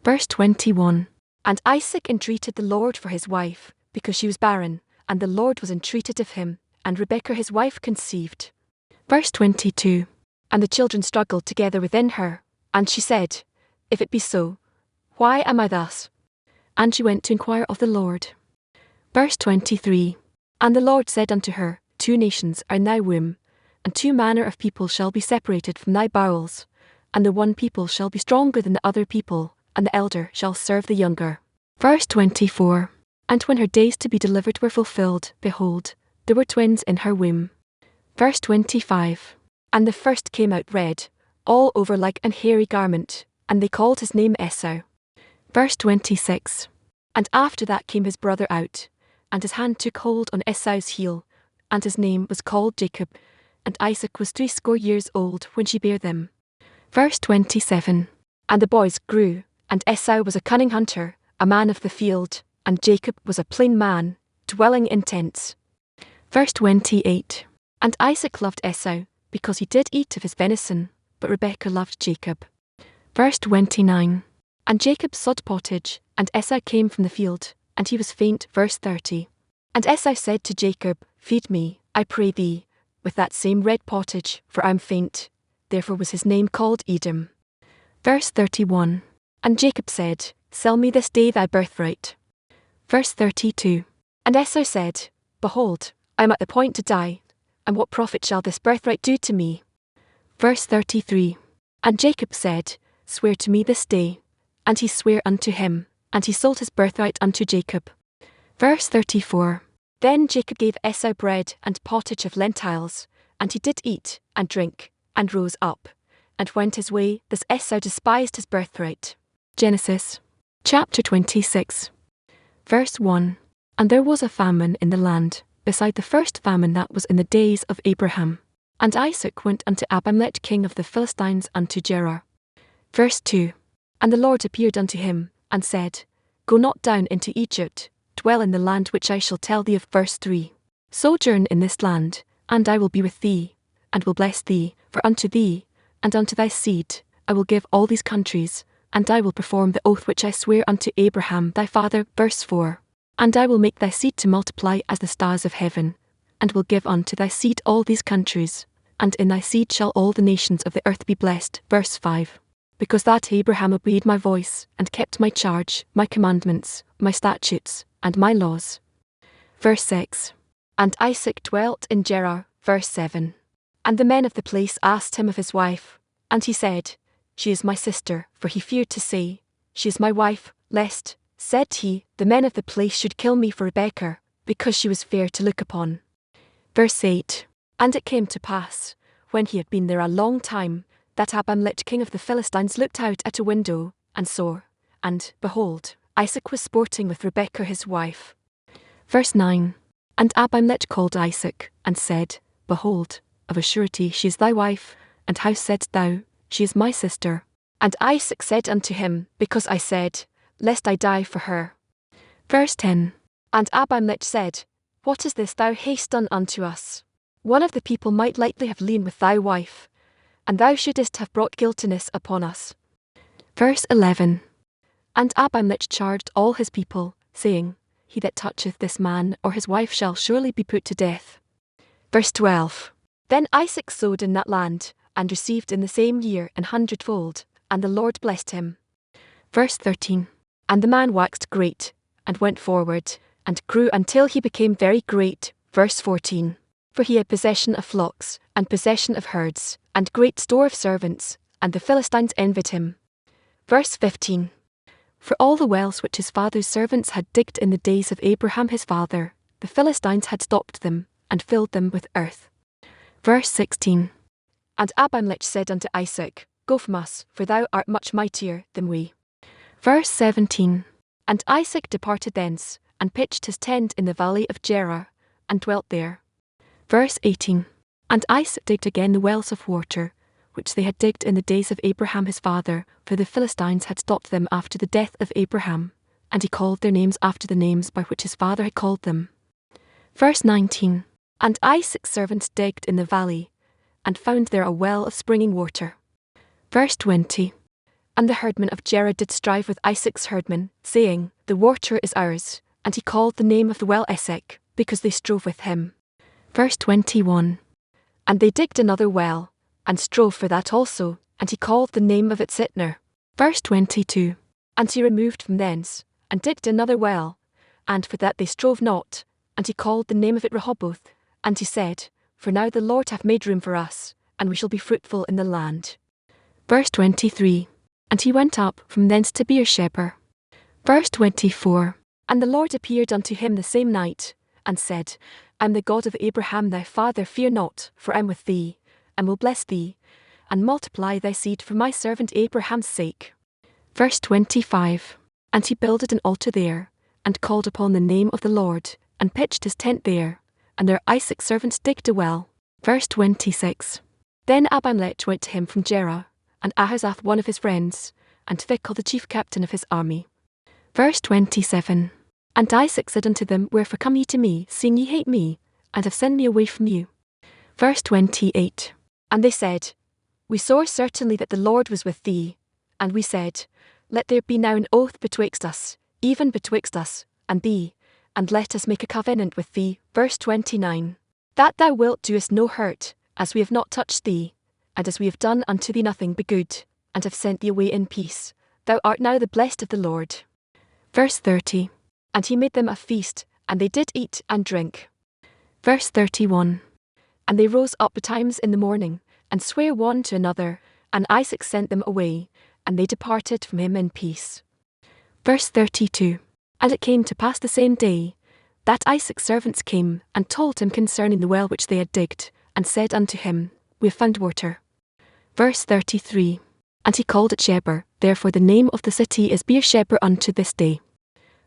Verse 21. And Isaac entreated the Lord for his wife, because she was barren, and the Lord was entreated of him, and Rebekah his wife conceived. Verse 22. And the children struggled together within her, and she said, If it be so, why am I thus? And she went to inquire of the Lord. Verse 23. And the Lord said unto her, 2 nations are in thy womb, and 2 manner of people shall be separated from thy bowels, and the one people shall be stronger than the other people, and the elder shall serve the younger. Verse 24. And when her days to be delivered were fulfilled, behold, there were twins in her womb. Verse 25. And the first came out red, all over like an hairy garment, and they called his name Esau. Verse 26. And after that came his brother out, and his hand took hold on Esau's heel, and his name was called Jacob, and Isaac was 60 years old when she bare them. Verse 27. And the boys grew, and Esau was a cunning hunter, a man of the field, and Jacob was a plain man, dwelling in tents. Verse 28. And Isaac loved Esau, because he did eat of his venison, but Rebekah loved Jacob. Verse 29. And Jacob sod pottage, and Esau came from the field, and he was faint. Verse 30. And Esau said to Jacob, Feed me, I pray thee, with that same red pottage, for I am faint. Therefore was his name called Edom. Verse 31. And Jacob said, Sell me this day thy birthright. Verse 32. And Esau said, Behold, I am at the point to die, and what profit shall this birthright do to me? Verse 33. And Jacob said, Swear to me this day. And he sware unto him, and he sold his birthright unto Jacob. Verse 34. Then Jacob gave Esau bread and pottage of lentiles, and he did eat and drink, and rose up, and went his way. Thus Esau despised his birthright. Genesis chapter 26. Verse 1. And there was a famine in the land, beside the first famine that was in the days of Abraham. And Isaac went unto Abimelech king of the Philistines unto Gerar. Verse 2. And the Lord appeared unto him, and said, Go not down into Egypt, dwell in the land which I shall tell thee of. Verse 3. Sojourn in this land, and I will be with thee, and will bless thee, for unto thee, and unto thy seed, I will give all these countries, and I will perform the oath which I sware unto Abraham thy father. Verse 4. And I will make thy seed to multiply as the stars of heaven, and will give unto thy seed all these countries, and in thy seed shall all the nations of the earth be blessed. Verse 5. Because that Abraham obeyed my voice, and kept my charge, my commandments, my statutes, and my laws. Verse 6. And Isaac dwelt in Gerar. Verse 7. And the men of the place asked him of his wife, and he said, She is my sister, for he feared to say, She is my wife, lest, said he, the men of the place should kill me for Rebekah, because she was fair to look upon. Verse 8. And it came to pass, when he had been there a long time, that Abimelech king of the Philistines looked out at a window, and saw, and, behold, Isaac was sporting with Rebekah his wife. Verse 9. And Abimelech called Isaac, and said, Behold, of a surety she is thy wife, and how saidst thou, She is my sister? And Isaac said unto him, Because I said, Lest I die for her. Verse 10. And Abimelech said, What is this thou hast done unto us? One of the people might lightly have lain with thy wife, and thou shouldest have brought guiltiness upon us. Verse 11. And Abimelech charged all his people, saying, He that toucheth this man or his wife shall surely be put to death. Verse 12. Then Isaac sowed in that land, and received in the same year 100-fold, and the Lord blessed him. Verse 13. And the man waxed great, and went forward, and grew until he became very great. Verse 14. For he had possession of flocks, and possession of herds, and great store of servants, and the Philistines envied him. Verse 15. For all the wells which his father's servants had digged in the days of Abraham his father, the Philistines had stopped them, and filled them with earth. Verse 16. And Abimelech said unto Isaac, Go from us, for thou art much mightier than we. Verse 17. And Isaac departed thence, and pitched his tent in the valley of Gerar, and dwelt there. Verse 18. And Isaac digged again the wells of water, which they had digged in the days of Abraham his father, for the Philistines had stopped them after the death of Abraham, and he called their names after the names by which his father had called them. Verse 19. And Isaac's servants digged in the valley, and found there a well of springing water. Verse 20. And the herdmen of Gerar did strive with Isaac's herdmen, saying, The water is ours. And he called the name of the well Esek, because they strove with him. Verse 21. And they digged another well, and strove for that also, and he called the name of it Sitner. Verse 22. And he removed from thence, and digged another well, and for that they strove not, and he called the name of it Rehoboth. And he said, For now the Lord hath made room for us, and we shall be fruitful in the land. Verse 23. And he went up from thence to Beersheba. Verse 24. And the Lord appeared unto him the same night, and said, I am the God of Abraham thy father, fear not, for I am with thee, and will bless thee, and multiply thy seed for my servant Abraham's sake. Verse 25. And he builded an altar there, and called upon the name of the Lord, and pitched his tent there, and there Isaac's servants digged a well. Verse 26. Then Abimelech went to him from Gerar, and Ahazath one of his friends, and Phicol the chief captain of his army. Verse 27. And Isaac said unto them, Wherefore come ye to me, seeing ye hate me, and have sent me away from you? Verse 28. And they said, We saw certainly that the Lord was with thee. And we said, Let there be now an oath betwixt us, even betwixt us and thee, and let us make a covenant with thee. Verse 29. That thou wilt do us no hurt, as we have not touched thee, and as we have done unto thee nothing but good, and have sent thee away in peace. Thou art now the blessed of the Lord. Verse 30. And he made them a feast, and they did eat and drink. Verse 31. And they rose up betimes in the morning, and sware one to another, and Isaac sent them away, and they departed from him in peace. Verse 32. And it came to pass the same day, that Isaac's servants came, and told him concerning the well which they had digged, and said unto him, We have found water. Verse 33. And he called it Sheber, therefore the name of the city is Beersheba unto this day.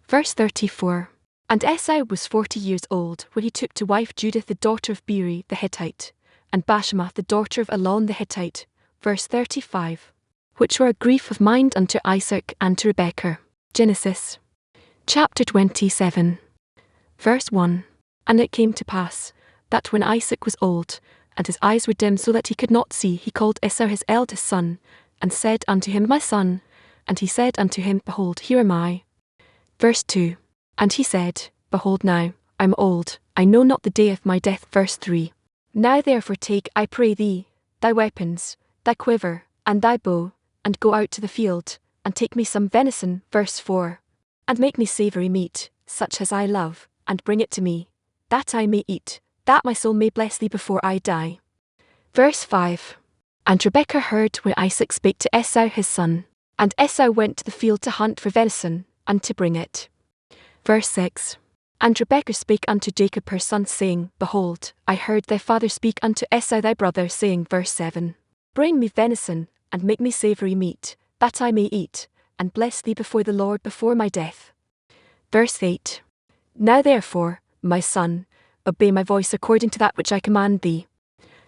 Verse 34. And Esau was 40 years old when he took to wife Judith the daughter of Beeri the Hittite, and Bashemath the daughter of Elon the Hittite. Verse 35. Which were a grief of mind unto Isaac and to Rebekah. Genesis. Chapter 27. Verse 1. And it came to pass, that when Isaac was old, and his eyes were dim so that he could not see, he called Esau his eldest son, and said unto him, My son. And he said unto him, Behold, here am I. Verse 2. And he said, Behold now, I am old, I know not the day of my death. Verse 3. Now therefore take, I pray thee, thy weapons, thy quiver, and thy bow, and go out to the field, and take me some venison. Verse 4. And make me savoury meat, such as I love, and bring it to me, that I may eat, that my soul may bless thee before I die. Verse 5. And Rebekah heard when Isaac spake to Esau his son, and Esau went to the field to hunt for venison, and to bring it. Verse 6. And Rebekah spake unto Jacob her son, saying, Behold, I heard thy father speak unto Esau thy brother, saying, Verse 7. Bring me venison, and make me savoury meat, that I may eat, and bless thee before the Lord before my death. Verse 8. Now therefore, my son, obey my voice according to that which I command thee.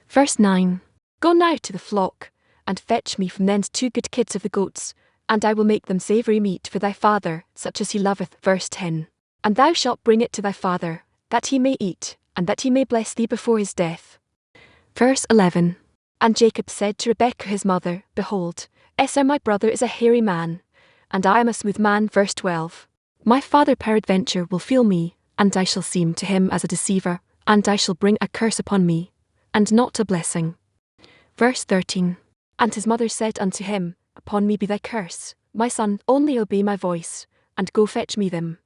Verse 9. Go now to the flock, and fetch me from thence 2 good kids of the goats, and I will make them savoury meat for thy father, such as he loveth. Verse 10. And thou shalt bring it to thy father, that he may eat, and that he may bless thee before his death. Verse 11. And Jacob said to Rebekah his mother, Behold, Esau my brother is a hairy man, and I am a smooth man. Verse 12. My father peradventure will feel me, and I shall seem to him as a deceiver, and I shall bring a curse upon me, and not a blessing. Verse 13. And his mother said unto him, Upon me be thy curse, my son, only obey my voice, and go fetch me them.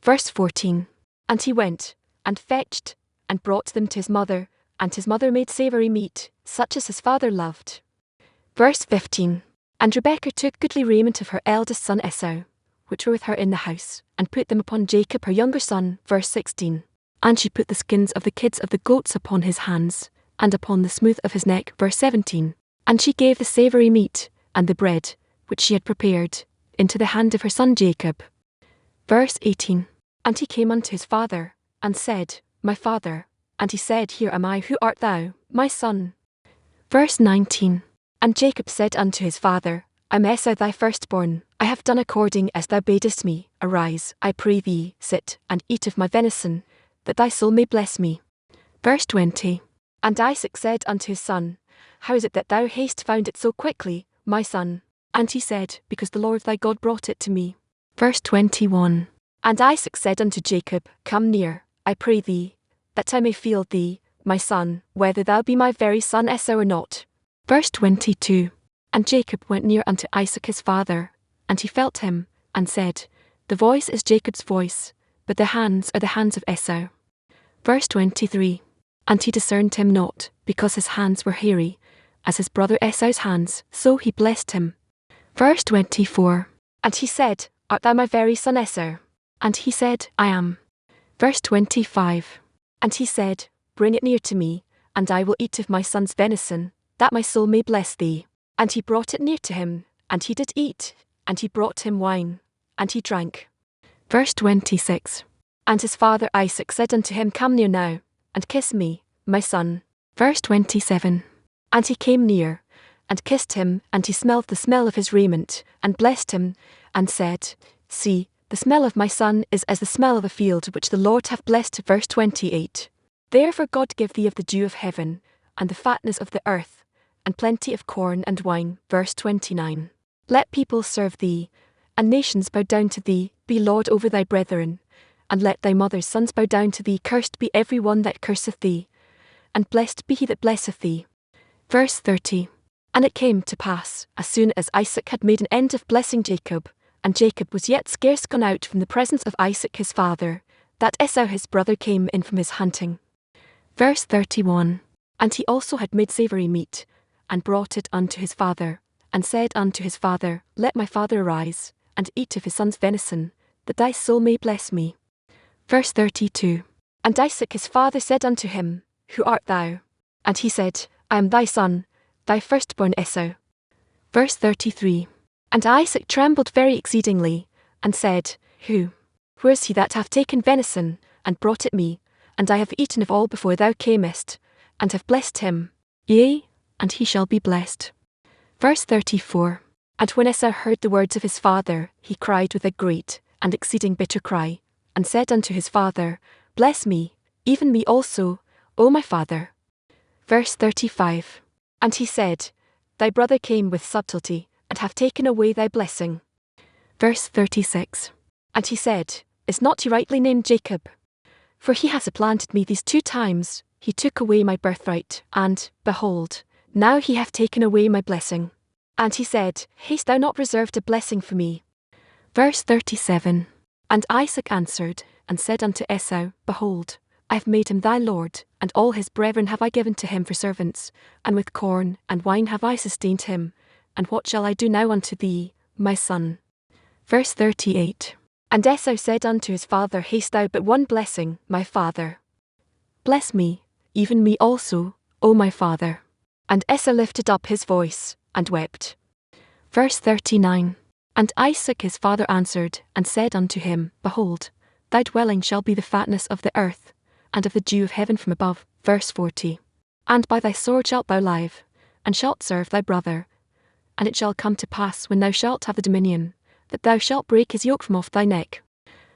Verse 14. And he went, and fetched, and brought them to his mother, and his mother made savoury meat, such as his father loved. Verse 15. And Rebekah took goodly raiment of her eldest son Esau, which were with her in the house, and put them upon Jacob her younger son. Verse 16. And she put the skins of the kids of the goats upon his hands, and upon the smooth of his neck. Verse 17. And she gave the savoury meat, and the bread, which she had prepared, into the hand of her son Jacob. Verse 18. And he came unto his father, and said, My father. And he said, Here am I. Who art thou, my son. Verse 19. And Jacob said unto his father, I am Esau thy firstborn, I have done according as thou badest me. Arise, I pray thee, sit, and eat of my venison, that thy soul may bless me. Verse 20. And Isaac said unto his son, How is it that thou hast found it so quickly, my son? And he said, Because the Lord thy God brought it to me. Verse 21. And Isaac said unto Jacob, Come near, I pray thee, that I may feel thee, my son, whether thou be my very son Esau or not. Verse 22. And Jacob went near unto Isaac his father, and he felt him, and said, The voice is Jacob's voice, but the hands are the hands of Esau. Verse 23. And he discerned him not, because his hands were hairy, as his brother Esau's hands, so he blessed him. Verse 24. And he said, Art thou my very son Esau? And he said, I am. Verse 25. And he said, Bring it near to me, and I will eat of my son's venison, that my soul may bless thee. And he brought it near to him, and he did eat, and he brought him wine, and he drank. Verse 26. And his father Isaac said unto him, Come near now, and kiss me, my son. Verse 27. And he came near, and kissed him, and he smelled the smell of his raiment, and blessed him, and said, See, the smell of my son is as the smell of a field which the Lord hath blessed. Verse 28. Therefore God give thee of the dew of heaven, and the fatness of the earth, and plenty of corn and wine. Verse 29. Let people serve thee, and nations bow down to thee. Be Lord over thy brethren, and let thy mother's sons bow down to thee. Cursed be every one that curseth thee, and blessed be he that blesseth thee. Verse 30. And it came to pass, as soon as Isaac had made an end of blessing Jacob, and Jacob was yet scarce gone out from the presence of Isaac his father, that Esau his brother came in from his hunting. Verse 31. And he also had made savoury meat, and brought it unto his father, and said unto his father, Let my father arise, and eat of his son's venison, that thy soul may bless me. Verse 32. And Isaac his father said unto him, Who art thou? And he said, I am thy son, thy firstborn Esau. Verse 33. And Isaac trembled very exceedingly, and said, Where is he that hath taken venison, and brought it me, and I have eaten of all before thou camest, and have blessed him? Yea, and he shall be blessed. Verse 34. And when Esau heard the words of his father, he cried with a great and exceeding bitter cry, and said unto his father, Bless me, even me also, O my father. Verse 35. And he said, Thy brother came with subtlety, and hath taken away thy blessing. Verse 36. And he said, Is not he rightly named Jacob? For he has supplanted me these 2 times, he took away my birthright, and, behold, now he hath taken away my blessing. And he said, Hast thou not reserved a blessing for me? Verse 37. And Isaac answered, and said unto Esau, Behold, I have made him thy lord, and all his brethren have I given to him for servants, and with corn and wine have I sustained him, and what shall I do now unto thee, my son? Verse 38. And Esau said unto his father, Hast thou but one blessing, my father? Bless me, even me also, O my father. And Esau lifted up his voice, and wept. Verse 39. And Isaac his father answered, and said unto him, Behold, thy dwelling shall be the fatness of the earth, and of the dew of heaven from above. Verse 40. And by thy sword shalt thou live, and shalt serve thy brother. And it shall come to pass, when thou shalt have the dominion, that thou shalt break his yoke from off thy neck.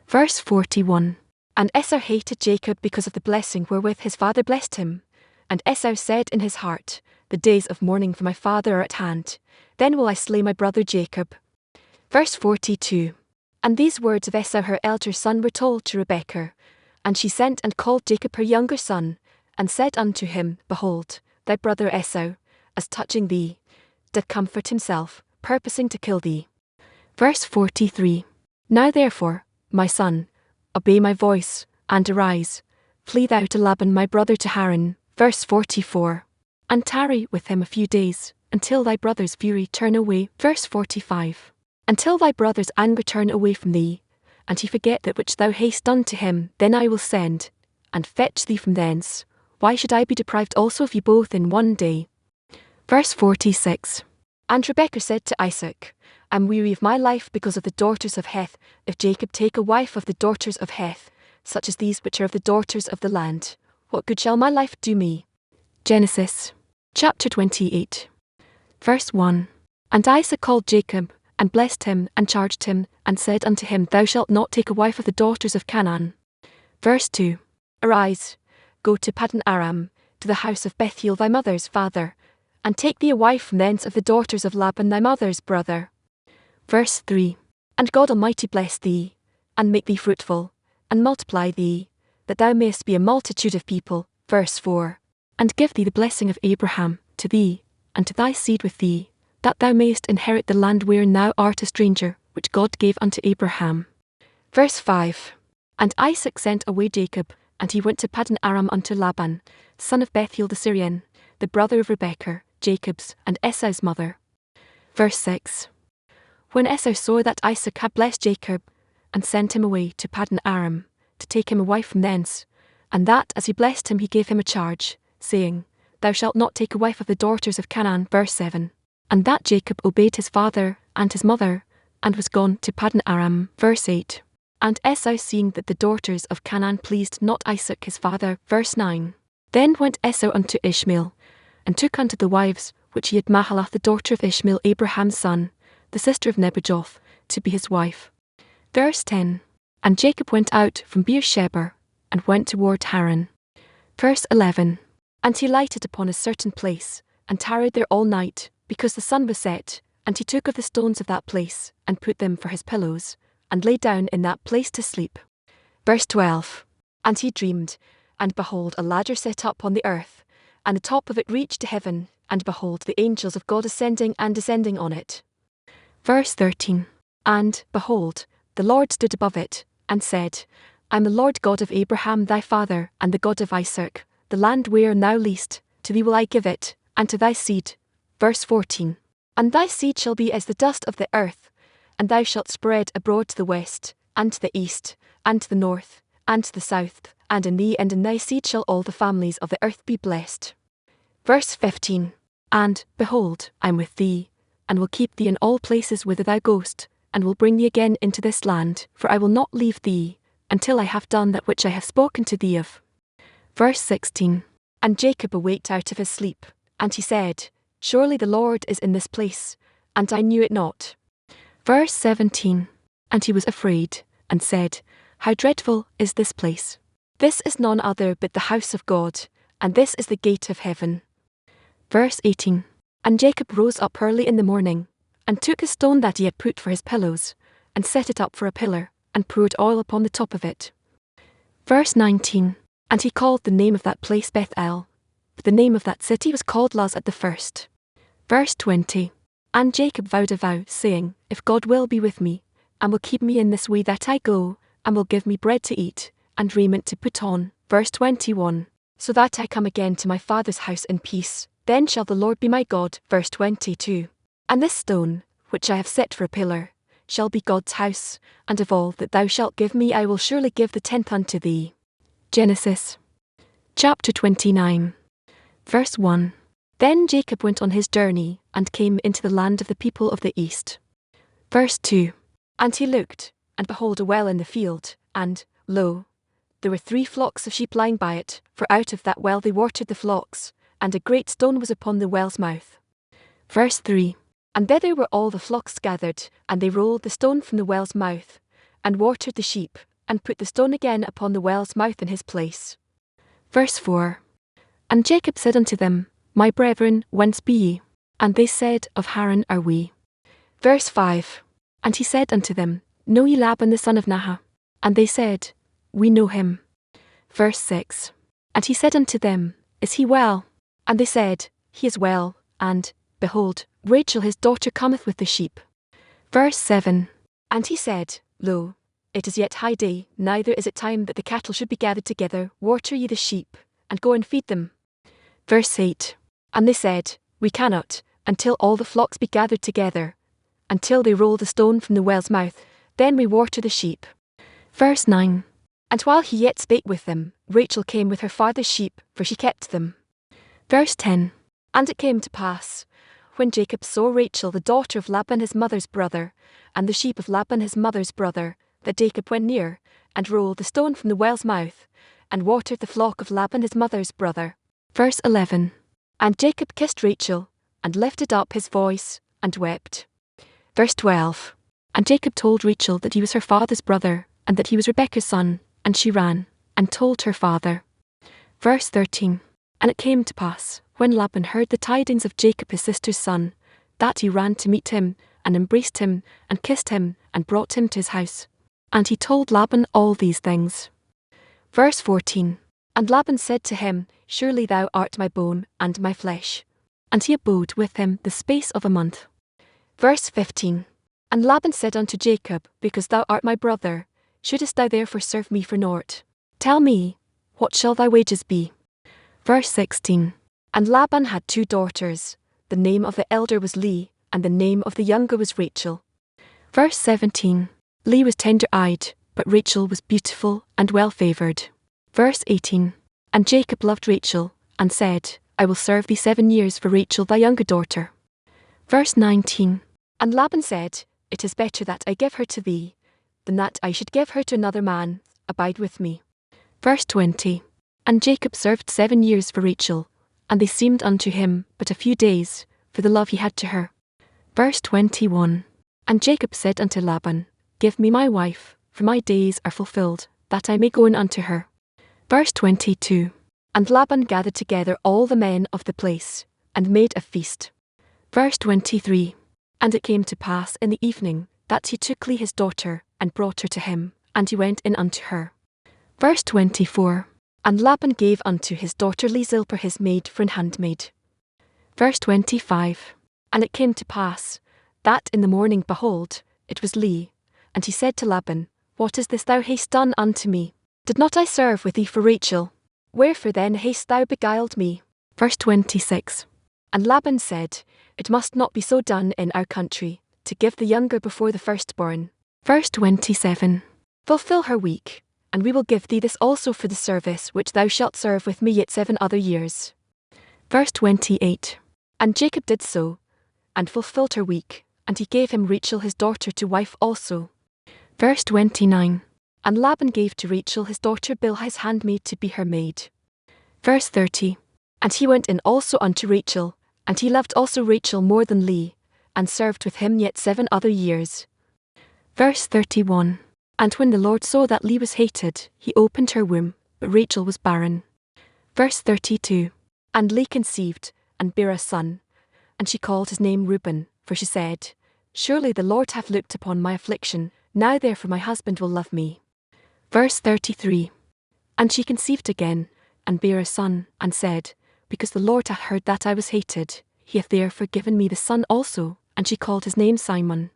Verse 41. And Esau hated Jacob because of the blessing wherewith his father blessed him. And Esau said in his heart, The days of mourning for my father are at hand, then will I slay my brother Jacob. Verse 42. And these words of Esau her elder son were told to Rebekah. And she sent and called Jacob her younger son, and said unto him, Behold, thy brother Esau, as touching thee, did comfort himself, purposing to kill thee. Verse 43. Now therefore, my son, obey my voice, and arise, flee thou to Laban my brother to Haran. Verse 44. And tarry with him a few days, until thy brother's fury turn away. Verse 45. Until thy brother's anger turn away from thee, and he forget that which thou hast done to him, then I will send, and fetch thee from thence. Why should I be deprived also of you both in one day? Verse 46. And Rebekah said to Isaac, I am weary of my life because of the daughters of Heth. If Jacob take a wife of the daughters of Heth, such as these which are of the daughters of the land, what good shall my life do me? Genesis chapter 28, verse 1. And Isaac called Jacob, and blessed him, and charged him, and said unto him, Thou shalt not take a wife of the daughters of Canaan. Verse 2. Arise, go to Paddan Aram, to the house of Bethuel thy mother's father, and take thee a wife from thence of the daughters of Laban thy mother's brother. Verse 3. And God Almighty bless thee, and make thee fruitful, and multiply thee, that thou mayest be a multitude of people. Verse 4. And give thee the blessing of Abraham, to thee, and to thy seed with thee, that thou mayest inherit the land wherein thou art a stranger, which God gave unto Abraham. Verse 5. And Isaac sent away Jacob, and he went to Paddan Aram unto Laban, son of Bethuel the Syrian, the brother of Rebekah, Jacob's and Esau's mother. Verse 6. When Esau saw that Isaac had blessed Jacob, and sent him away to Paddan Aram, to take him a wife from thence, and that as he blessed him he gave him a charge, saying, Thou shalt not take a wife of the daughters of Canaan. Verse 7. And that Jacob obeyed his father and his mother, and was gone to Paddan Aram. Verse 8. And Esau seeing that the daughters of Canaan pleased not Isaac his father. Verse 9. Then went Esau unto Ishmael, and took unto the wives which he had Mahalath the daughter of Ishmael Abraham's son, the sister of Nebajoth, to be his wife. Verse 10. And Jacob went out from Beersheba, and went toward Haran. Verse 11. And he lighted upon a certain place, and tarried there all night, because the sun was set, and he took of the stones of that place, and put them for his pillows, and lay down in that place to sleep. Verse 12. And he dreamed, and behold, a ladder set up on the earth, and the top of it reached to heaven, and behold, the angels of God ascending and descending on it. Verse 13. And, behold, the Lord stood above it, and said, I am the Lord God of Abraham thy father, and the God of Isaac. The land wherein thou liest, to thee will I give it, and to thy seed. Verse 14. And thy seed shall be as the dust of the earth, and thou shalt spread abroad to the west, and to the east, and to the north, and to the south, and in thee and in thy seed shall all the families of the earth be blessed. Verse 15. And, behold, I am with thee, and will keep thee in all places whither thou goest, and will bring thee again into this land, for I will not leave thee, until I have done that which I have spoken to thee of. Verse 16. And Jacob awaked out of his sleep, and he said, Surely the Lord is in this place, and I knew it not. Verse 17. And he was afraid, and said, How dreadful is this place! This is none other but the house of God, and this is the gate of heaven. Verse 18. And Jacob rose up early in the morning, and took a stone that he had put for his pillows, and set it up for a pillar, and poured oil upon the top of it. Verse 19. And he called the name of that place Bethel, but the name of that city was called Luz at the first. Verse 20. And Jacob vowed a vow, saying, If God will be with me, and will keep me in this way that I go, and will give me bread to eat, and raiment to put on. Verse 21. So that I come again to my father's house in peace, then shall the Lord be my God. Verse 22. And this stone, which I have set for a pillar, shall be God's house, and of all that thou shalt give me I will surely give the tenth unto thee. Genesis chapter 29, verse 1. Then Jacob went on his journey, and came into the land of the people of the east. Verse 2. And he looked, and behold a well in the field, and, lo, there were 3 flocks of sheep lying by it, for out of that well they watered the flocks, and a great stone was upon the well's mouth. Verse 3. And thither were all the flocks gathered, and they rolled the stone from the well's mouth, and watered the sheep, and put the stone again upon the well's mouth in his place. Verse 4. And Jacob said unto them, My brethren, whence be ye? And they said, Of Haran are we. Verse 5. And he said unto them, Know ye Laban the son of Nahah? And they said, We know him. Verse 6. And he said unto them, Is he well? And they said, He is well, and, behold, Rachel his daughter cometh with the sheep. Verse 7. And he said, Lo, it is yet high day, neither is it time that the cattle should be gathered together. Water ye the sheep, and go and feed them. Verse 8. And they said, We cannot, until all the flocks be gathered together, until they roll the stone from the well's mouth, then we water the sheep. Verse 9. And while he yet spake with them, Rachel came with her father's sheep, for she kept them. Verse 10. And it came to pass, when Jacob saw Rachel the daughter of Laban his mother's brother, and the sheep of Laban his mother's brother, that Jacob went near, and rolled the stone from the well's mouth, and watered the flock of Laban his mother's brother. Verse 11. And Jacob kissed Rachel, and lifted up his voice, and wept. Verse 12. And Jacob told Rachel that he was her father's brother, and that he was Rebekah's son, and she ran, and told her father. Verse 13. And it came to pass, when Laban heard the tidings of Jacob his sister's son, that he ran to meet him, and embraced him, and kissed him, and brought him to his house. And he told Laban all these things. Verse 14. And Laban said to him, Surely thou art my bone and my flesh. And he abode with him the space of a month. Verse 15. And Laban said unto Jacob, Because thou art my brother, shouldest thou therefore serve me for naught? Tell me, what shall thy wages be? Verse 16. And Laban had 2 daughters. The name of the elder was Leah, and the name of the younger was Rachel. Verse 17. Leah was tender-eyed, but Rachel was beautiful and well-favoured. Verse 18. And Jacob loved Rachel, and said, I will serve thee 7 years for Rachel thy younger daughter. Verse 19. And Laban said, It is better that I give her to thee, than that I should give her to another man. Abide with me. Verse 20. And Jacob served 7 years for Rachel, and they seemed unto him but a few days, for the love he had to her. Verse 21. And Jacob said unto Laban, Give me my wife, for my days are fulfilled, that I may go in unto her. Verse 22. And Laban gathered together all the men of the place, and made a feast. Verse 23. And it came to pass in the evening, that he took Leah his daughter, and brought her to him, and he went in unto her. Verse 24. And Laban gave unto his daughter Leah Zilpah his maid for an handmaid. Verse 25. And it came to pass, that in the morning, behold, it was Leah. And he said to Laban, What is this thou hast done unto me? Did not I serve with thee for Rachel? Wherefore then hast thou beguiled me? Verse 26. And Laban said, It must not be so done in our country, to give the younger before the firstborn. Verse 27. Fulfill her week, and we will give thee this also for the service which thou shalt serve with me yet 7 other years. Verse 28. And Jacob did so, and fulfilled her week, and he gave him Rachel his daughter to wife also. Verse 29. And Laban gave to Rachel his daughter Bilhah his handmaid to be her maid. Verse 30. And he went in also unto Rachel, and he loved also Rachel more than Leah, and served with him yet 7 other years. Verse 31. And when the Lord saw that Leah was hated, he opened her womb, but Rachel was barren. Verse 32. And Leah conceived, and bare a son, and she called his name Reuben, for she said, Surely the Lord hath looked upon my affliction, now therefore my husband will love me. Verse 33. And she conceived again, and bare a son, and said, Because the Lord hath heard that I was hated, he hath therefore given me the son also, and she called his name Simon.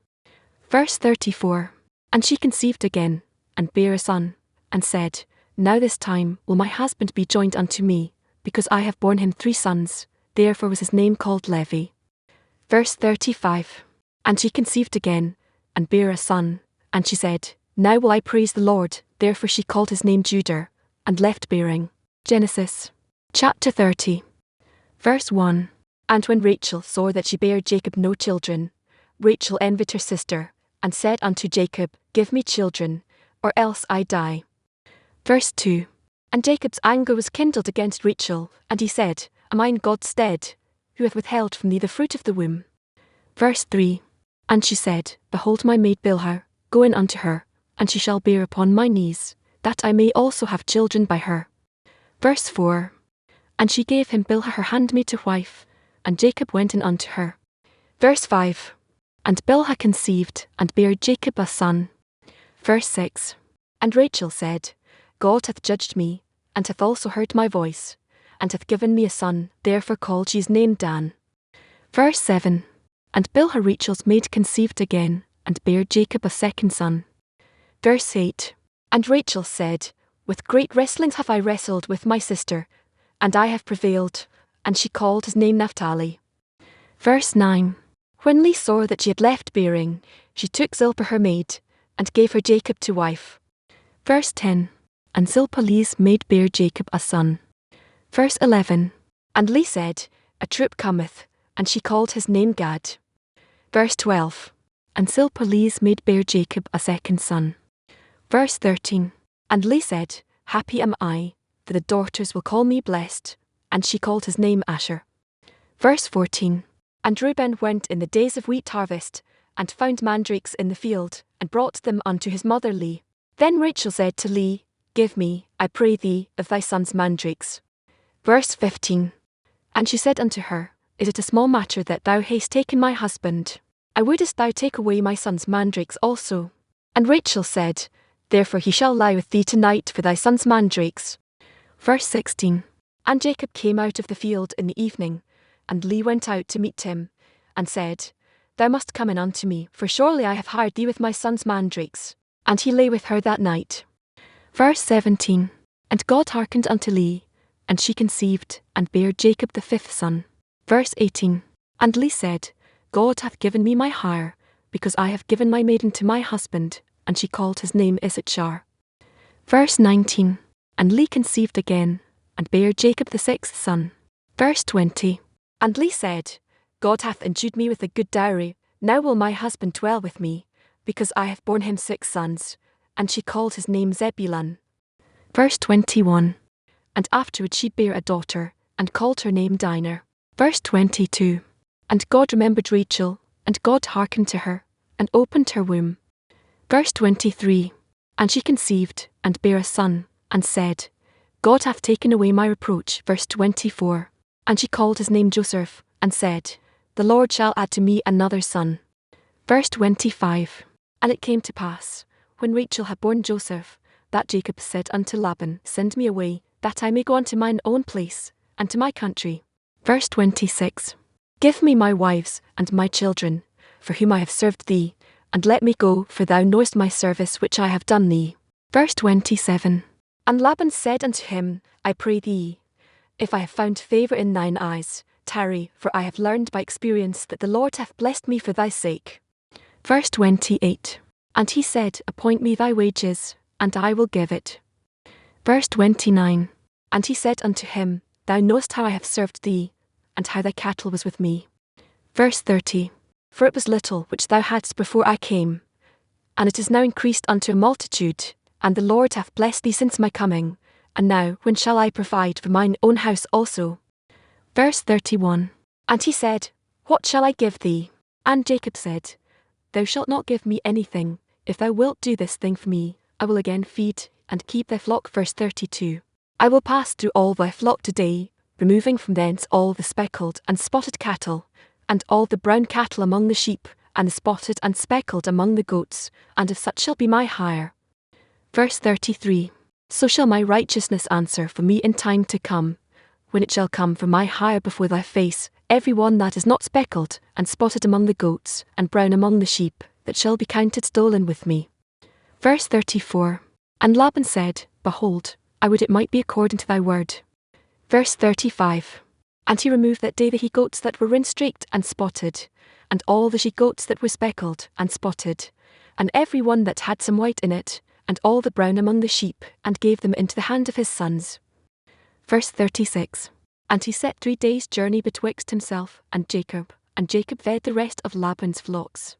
Verse 34. And she conceived again, and bare a son, and said, Now this time will my husband be joined unto me, because I have borne him 3 sons, therefore was his name called Levi. Verse 35. And she conceived again, and bare a son, and she said, Now will I praise the Lord, therefore she called his name Judah, and left bearing. Genesis. Chapter 30. Verse 1. And when Rachel saw that she bare Jacob no children, Rachel envied her sister, and said unto Jacob, Give me children, or else I die. Verse 2. And Jacob's anger was kindled against Rachel, and he said, Am I in God's stead, who hath withheld from thee the fruit of the womb? Verse 3. And she said, Behold my maid Bilhah, go in unto her, and she shall bear upon my knees, that I may also have children by her. Verse 4. And she gave him Bilhah her handmaid to wife, and Jacob went in unto her. Verse 5. And Bilhah conceived, and bare Jacob a son. Verse 6. And Rachel said, God hath judged me, and hath also heard my voice, and hath given me a son, therefore called she his name Dan. Verse 7. And Bilhah Rachel's maid conceived again, and bare Jacob a second son. Verse 8. And Rachel said, With great wrestlings have I wrestled with my sister, and I have prevailed, and she called his name Naphtali. Verse 9. When Leah saw that she had left bearing, she took Zilpah her maid, and gave her Jacob to wife. Verse 10. And Zilpah Leah's maid bare Jacob a son. Verse 11. And Leah said, A troop cometh, and she called his name Gad. Verse 12. And Zilpah Leah's maid bare Jacob a second son. Verse 13. And Leah said, Happy am I, for the daughters will call me blessed, and she called his name Asher. Verse 14. And Reuben went in the days of wheat harvest, and found mandrakes in the field, and brought them unto his mother Leah. Then Rachel said to Leah, Give me, I pray thee, of thy son's mandrakes. Verse 15. And she said unto her, Is it a small matter that thou hast taken my husband? I wouldest thou take away my son's mandrakes also? And Rachel said, Therefore he shall lie with thee tonight for thy son's mandrakes. Verse 16. And Jacob came out of the field in the evening, and Leah went out to meet him, and said, Thou must come in unto me, for surely I have hired thee with my son's mandrakes. And he lay with her that night. Verse 17. And God hearkened unto Leah, and she conceived, and bare Jacob the fifth son. Verse 18. And Leah said, God hath given me my hire, because I have given my maiden to my husband, and she called his name Issachar. Verse 19. And Leah conceived again, and bare Jacob the sixth son. Verse 20. And Leah said, God hath endued me with a good dowry, now will my husband dwell with me, because I have borne him 6 sons, and she called his name Zebulun. Verse 21. And afterward she bare a daughter, and called her name Dinah. Verse 22. And God remembered Rachel, and God hearkened to her, and opened her womb. Verse 23. And she conceived, and bare a son, and said, God hath taken away my reproach. Verse 24. And she called his name Joseph, and said, The Lord shall add to me another son. Verse 25. And it came to pass, when Rachel had borne Joseph, that Jacob said unto Laban, Send me away, that I may go unto mine own place, and to my country. Verse 26. Give me my wives and my children, for whom I have served thee, and let me go, for thou knowest my service which I have done thee. Verse 27. And Laban said unto him, I pray thee, if I have found favour in thine eyes, tarry, for I have learned by experience that the Lord hath blessed me for thy sake. Verse 28. And he said, Appoint me thy wages, and I will give it. Verse 29. And he said unto him, Thou knowest how I have served thee, and how thy cattle was with me. Verse 30. For it was little which thou hadst before I came, and it is now increased unto a multitude, and the Lord hath blessed thee since my coming, and now when shall I provide for mine own house also? Verse 31. And he said, What shall I give thee? And Jacob said, Thou shalt not give me anything, if thou wilt do this thing for me, I will again feed, and keep thy flock. Verse 32. I will pass through all thy flock today, removing from thence all the speckled and spotted cattle, and all the brown cattle among the sheep, and the spotted and speckled among the goats, and of such shall be my hire. Verse 33. So shall my righteousness answer for me in time to come, when it shall come for my hire before thy face, every one that is not speckled and spotted among the goats, and brown among the sheep, that shall be counted stolen with me. Verse 34. And Laban said, Behold, I would it might be according to thy word. Verse 35. And he removed that day the he-goats that were rin-streaked and spotted, and all the she-goats that were speckled and spotted, and every one that had some white in it, and all the brown among the sheep, and gave them into the hand of his sons. Verse 36. And he set 3 days' journey betwixt himself and Jacob fed the rest of Laban's flocks.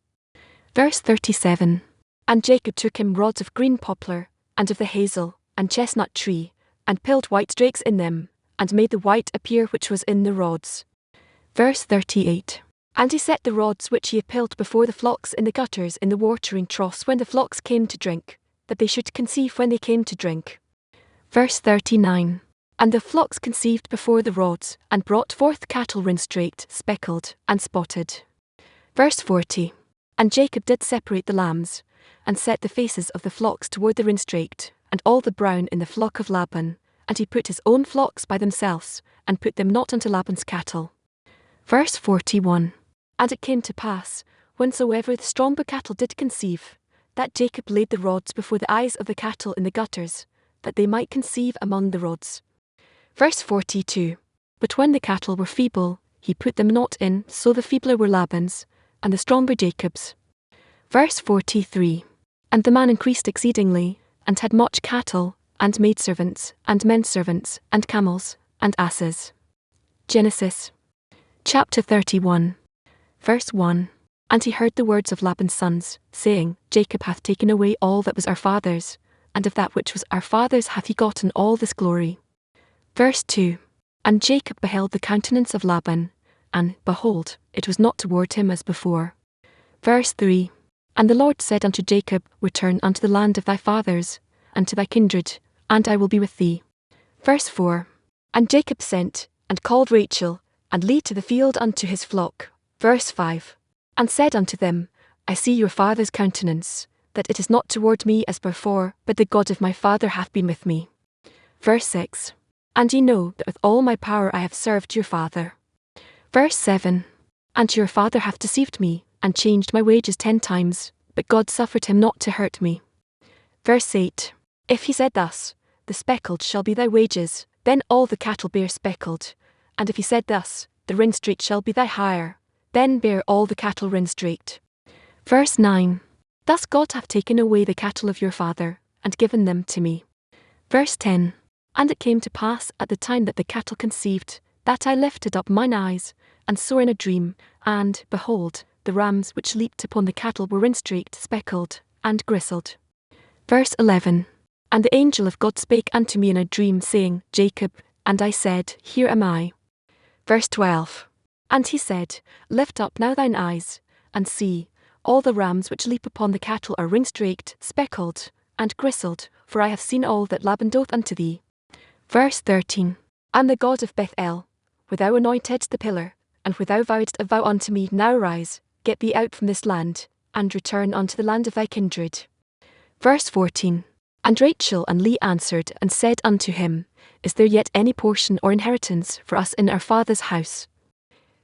Verse 37. And Jacob took him rods of green poplar, and of the hazel, and chestnut tree, and pilled white drakes in them, and made the white appear which was in the rods. Verse 38. And he set the rods which he had pilled before the flocks in the gutters in the watering troughs when the flocks came to drink, that they should conceive when they came to drink. Verse 39. And the flocks conceived before the rods, and brought forth cattle rin-streaked, speckled, and spotted. Verse 40. And Jacob did separate the lambs, and set the faces of the flocks toward the rin-streaked, and all the brown in the flock of Laban, and he put his own flocks by themselves, and put them not unto Laban's cattle. Verse 41. And it came to pass, whensoever the stronger cattle did conceive, that Jacob laid the rods before the eyes of the cattle in the gutters, that they might conceive among the rods. Verse 42. But when the cattle were feeble, he put them not in, so the feebler were Laban's, and the stronger Jacob's. Verse 43. And the man increased exceedingly, and had much cattle, and maidservants, and menservants, and camels, and asses. Genesis chapter 31. Verse 1. And he heard the words of Laban's sons, saying, Jacob hath taken away all that was our father's, and of that which was our father's hath he gotten all this glory. Verse 2. And Jacob beheld the countenance of Laban, and, behold, it was not toward him as before. Verse 3. And the Lord said unto Jacob, Return unto the land of thy fathers, and to thy kindred, and I will be with thee. Verse 4. And Jacob sent, and called Rachel, and Leah to the field unto his flock. Verse 5. And said unto them, I see your father's countenance, that it is not toward me as before, but the God of my father hath been with me. Verse 6. And ye know that with all my power I have served your father. Verse 7. And your father hath deceived me, and changed my wages 10 times, but God suffered him not to hurt me. Verse 8. If he said thus, The speckled shall be thy wages, then all the cattle bear speckled. And if he said thus, The ringstreaked shall be thy hire, then bear all the cattle ringstreaked. Verse 9. Thus God hath taken away the cattle of your father, and given them to me. Verse 10. And it came to pass at the time that the cattle conceived, that I lifted up mine eyes, and saw in a dream, and, behold, the rams which leaped upon the cattle were ringstreaked, speckled, and gristled. Verse 11. And the angel of God spake unto me in a dream, saying, Jacob, and I said, Here am I. Verse 12. And he said, Lift up now thine eyes, and see, all the rams which leap upon the cattle are ringstreaked, speckled, and gristled, for I have seen all that Laban doth unto thee. Verse 13. And the God of Bethel, where thou anointedst the pillar, and where thou vowedst a vow unto me, now rise, get thee out from this land, and return unto the land of thy kindred. Verse 14. And Rachel and Leah answered and said unto him, Is there yet any portion or inheritance for us in our father's house?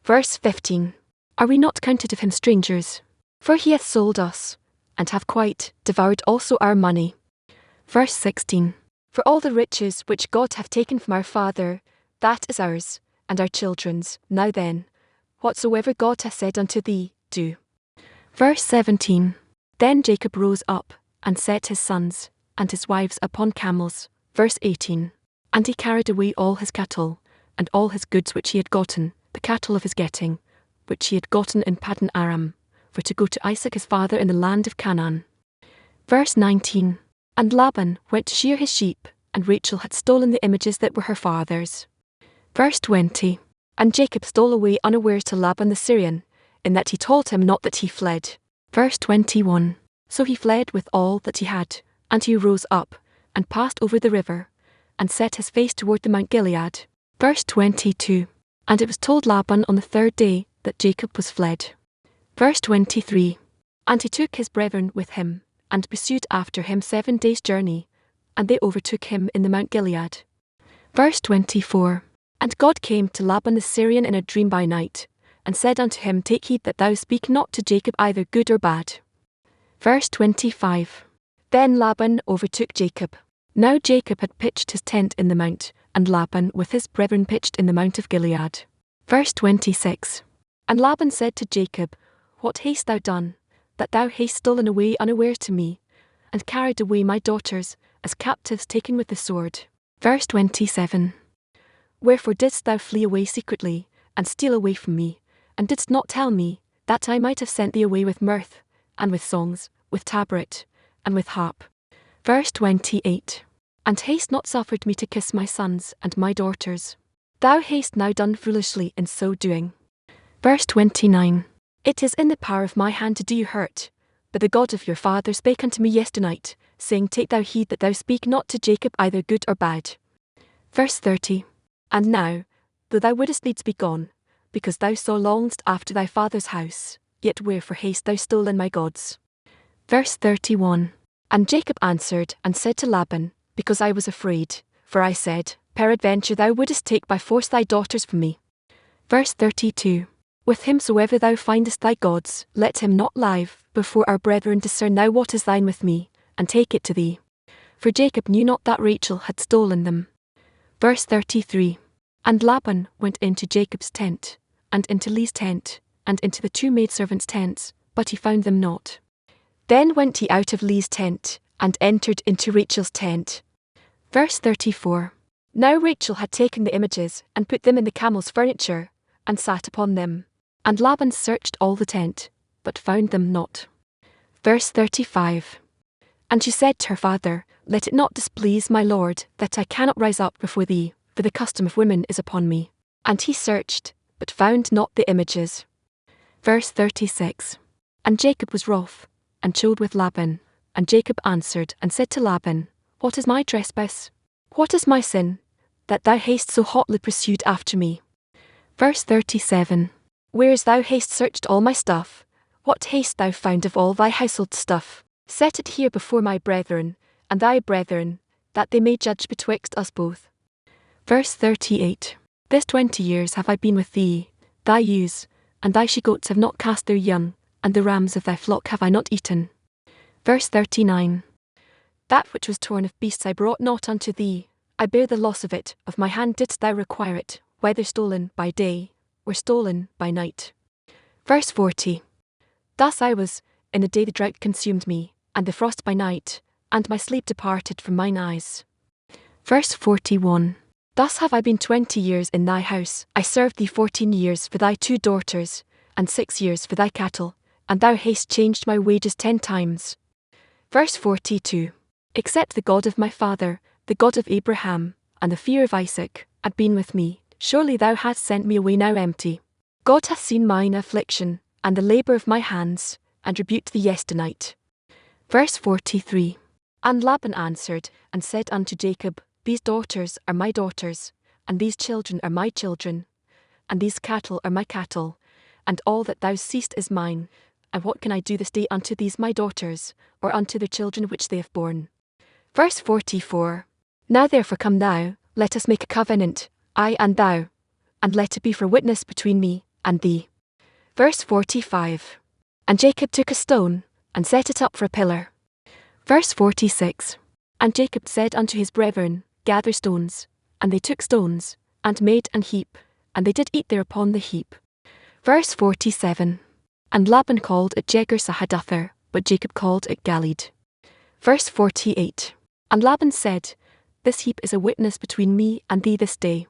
Verse 15. Are we not counted of him strangers? For he hath sold us, and hath quite devoured also our money. Verse 16. For all the riches which God hath taken from our father, that is ours, and our children's. Now then, whatsoever God hath said unto thee, do. Verse 17. Then Jacob rose up, and set his sons, and his wives upon camels. Verse 18. And he carried away all his cattle, and all his goods which he had gotten, the cattle of his getting, which he had gotten in Paddan Aram, for to go to Isaac his father in the land of Canaan. Verse 19. And Laban went to shear his sheep, and Rachel had stolen the images that were her father's. Verse 20. And Jacob stole away unawares to Laban the Syrian, in that he told him not that he fled. Verse 21. So he fled with all that he had, and he rose up, and passed over the river, and set his face toward the Mount Gilead. Verse 22. And it was told Laban on the 3rd day that Jacob was fled. Verse 23. And he took his brethren with him, and pursued after him 7 days' journey, and they overtook him in the Mount Gilead. Verse 24. And God came to Laban the Syrian in a dream by night, and said unto him, Take heed that thou speak not to Jacob either good or bad. Verse 25. Then Laban overtook Jacob. Now Jacob had pitched his tent in the mount, and Laban with his brethren pitched in the mount of Gilead. Verse 26. And Laban said to Jacob, What hast thou done, that thou hast stolen away unawares to me, and carried away my daughters, as captives taken with the sword? Verse 27. Wherefore didst thou flee away secretly, and steal away from me, and didst not tell me, that I might have sent thee away with mirth, and with songs, with tabret, and with harp? Verse 28. And hast not suffered me to kiss my sons and my daughters? Thou hast now done foolishly in so doing. Verse 29. It is in the power of my hand to do you hurt, but the God of your father spake unto me yesternight, saying, Take thou heed that thou speak not to Jacob either good or bad. Verse 30. And now, though thou wouldest needs be gone, because thou so longedst after thy father's house, yet wherefore hast thou stolen my gods? Verse 31. And Jacob answered and said to Laban, Because I was afraid, for I said, Peradventure thou wouldest take by force thy daughters from me. Verse 32. With himsoever thou findest thy gods, let him not live before our brethren discern now what is thine with me, and take it to thee. For Jacob knew not that Rachel had stolen them. Verse 33. And Laban went into Jacob's tent, and into Leah's tent, and into the 2 maidservants' tents, but he found them not. Then went he out of Leah's tent, and entered into Rachel's tent. Verse 34. Now Rachel had taken the images, and put them in the camel's furniture, and sat upon them. And Laban searched all the tent, but found them not. Verse 35. And she said to her father, Let it not displease my lord, that I cannot rise up before thee, for the custom of women is upon me. And he searched, but found not the images. Verse 36. And Jacob was wroth, and chode with Laban. And Jacob answered and said to Laban, What is my trespass? What is my sin, that thou hast so hotly pursued after me? Verse 37. Whereas thou hast searched all my stuff, what hast thou found of all thy household stuff? Set it here before my brethren, and thy brethren, that they may judge betwixt us both. Verse 38. This 20 years have I been with thee, thy ewes, and thy she-goats have not cast their young, and the rams of thy flock have I not eaten. Verse 39. That which was torn of beasts I brought not unto thee, I bear the loss of it, of my hand didst thou require it, whether stolen by day, or stolen by night. Verse 40. Thus I was, in a day the drought consumed me, and the frost by night, and my sleep departed from mine eyes. Verse 41. Thus have I been 20 years in thy house, I served thee 14 years for thy 2 daughters, and 6 years for thy cattle, and thou hast changed my wages 10 times. Verse 42. Except the God of my father, the God of Abraham, and the fear of Isaac, had been with me, surely thou hadst sent me away now empty. God hath seen mine affliction, and the labour of my hands, and rebuked thee yesternight. Verse 43. And Laban answered, and said unto Jacob, These daughters are my daughters, and these children are my children, and these cattle are my cattle, and all that thou seest is mine, and what can I do this day unto these my daughters, or unto their children which they have borne? Verse 44. Now therefore come thou, let us make a covenant, I and thou, and let it be for witness between me and thee. Verse 45. And Jacob took a stone, and set it up for a pillar. Verse 46. And Jacob said unto his brethren, Gather stones. And they took stones, and made an heap, and they did eat thereupon the heap. Verse 47. And Laban called it Jegar-sahaduther, but Jacob called it Galeed. Verse 48. And Laban said, This heap is a witness between me and thee this day.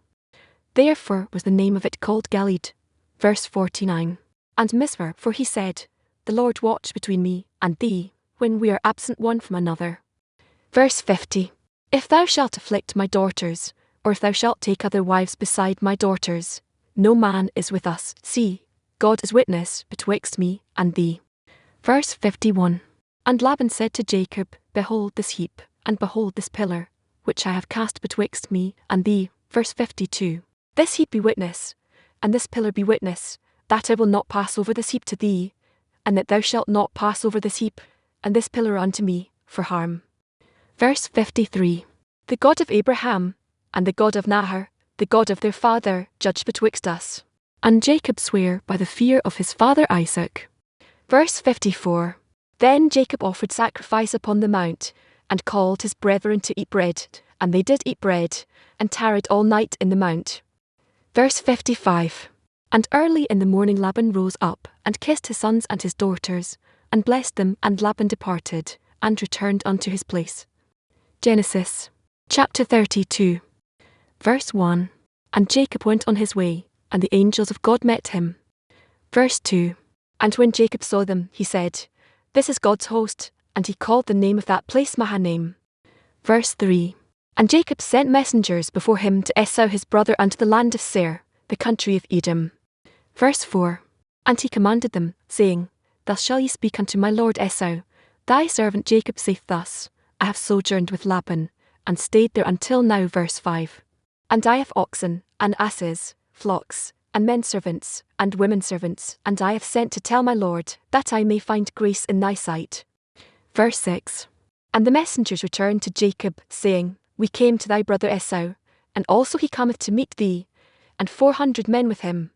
Therefore was the name of it called Galeed. Verse 49. And Mizpah, for he said, The Lord watch between me and thee, when we are absent one from another. Verse 50. If thou shalt afflict my daughters, or if thou shalt take other wives beside my daughters, no man is with us. See, God is witness betwixt me and thee. Verse 51. And Laban said to Jacob, Behold this heap, and behold this pillar, which I have cast betwixt me and thee. Verse 52. This heap be witness, and this pillar be witness, that I will not pass over this heap to thee, and that thou shalt not pass over this heap, and this pillar unto me, for harm. Verse 53. The God of Abraham, and the God of Nahor, the God of their father, judge betwixt us. And Jacob sware by the fear of his father Isaac. Verse 54. Then Jacob offered sacrifice upon the mount, and called his brethren to eat bread, and they did eat bread, and tarried all night in the mount. Verse 55. And early in the morning Laban rose up, and kissed his sons and his daughters, and blessed them, and Laban departed, and returned unto his place. Genesis chapter 32. Verse 1. And Jacob went on his way, and the angels of God met him. Verse 2. And when Jacob saw them, he said, This is God's host, and he called the name of that place Mahanaim. Verse 3. And Jacob sent messengers before him to Esau his brother unto the land of Seir, the country of Edom. Verse 4. And he commanded them, saying, Thus shall ye speak unto my lord Esau, Thy servant Jacob saith thus, I have sojourned with Laban, and stayed there until now. Verse 5. And I have oxen, and asses, flocks, and men servants, and women servants, and I have sent to tell my lord, that I may find grace in thy sight. Verse 6. And the messengers returned to Jacob, saying, We came to thy brother Esau, and also he cometh to meet thee, and 400 men with him.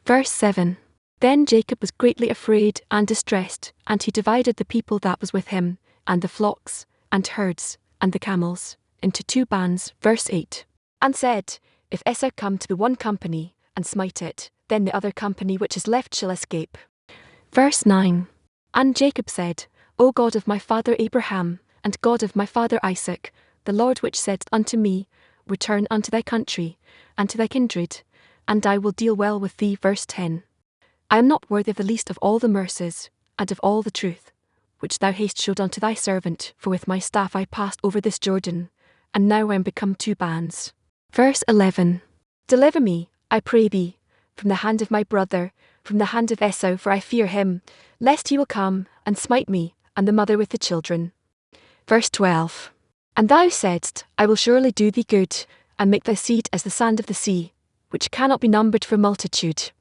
Verse 7. Then Jacob was greatly afraid and distressed, and he divided the people that was with him, and the flocks, and herds, and the camels, into 2 bands. Verse 8. And said, If Esau come to the one company, and smite it, then the other company which is left shall escape. Verse 9. And Jacob said, O God of my father Abraham, and God of my father Isaac, the Lord which said unto me, Return unto thy country, and to thy kindred, and I will deal well with thee. Verse 10. I am not worthy of the least of all the mercies, and of all the truth, which thou hast showed unto thy servant, for with my staff I passed over this Jordan, and now I am become 2 bands. Verse 11. Deliver me, I pray thee, from the hand of my brother, from the hand of Esau, for I fear him, lest he will come and smite me, and the mother with the children. Verse 12. And thou saidst, I will surely do thee good, and make thy seed as the sand of the sea, which cannot be numbered for multitude.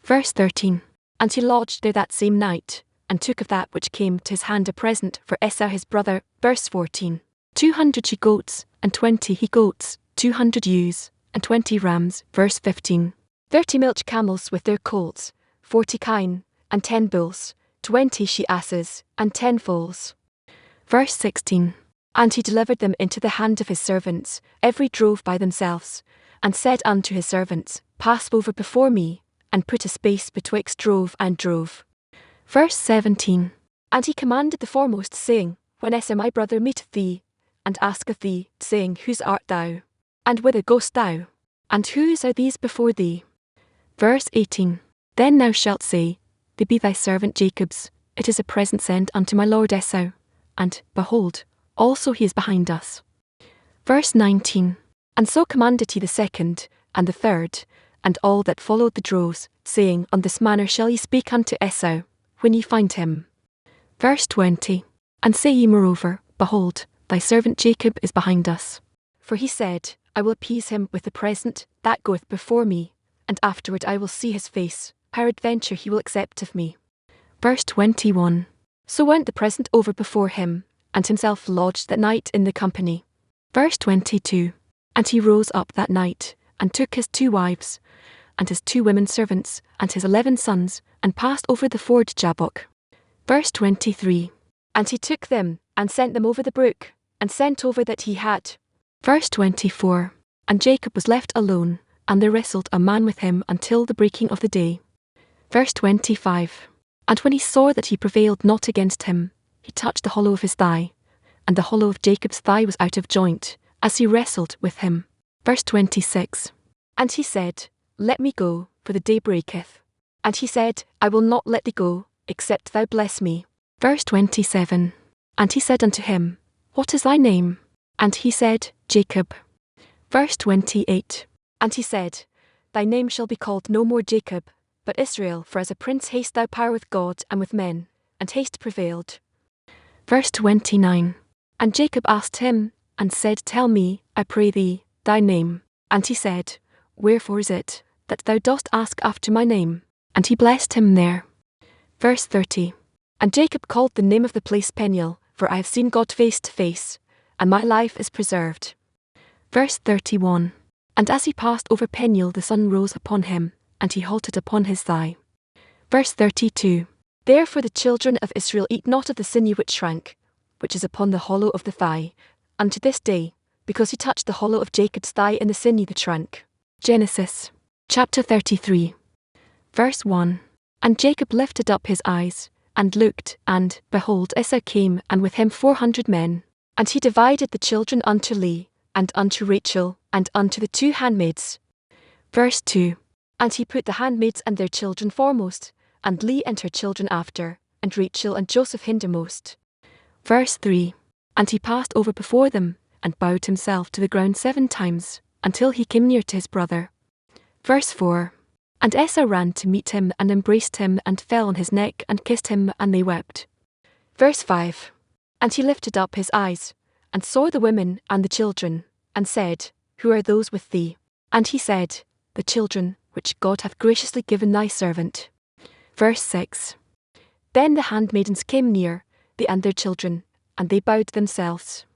Verse 13. And he lodged there that same night, and took of that which came to his hand a present for Esau his brother. Verse 14. 200 she-goats, and 20 he-goats, 200 ewes, and 20 rams. Verse 15. 30 milch camels with their colts, 40 kine, and 10 bulls, 20 she-asses, and 10 foals. Verse 16. And he delivered them into the hand of his servants, every drove by themselves, and said unto his servants, Pass over before me, and put a space betwixt drove and drove. Verse 17. And he commanded the foremost, saying, When Esau my brother meeteth thee, and asketh thee, saying, Whose art thou? And whither goest thou? And whose are these before thee? Verse 18. Then thou shalt say, They be thy servant Jacob's, it is a present sent unto my lord Esau, and, behold, also he is behind us. Verse 19. And so commanded he the second, and the third, and all that followed the droves, saying, On this manner shall ye speak unto Esau, when ye find him. Verse 20. And say ye moreover, Behold, thy servant Jacob is behind us. For he said, I will appease him with the present that goeth before me, and afterward I will see his face, peradventure he will accept of me. Verse 21. So went the present over before him, and himself lodged that night in the company. Verse 22. And he rose up that night, and took his 2 wives, and his 2 women servants, and his 11 sons, and passed over the ford Jabbok. Verse 23. And he took them, and sent them over the brook, and sent over that he had. Verse 24. And Jacob was left alone, and there wrestled a man with him until the breaking of the day. Verse 25. And when he saw that he prevailed not against him, he touched the hollow of his thigh, and the hollow of Jacob's thigh was out of joint, as he wrestled with him. Verse 26. And he said, Let me go, for the day breaketh. And he said, I will not let thee go, except thou bless me. Verse 27. And he said unto him, What is thy name? And he said, Jacob. Verse 28. And he said, Thy name shall be called no more Jacob, but Israel, for as a prince hast thou power with God and with men, and hast prevailed. Verse 29. And Jacob asked him, and said, Tell me, I pray thee, thy name. And he said, Wherefore is it that thou dost ask after my name? And he blessed him there. Verse 30. And Jacob called the name of the place Peniel, for I have seen God face to face, and my life is preserved. Verse 31. And as he passed over Peniel the sun rose upon him, and he halted upon his thigh. Verse 32. Therefore the children of Israel eat not of the sinew which shrank, which is upon the hollow of the thigh, unto this day, because he touched the hollow of Jacob's thigh in the sinew that shrank. Genesis chapter 33. Verse 1. And Jacob lifted up his eyes, and looked, and, behold, Esau came, and with him 400 men. And he divided the children unto Leah, and unto Rachel, and unto the 2 handmaids. Verse 2. And he put the handmaids and their children foremost, and Leah and her children after, and Rachel and Joseph hindermost. Verse 3. And he passed over before them, and bowed himself to the ground 7 times, until he came near to his brother. Verse 4. And Esau ran to meet him, and embraced him, and fell on his neck, and kissed him, and they wept. Verse 5. And he lifted up his eyes, and saw the women and the children, and said, Who are those with thee? And he said, The children, which God hath graciously given thy servant. Verse 6. Then the handmaidens came near, they and their children, and they bowed themselves.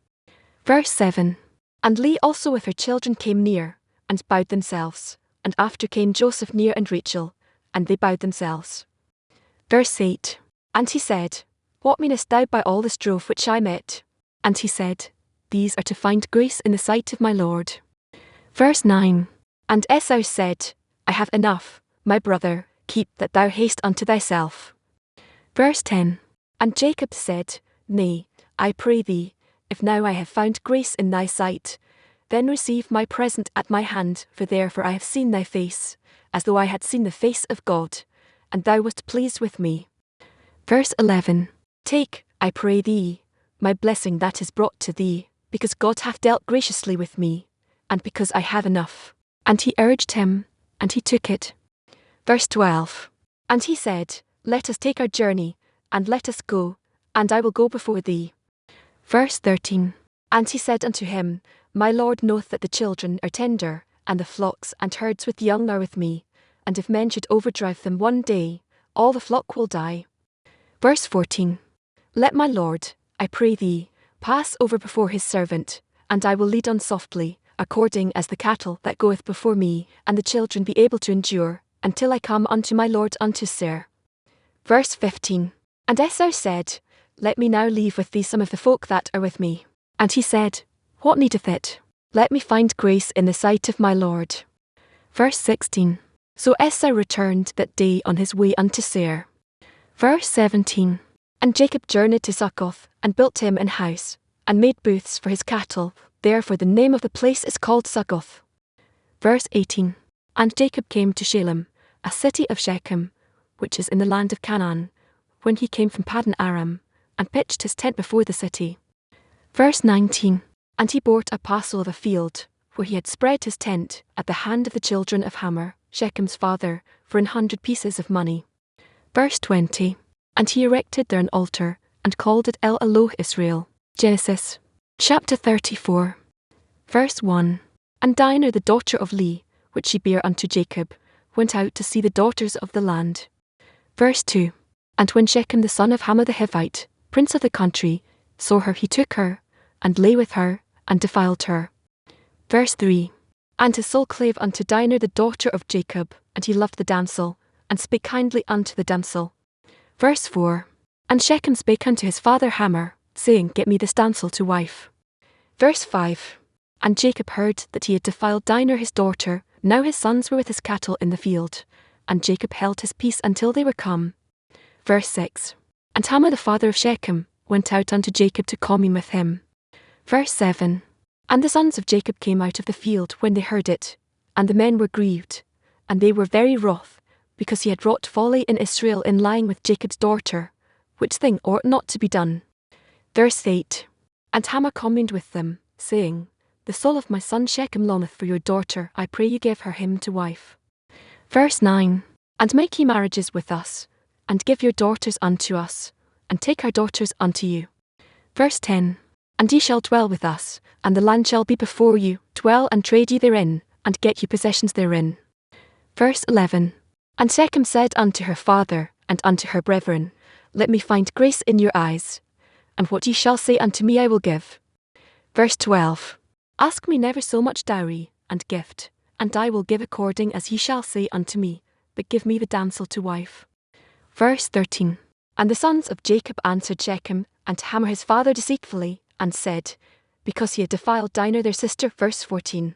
Verse 7. And Leah also with her children came near, and bowed themselves, and after came Joseph near and Rachel, and they bowed themselves. Verse 8. And he said, What meanest thou by all this drove which I met? And he said, These are to find grace in the sight of my Lord. Verse 9. And Esau said, I have enough, my brother, keep that thou hast unto thyself. Verse 10. And Jacob said, Nay, I pray thee, if now I have found grace in thy sight, then receive my present at my hand, for therefore I have seen thy face, as though I had seen the face of God, and thou wast pleased with me. Verse 11. Take, I pray thee, my blessing that is brought to thee, because God hath dealt graciously with me, and because I have enough. And he urged him, and he took it. Verse 12. And he said, Let us take our journey, and let us go, and I will go before thee. Verse 13. And he said unto him, My Lord knoweth that the children are tender, and the flocks and herds with young are with me, and if men should overdrive them one day, all the flock will die. Verse 14. Let my Lord, I pray thee, pass over before his servant, and I will lead on softly, according as the cattle that goeth before me, and the children be able to endure, until I come unto my Lord unto Seir. Verse 15. And Esau said, Let me now leave with thee some of the folk that are with me. And he said, What needeth it? Let me find grace in the sight of my Lord. Verse 16. So Esau returned that day on his way unto Seir. Verse 17. And Jacob journeyed to Succoth, and built him an house, and made booths for his cattle, therefore the name of the place is called Succoth. Verse 18. And Jacob came to Shalem, a city of Shechem, which is in the land of Canaan, when he came from Paddan Aram, and pitched his tent before the city. Verse 19. And he bought a parcel of a field, where he had spread his tent, at the hand of the children of Hamor, Shechem's father, for 100 pieces of money. Verse 20. And he erected there an altar, and called it El Elohe Israel. Genesis chapter 34. Verse 1. And Dinah the daughter of Leah, which she bare unto Jacob, went out to see the daughters of the land. Verse 2. And when Shechem the son of Hamor the Hivite, prince of the country, saw her, he took her, and lay with her, and defiled her. Verse 3. And his soul clave unto Dinah the daughter of Jacob, and he loved the damsel, and spake kindly unto the damsel. Verse 4. And Shechem spake unto his father Hamor, saying, Get me this damsel to wife. Verse 5. And Jacob heard that he had defiled Dinah his daughter. Now his sons were with his cattle in the field, and Jacob held his peace until they were come. Verse 6. And Hamor the father of Shechem went out unto Jacob to commune with him. Verse 7. And the sons of Jacob came out of the field when they heard it, and the men were grieved, and they were very wroth, because he had wrought folly in Israel in lying with Jacob's daughter, which thing ought not to be done. Verse 8. And Hamor communed with them, saying, The soul of my son Shechem longeth for your daughter, I pray you give her him to wife. Verse 9. And make ye marriages with us, and give your daughters unto us, and take our daughters unto you. Verse 10. And ye shall dwell with us, and the land shall be before you, dwell and trade ye therein, and get you possessions therein. Verse 11. And Shechem said unto her father, and unto her brethren, Let me find grace in your eyes, and what ye shall say unto me I will give. Verse 12. Ask me never so much dowry, and gift, and I will give according as ye shall say unto me, but give me the damsel to wife. Verse 13. And the sons of Jacob answered Shechem, and Hamor his father deceitfully, and said, Because he had defiled Dinah their sister. Verse 14.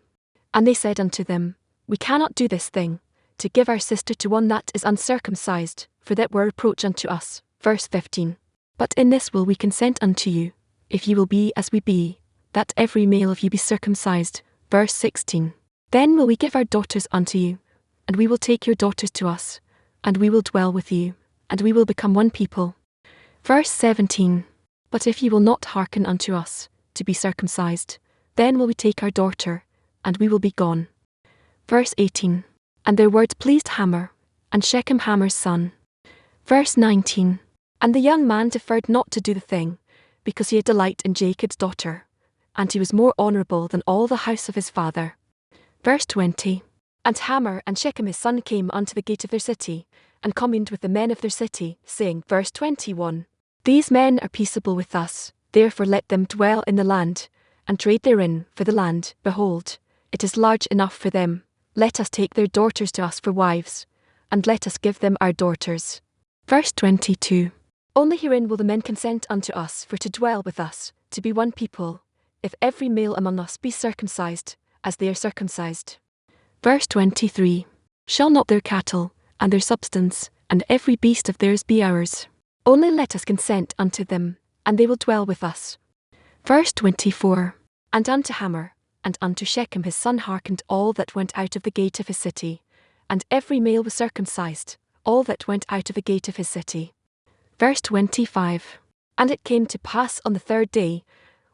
And they said unto them, We cannot do this thing, to give our sister to one that is uncircumcised, for that were reproach unto us. Verse 15. But in this will we consent unto you, if ye will be as we be, that every male of you be circumcised. Verse 16. Then will we give our daughters unto you, and we will take your daughters to us, and we will dwell with you, and we will become one people. Verse 17. But if ye will not hearken unto us, to be circumcised, then will we take our daughter, and we will be gone. Verse 18. And their words pleased Hamor, and Shechem Hamor's son. Verse 19. And the young man deferred not to do the thing, because he had delight in Jacob's daughter, and he was more honourable than all the house of his father. Verse 20. And Hamor and Shechem his son came unto the gate of their city, and communed with the men of their city, saying, Verse 21. These men are peaceable with us, therefore let them dwell in the land, and trade therein, for the land, behold, it is large enough for them. Let us take their daughters to us for wives, and let us give them our daughters. Verse 22. Only herein will the men consent unto us for to dwell with us, to be one people, if every male among us be circumcised, as they are circumcised. Verse 23. Shall not their cattle, and their substance, and every beast of theirs be ours? Only let us consent unto them, and they will dwell with us. Verse 24. And unto Hamor, and unto Shechem his son hearkened all that went out of the gate of his city, and every male was circumcised, all that went out of the gate of his city. Verse 25. And it came to pass on the third day,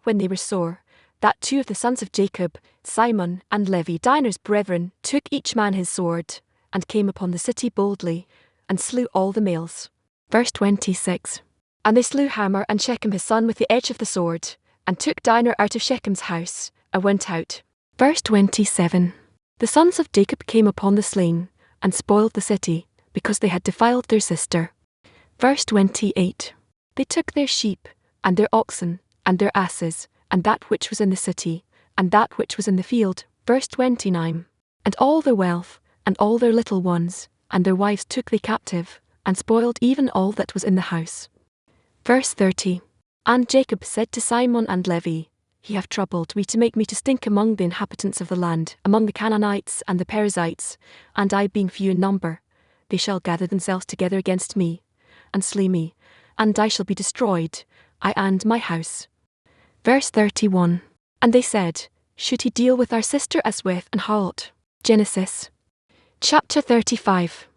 when they were sore, that 2 of the sons of Jacob, Simon and Levi, Dinah's brethren, took each man his sword, and came upon the city boldly, and slew all the males. Verse 26. And they slew Hamor and Shechem his son with the edge of the sword, and took Dinah out of Shechem's house, and went out. Verse 27. The sons of Jacob came upon the slain, and spoiled the city, because they had defiled their sister. Verse 28. They took their sheep, and their oxen, and their asses, and that which was in the city, and that which was in the field. Verse 29. And all their wealth, and all their little ones, and their wives took they captive, and spoiled even all that was in the house. Verse 30. And Jacob said to Simon and Levi, He hath troubled me to make me to stink among the inhabitants of the land, among the Canaanites and the Perizzites, and I being few in number, they shall gather themselves together against me, and slay me, and I shall be destroyed, I and my house. Verse 31. And they said, Should he deal with our sister as with an harlot? Genesis chapter 35.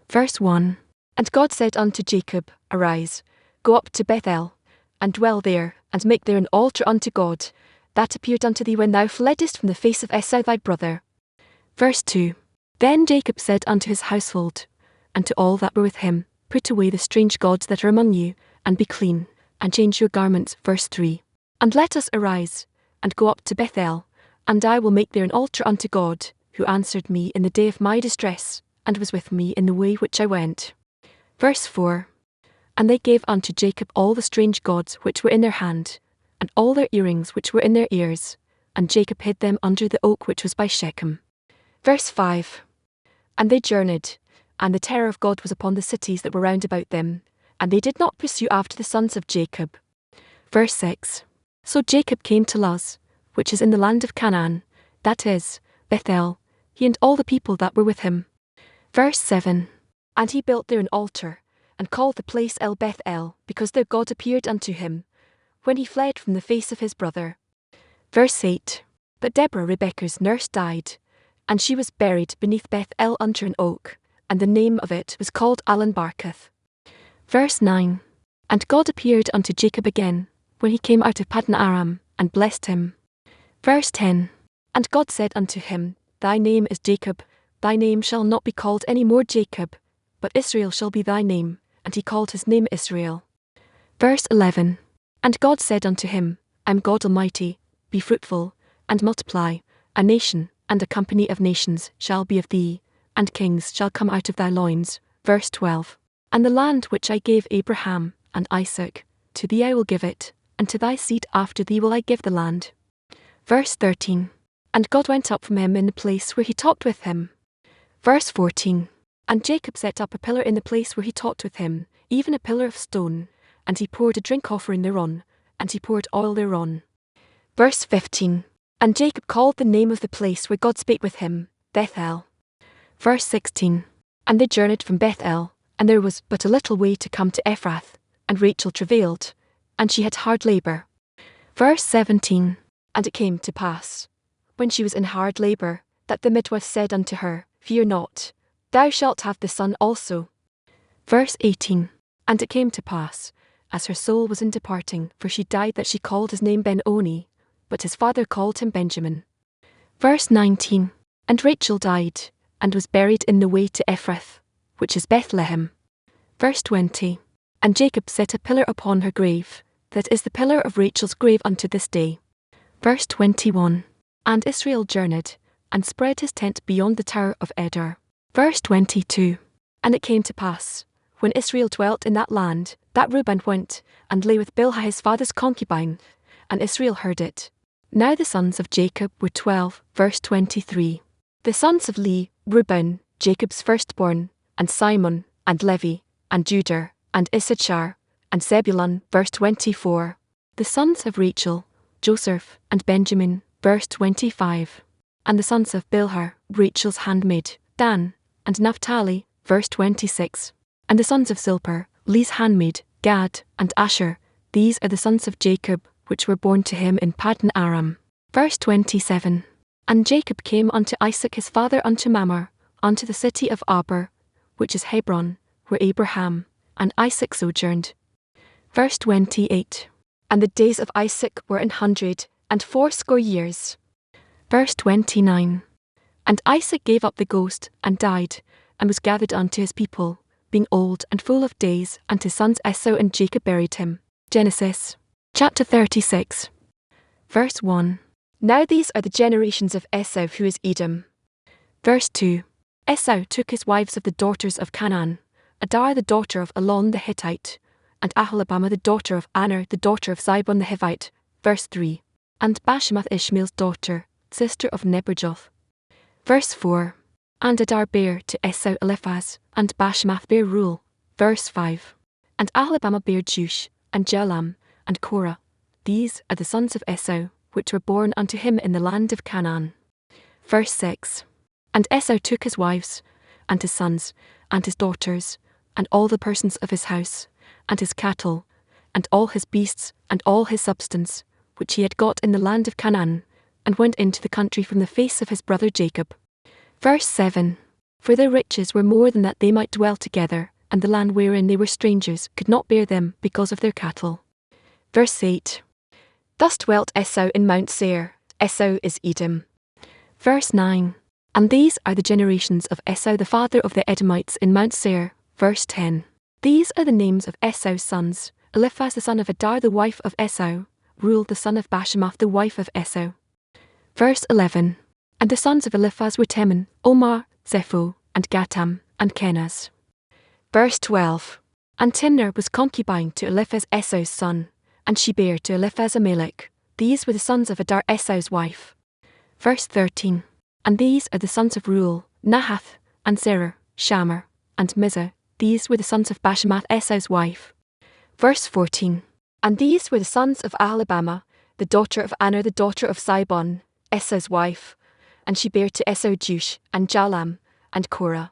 Verse 1. And God said unto Jacob, Arise, go up to Bethel, and dwell there, and make there an altar unto God, that appeared unto thee when thou fleddest from the face of Esau thy brother. Verse 2. Then Jacob said unto his household, and to all that were with him, Put away the strange gods that are among you, and be clean, and change your garments. Verse 3. And let us arise, and go up to Bethel, and I will make there an altar unto God, who answered me in the day of my distress, and was with me in the way which I went. Verse 4. And they gave unto Jacob all the strange gods which were in their hand, and all their earrings which were in their ears, and Jacob hid them under the oak which was by Shechem. Verse 5. And they journeyed, and the terror of God was upon the cities that were round about them, and they did not pursue after the sons of Jacob. Verse 6. So Jacob came to Luz, which is in the land of Canaan, that is, Bethel, he and all the people that were with him. Verse 7. And he built there an altar, and called the place El Bethel, because their God appeared unto him, when he fled from the face of his brother. Verse 8. But Deborah Rebekah's nurse died, and she was buried beneath Bethel under an oak, and the name of it was called Alan-Barkath. Verse 9. And God appeared unto Jacob again, when he came out of Paddan Aram, and blessed him. Verse 10. And God said unto him, Thy name is Jacob, thy name shall not be called any more Jacob, but Israel shall be thy name, and he called his name Israel. Verse 11. And God said unto him, I am God Almighty, be fruitful, and multiply, a nation, and a company of nations shall be of thee, and kings shall come out of thy loins. Verse 12. And the land which I gave Abraham and Isaac, to thee I will give it, and to thy seed after thee will I give the land. Verse 13. And God went up from him in the place where he talked with him. Verse 14. And Jacob set up a pillar in the place where he talked with him, even a pillar of stone, and he poured a drink offering thereon, and he poured oil thereon. Verse 15. And Jacob called the name of the place where God spake with him, Bethel. Verse 16. And they journeyed from Bethel, and there was but a little way to come to Ephrath, and Rachel travailed, and she had hard labour. Verse 17. And it came to pass, when she was in hard labour, that the midwife said unto her, Fear not, thou shalt have the son also. Verse 18. And it came to pass, as her soul was in departing, for she died, that she called his name Ben-Oni, but his father called him Benjamin. Verse 19. And Rachel died, and was buried in the way to Ephrath, which is Bethlehem. Verse 20. And Jacob set a pillar upon her grave, that is the pillar of Rachel's grave unto this day. Verse 21. And Israel journeyed, and spread his tent beyond the tower of Eder. Verse 22. And it came to pass, when Israel dwelt in that land, that Reuben went, and lay with Bilhah his father's concubine, and Israel heard it. Now the sons of Jacob were 12. Verse 23. The sons of Leah, Reuben, Jacob's firstborn, and Simon, and Levi, and Judah, and Issachar, and Zebulun. Verse 24. The sons of Rachel, Joseph, and Benjamin. Verse 25. And the sons of Bilhah, Rachel's handmaid, Dan, and Naphtali. Verse 26. And the sons of Zilpah, Leah's handmaid, Gad, and Asher. These are the sons of Jacob, which were born to him in Paddan Aram. Verse 27. And Jacob came unto Isaac his father unto Mamre, unto the city of Arbor, which is Hebron, where Abraham and Isaac sojourned. Verse 28. And the days of Isaac were 100, and 80 years. Verse 29. And Isaac gave up the ghost, and died, and was gathered unto his people, being old and full of days, and his sons Esau and Jacob buried him. Genesis chapter 36. Verse 1. Now these are the generations of Esau, who is Edom. Verse 2. Esau took his wives of the daughters of Canaan, Adar the daughter of Elon the Hittite, and Aholibamah the daughter of Aner the daughter of Zibon the Hivite. Verse 3. And Bashemath Ishmael's daughter, sister of Nebajoth. Verse 4. And Adar bare to Esau Eliphaz, and Bashemath bare Reuel. Verse 5. And Aholibamah bare Jush, and Jalam, and Korah. These are the sons of Esau, which were born unto him in the land of Canaan. Verse 6. And Esau took his wives, and his sons, and his daughters, and all the persons of his house, and his cattle, and all his beasts, and all his substance, which he had got in the land of Canaan, and went into the country from the face of his brother Jacob. Verse 7. For their riches were more than that they might dwell together, and the land wherein they were strangers could not bear them because of their cattle. Verse 8. Thus dwelt Esau in Mount Seir. Esau is Edom. Verse 9. And these are the generations of Esau the father of the Edomites in Mount Seir. Verse 10. These are the names of Esau's sons: Eliphaz the son of Adar the wife of Esau, Reuel the son of Bashemath the wife of Esau. Verse 11. And the sons of Eliphaz were Teman, Omar, Zepho, and Gatam, and Kenaz. Verse 12. And Timnah was concubine to Eliphaz Esau's son, and she bare to Eliphaz Amalek. These were the sons of Adar Esau's wife. Verse 13. And these are the sons of Reuel, Nahath, and Zerah, Shamar, and Mizah. These were the sons of Bashemath Esau's wife. Verse 14. And these were the sons of Aholibamah, the daughter of Aner the daughter of Zibon, Esau's wife, and she bare to Esau Jush, and Jalam, and Korah.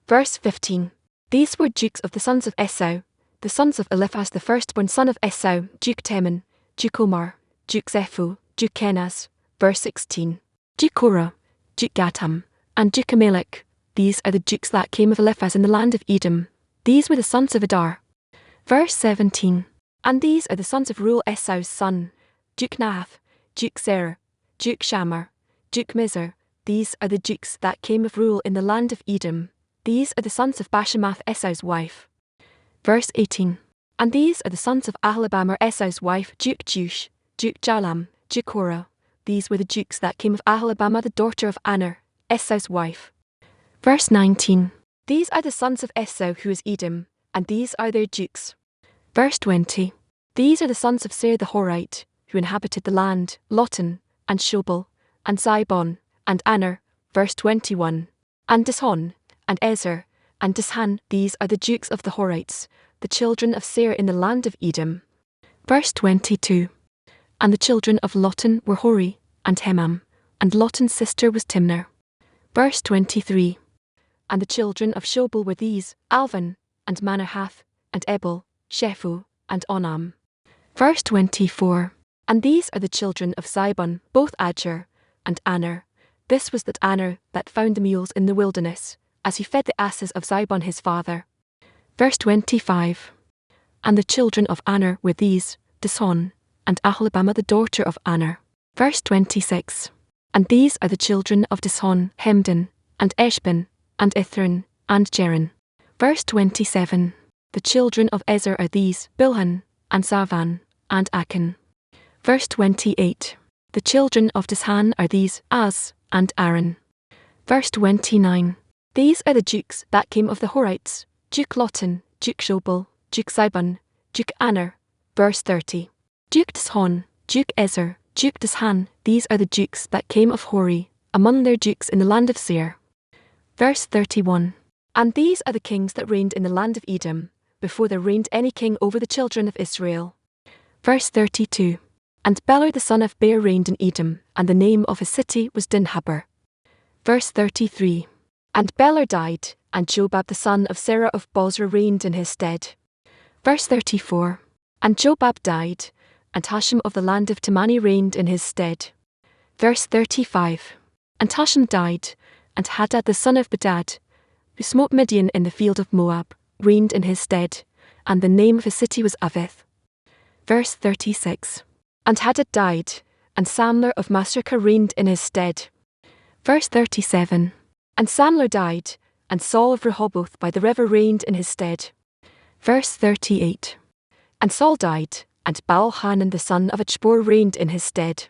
Verse 15. These were dukes of the sons of Esau, the sons of Eliphaz the firstborn son of Esau, Duke Teman, Duke Omar, Duke Zepho, Duke Kenaz. Verse 16. Duke Korah, Duke Gatam, and Duke Amalek. These are the dukes that came of Eliphaz in the land of Edom. These were the sons of Adar. Verse 17. And these are the sons of Reuel Esau's son: Duke Nahath, Duke Zerah, Duke Shamar, Duke Mizar. These are the dukes that came of Reuel in the land of Edom. These are the sons of Bashemath Esau's wife. Verse 18. And these are the sons of Aholibamah Esau's wife: Duke Jush, Duke Jalam, Duke Korah. These were the dukes that came of Aholibamah the daughter of Aner, Esau's wife. Verse 19. These are the sons of Esau, who is Edom, and these are their dukes. Verse 20. These are the sons of Seir the Horite, who inhabited the land: Lotan, and Shobal, and Zibon, and Aner. Verse 21. And Dishon, and Ezer, and Dishan. These are the dukes of the Horites, the children of Seir in the land of Edom. Verse 22. And the children of Lotan were Hori, and Hemam, and Lotan's sister was Timnah. Verse 23. And the children of Shobal were these: Alvan, and Manahath, and Ebal, Shepho, and Onam. Verse 24. And these are the children of Zibon, both Ajer, and Aner. This was that Aner that found the mules in the wilderness, as he fed the asses of Zibon his father. Verse 25. And the children of Aner were these: Dishon, and Aholibamah the daughter of Aner. Verse 26. And these are the children of Dishon: Hemdan, and Eshban, and Ithran, and Jerin. Verse 27. The children of Ezer are these: Bilhan, and Zavan, and Achan. Verse 28. The children of Dishan are these: Az, and Aaron. Verse 29. These are the dukes that came of the Horites: Duke Lotan, Duke Shobal, Duke Zibon, Duke Aner. Verse 30. Duke Dishon, Duke Ezer, Duke Dishan. These are the dukes that came of Hori, among their dukes in the land of Seir. Verse 31. And these are the kings that reigned in the land of Edom, before there reigned any king over the children of Israel. Verse 32. And Belar the son of Beer reigned in Edom, and the name of his city was Dinhaber. Verse 33. And Belar died, and Jobab the son of Serah of Bozrah reigned in his stead. Verse 34. And Jobab died, and Hashem of the land of Temani reigned in his stead. Verse 35. And Hashem died, and Hadad the son of Bedad, who smote Midian in the field of Moab, reigned in his stead, and the name of his city was Avith. Verse 36. And Hadad died, and Samlah of Masrekah reigned in his stead. Verse 37. And Samlah died, and Saul of Rehoboth by the river reigned in his stead. Verse 38. And Saul died, and Baal-Hanan the son of Achbor reigned in his stead.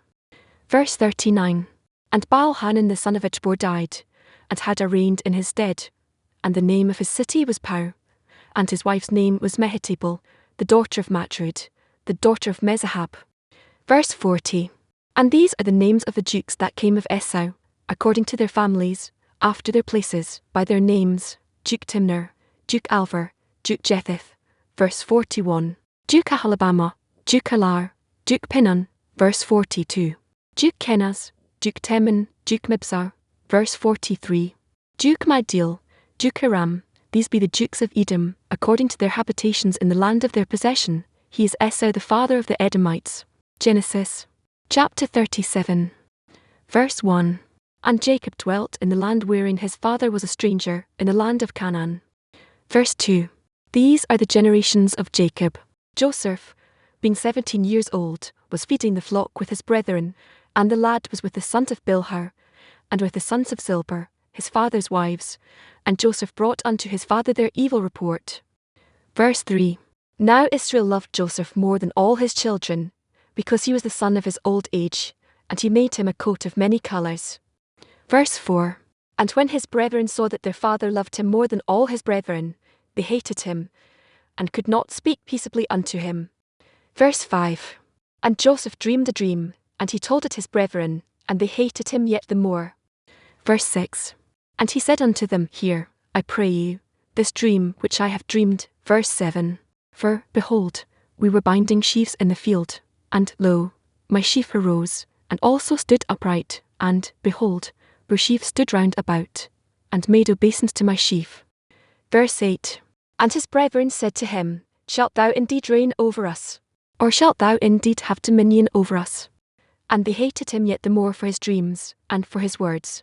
Verse 39. And Baal-Hanan the son of Achbor died, and Hadar reigned in his stead. And the name of his city was Pau, and his wife's name was Mehetabel, the daughter of Matred, the daughter of Mezahab. Verse 40. And these are the names of the dukes that came of Esau, according to their families, after their places, by their names: Duke Timnah, Duke Alvar, Duke Jetheth. Verse 41. Duke Ahalabama, Duke Alar, Duke Pinon. Verse 42. Duke Kenaz, Duke Teman, Duke Mibzar. Verse 43. Duke Magdiel, Duke Aram. These be the dukes of Edom, according to their habitations in the land of their possession. He is Esau the father of the Edomites. Genesis chapter 37. Verse 1. And Jacob dwelt in the land wherein his father was a stranger, in the land of Canaan. Verse 2. These are the generations of Jacob. Joseph, being 17 years old, was feeding the flock with his brethren, and the lad was with the sons of Bilhah, and with the sons of Zilpah, his father's wives, and Joseph brought unto his father their evil report. Verse 3. Now Israel loved Joseph more than all his children, because he was the son of his old age, and he made him a coat of many colours. Verse 4. And when his brethren saw that their father loved him more than all his brethren, they hated him, and could not speak peaceably unto him. Verse 5. And Joseph dreamed a dream, and he told it his brethren, and they hated him yet the more. Verse 6. And he said unto them, Hear, I pray you, this dream which I have dreamed. Verse 7. For, behold, we were binding sheaves in the field, and, lo, my sheaf arose, and also stood upright, and, behold, her sheaves stood round about, and made obeisance to my sheaf. Verse 8. And his brethren said to him, Shalt thou indeed reign over us? Or shalt thou indeed have dominion over us? And they hated him yet the more for his dreams, and for his words.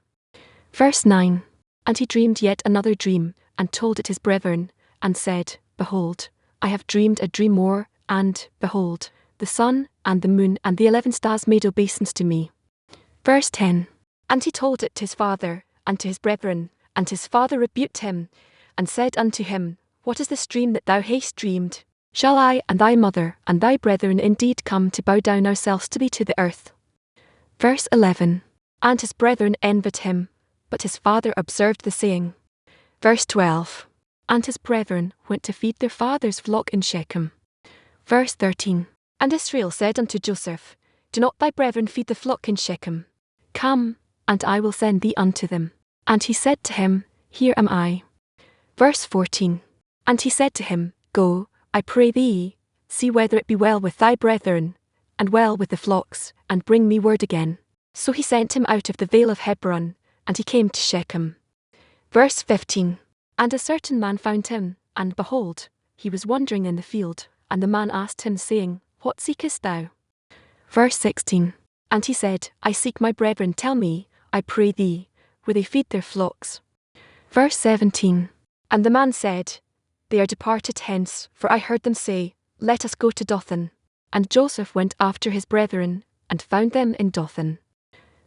Verse 9. And he dreamed yet another dream, and told it his brethren, and said, Behold, I have dreamed a dream more, and, behold, the sun, and the moon, and the 11 stars made obeisance to me. Verse 10. And he told it to his father, and to his brethren, and his father rebuked him, and said unto him, What is this dream that thou hast dreamed? Shall I and thy mother and thy brethren indeed come to bow down ourselves to thee to the earth? Verse 11. And his brethren envied him, but his father observed the saying. Verse 12. And his brethren went to feed their father's flock in Shechem. Verse 13. And Israel said unto Joseph, Do not thy brethren feed the flock in Shechem? Come, and I will send thee unto them. And he said to him, Here am I. Verse 14. And he said to him, Go, I pray thee, see whether it be well with thy brethren, and well with the flocks, and bring me word again. So he sent him out of the vale of Hebron, and he came to Shechem. Verse 15. And a certain man found him, and behold, he was wandering in the field, and the man asked him, saying, What seekest thou? Verse 16. And he said, I seek my brethren, tell me, I pray thee, where they feed their flocks. Verse 17. And the man said, They are departed hence, for I heard them say, Let us go to Dothan. And Joseph went after his brethren, and found them in Dothan.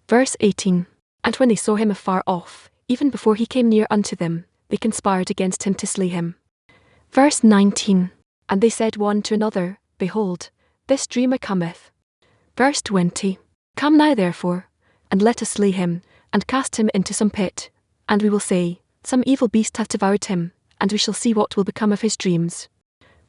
Verse 18. And when they saw him afar off, even before he came near unto them, they conspired against him to slay him. Verse 19. And they said one to another, Behold, this dreamer cometh. Verse 20. Come now therefore, and let us slay him, and cast him into some pit, and we will say, Some evil beast hath devoured him, and we shall see what will become of his dreams.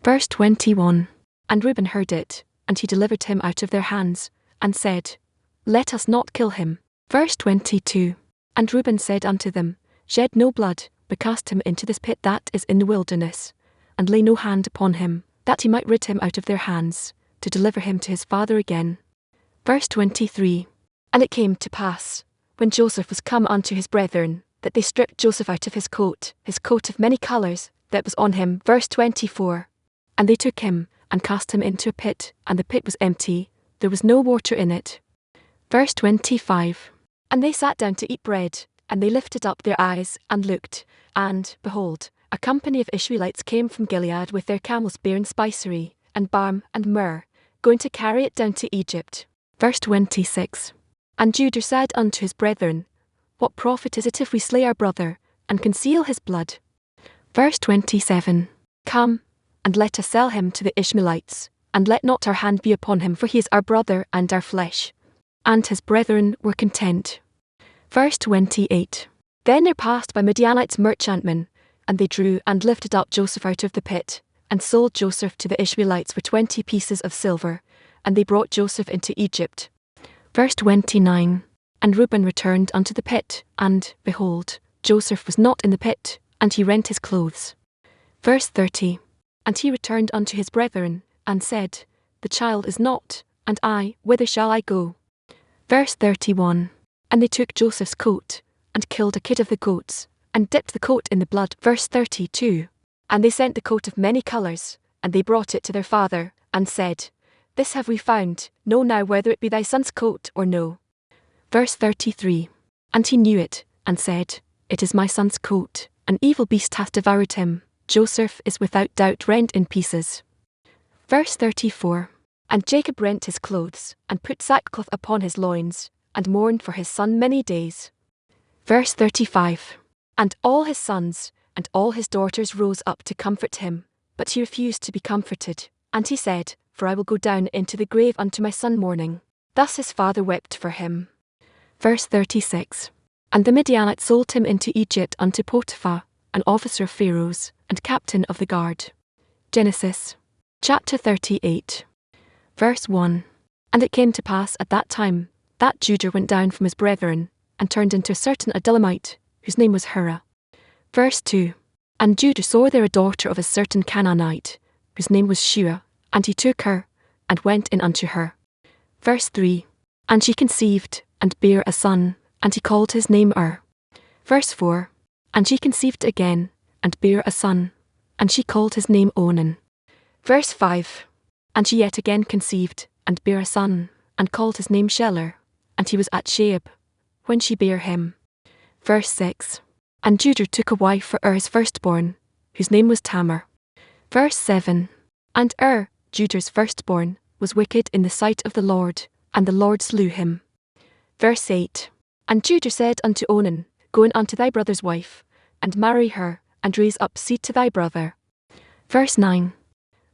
Verse 21. And Reuben heard it, and he delivered him out of their hands, and said, Let us not kill him. Verse 22. And Reuben said unto them, Shed no blood, but cast him into this pit that is in the wilderness, and lay no hand upon him, that he might rid him out of their hands, to deliver him to his father again. Verse 23. And it came to pass, when Joseph was come unto his brethren, that they stripped Joseph out of his coat of many colours, that was on him. Verse 24. And they took him, and cast him into a pit, and the pit was empty, there was no water in it. Verse 25. And they sat down to eat bread, and they lifted up their eyes, and looked, and, behold, a company of Ishmaelites came from Gilead with their camels bearing spicery, and balm, and myrrh, going to carry it down to Egypt. Verse 26. And Judah said unto his brethren, What profit is it if we slay our brother, and conceal his blood? Verse 27. Come, and let us sell him to the Ishmaelites, and let not our hand be upon him, for he is our brother and our flesh. And his brethren were content. Verse 28. Then there passed by Midianites merchantmen, and they drew and lifted up Joseph out of the pit, and sold Joseph to the Ishmaelites for 20 pieces of silver, and they brought Joseph into Egypt. Verse 29. And Reuben returned unto the pit, and, behold, Joseph was not in the pit, and he rent his clothes. Verse 30. And he returned unto his brethren, and said, The child is not, and I, whither shall I go? Verse 31. And they took Joseph's coat, and killed a kid of the goats, and dipped the coat in the blood. Verse 32. And they sent the coat of many colours, and they brought it to their father, and said, This have we found, know now whether it be thy son's coat or no. Verse 33. And he knew it, and said, It is my son's coat, an evil beast hath devoured him, Joseph is without doubt rent in pieces. Verse 34. And Jacob rent his clothes, and put sackcloth upon his loins, and mourned for his son many days. Verse 35. And all his sons, and all his daughters rose up to comfort him, but he refused to be comforted, and he said, For I will go down into the grave unto my son mourning. Thus his father wept for him. Verse 36. And the Midianites sold him into Egypt unto Potiphar, an officer of Pharaoh's, and captain of the guard. Genesis chapter 38. Verse 1. And it came to pass at that time, that Judah went down from his brethren, and turned into a certain Adullamite, whose name was Hurrah. Verse 2. And Judah saw there a daughter of a certain Canaanite, whose name was Shua, and he took her, and went in unto her. Verse 3. And she conceived, and bare a son, and he called his name Verse 4. And she conceived again, and bare a son, and she called his name Onan. Verse 5. And she yet again conceived, and bare a son, and called his name Shelah, and he was at Sheab, when she bare him. Verse 6. And Judah took a wife for his firstborn, whose name was Tamar. Verse 7. And Judah's firstborn, was wicked in the sight of the Lord, and the Lord slew him. Verse 8. And Judah said unto Onan, Go in unto thy brother's wife, and marry her, and raise up seed to thy brother. Verse 9.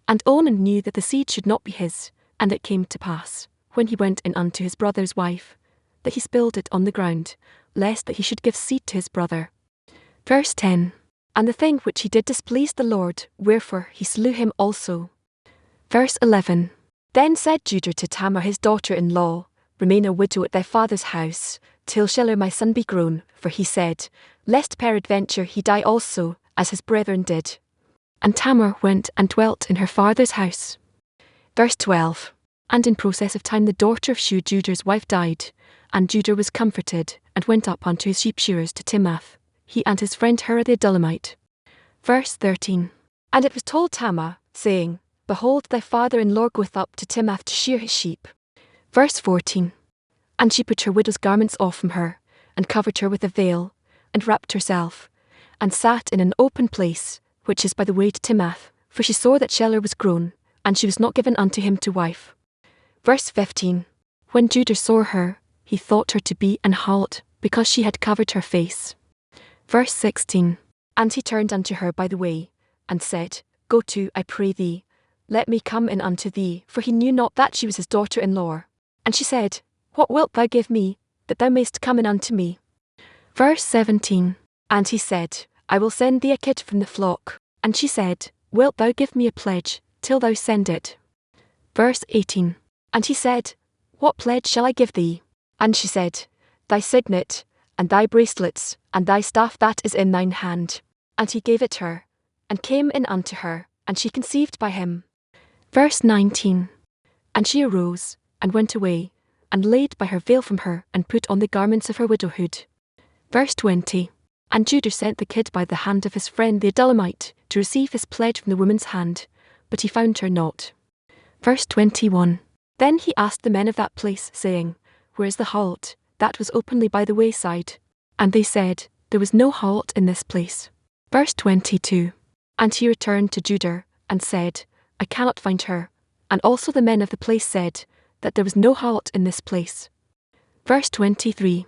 And Onan knew that the seed should not be his, and it came to pass, when he went in unto his brother's wife, that he spilled it on the ground, lest that he should give seed to his brother. Verse 10. And the thing which he did displeased the Lord, wherefore he slew him also. Verse 11. Then said Judah to Tamar his daughter-in-law, Remain a widow at thy father's house, till Shelah my son be grown, for he said, Lest peradventure he die also, as his brethren did. And Tamar went and dwelt in her father's house. Verse 12. And in process of time the daughter of Shua Judah's wife died, and Judah was comforted, and went up unto his sheep shearers to Timnath, he and his friend Hurrah the Adullamite. Verse 13. And it was told Tamar, saying, Behold, thy father-in-law goeth up to Timnath to shear his sheep. Verse 14. And she put her widow's garments off from her, and covered her with a veil, and wrapped herself, and sat in an open place, which is by the way to Timnath, for she saw that Shelah was grown, and she was not given unto him to wife. Verse 15. When Judah saw her, he thought her to be an harlot, because she had covered her face. Verse 16. And he turned unto her by the way, and said, Go to, I pray thee, let me come in unto thee, for he knew not that she was his daughter-in-law. And she said, What wilt thou give me, that thou mayst come in unto me? Verse 17. And he said, I will send thee a kid from the flock. And she said, Wilt thou give me a pledge, till thou send it? Verse 18. And he said, What pledge shall I give thee? And she said, Thy signet, and thy bracelets, and thy staff that is in thine hand. And he gave it her, and came in unto her, and she conceived by him. Verse 19. And she arose, and went away, and laid by her veil from her, and put on the garments of her widowhood. Verse 20. And Judah sent the kid by the hand of his friend the Adullamite, to receive his pledge from the woman's hand, but he found her not. Verse 21. Then he asked the men of that place, saying, Where is the harlot, that was openly by the wayside? And they said, There was no harlot in this place. Verse 22. And he returned to Judah, and said, I cannot find her. And also the men of the place said, that there was no harlot in this place. Verse 23.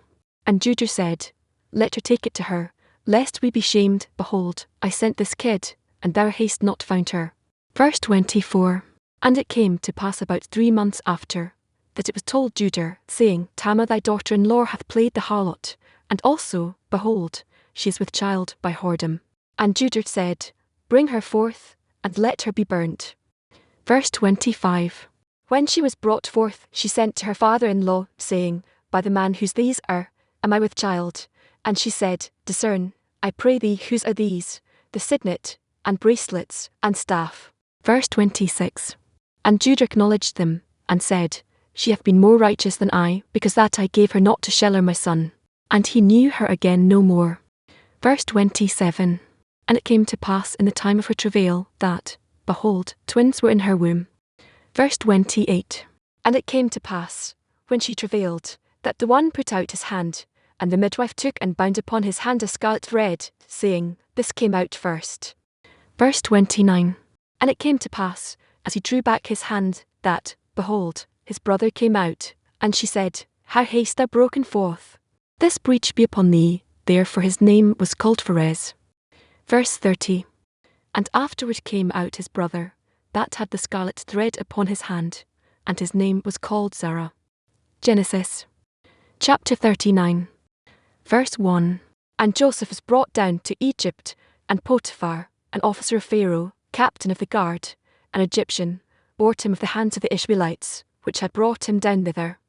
And Judah said, Let her take it to her, lest we be shamed. Behold, I sent this kid, and thou hast not found her. Verse 24. And it came to pass about 3 months after, that it was told Judah, saying, Tamar thy daughter-in-law hath played the harlot, and also, behold, she is with child by whoredom. And Judah said, Bring her forth, and let her be burnt. Verse 25. When she was brought forth, she sent to her father-in-law, saying, By the man whose these are, am I with child? And she said, Discern, I pray thee, whose are these, the signet, and bracelets, and staff. Verse 26. And Judah acknowledged them, and said, She hath been more righteous than I, because that I gave her not to Shelah my son. And he knew her again no more. Verse 27. And it came to pass in the time of her travail, that, behold, twins were in her womb. Verse 28. And it came to pass, when she travailed, that the one put out his hand, and the midwife took and bound upon his hand a scarlet thread, saying, This came out first. Verse 29. And it came to pass, as he drew back his hand, that, behold, his brother came out, and she said, How hast thou broken forth? This breach be upon thee. Therefore his name was called Pharez. Verse 30. And afterward came out his brother, that had the scarlet thread upon his hand, and his name was called Zerah. Genesis. Chapter 39. Verse 1. And Joseph was brought down to Egypt, and Potiphar, an officer of Pharaoh, captain of the guard, an Egyptian, bought him of the hands of the Ishmaelites, which had brought him down thither.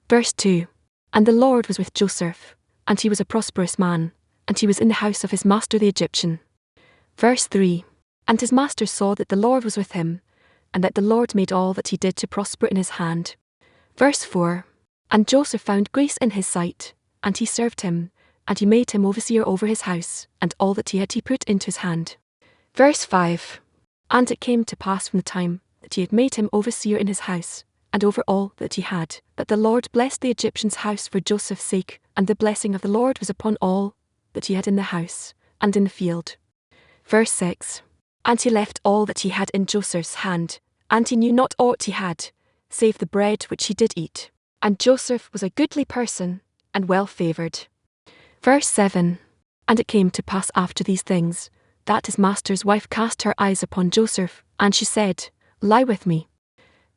Verse 2. And the Lord was with Joseph, and he was a prosperous man, and he was in the house of his master the Egyptian. Verse 3. And his master saw that the Lord was with him, and that the Lord made all that he did to prosper in his hand. Verse 4. And Joseph found grace in his sight, and he served him, and he made him overseer over his house, and all that he had he put into his hand. Verse 5. And it came to pass from the time that he had made him overseer in his house, and over all that he had, that the Lord blessed the Egyptian's house for Joseph's sake, and the blessing of the Lord was upon all that he had in the house, and in the field. Verse 6. And he left all that he had in Joseph's hand, and he knew not aught he had, save the bread which he did eat. And Joseph was a goodly person, and well favoured. Verse 7. And it came to pass after these things, that his master's wife cast her eyes upon Joseph, and she said, Lie with me.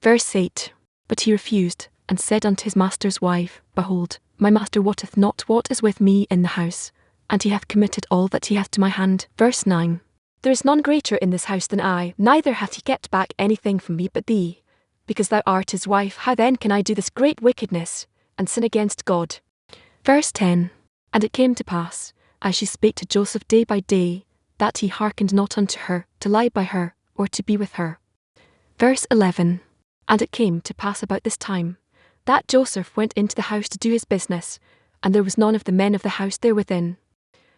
Verse 8. But he refused, and said unto his master's wife, Behold, my master wotteth not what is with me in the house, and he hath committed all that he hath to my hand. Verse 9. There is none greater in this house than I, neither hath he kept back anything from me but thee, because thou art his wife. How then can I do this great wickedness, and sin against God? Verse 10. And it came to pass, as she spake to Joseph day by day, that he hearkened not unto her, to lie by her, or to be with her. Verse 11. And it came to pass about this time, that Joseph went into the house to do his business, and there was none of the men of the house there within.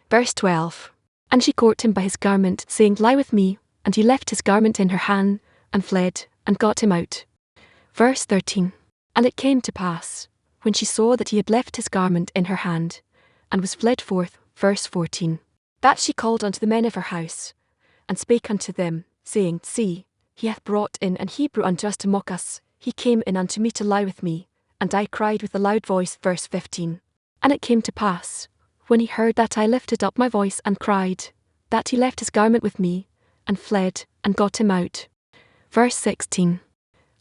Verse 12. And she caught him by his garment, saying, Lie with me. And he left his garment in her hand, and fled, and got him out. Verse 13. And it came to pass, when she saw that he had left his garment in her hand, and was fled forth, verse 14, that she called unto the men of her house, and spake unto them, saying, See, he hath brought in an Hebrew unto us to mock us. He came in unto me to lie with me, and I cried with a loud voice. Verse 15. And it came to pass, when he heard that I lifted up my voice and cried, that he left his garment with me, and fled, and got him out. Verse 16.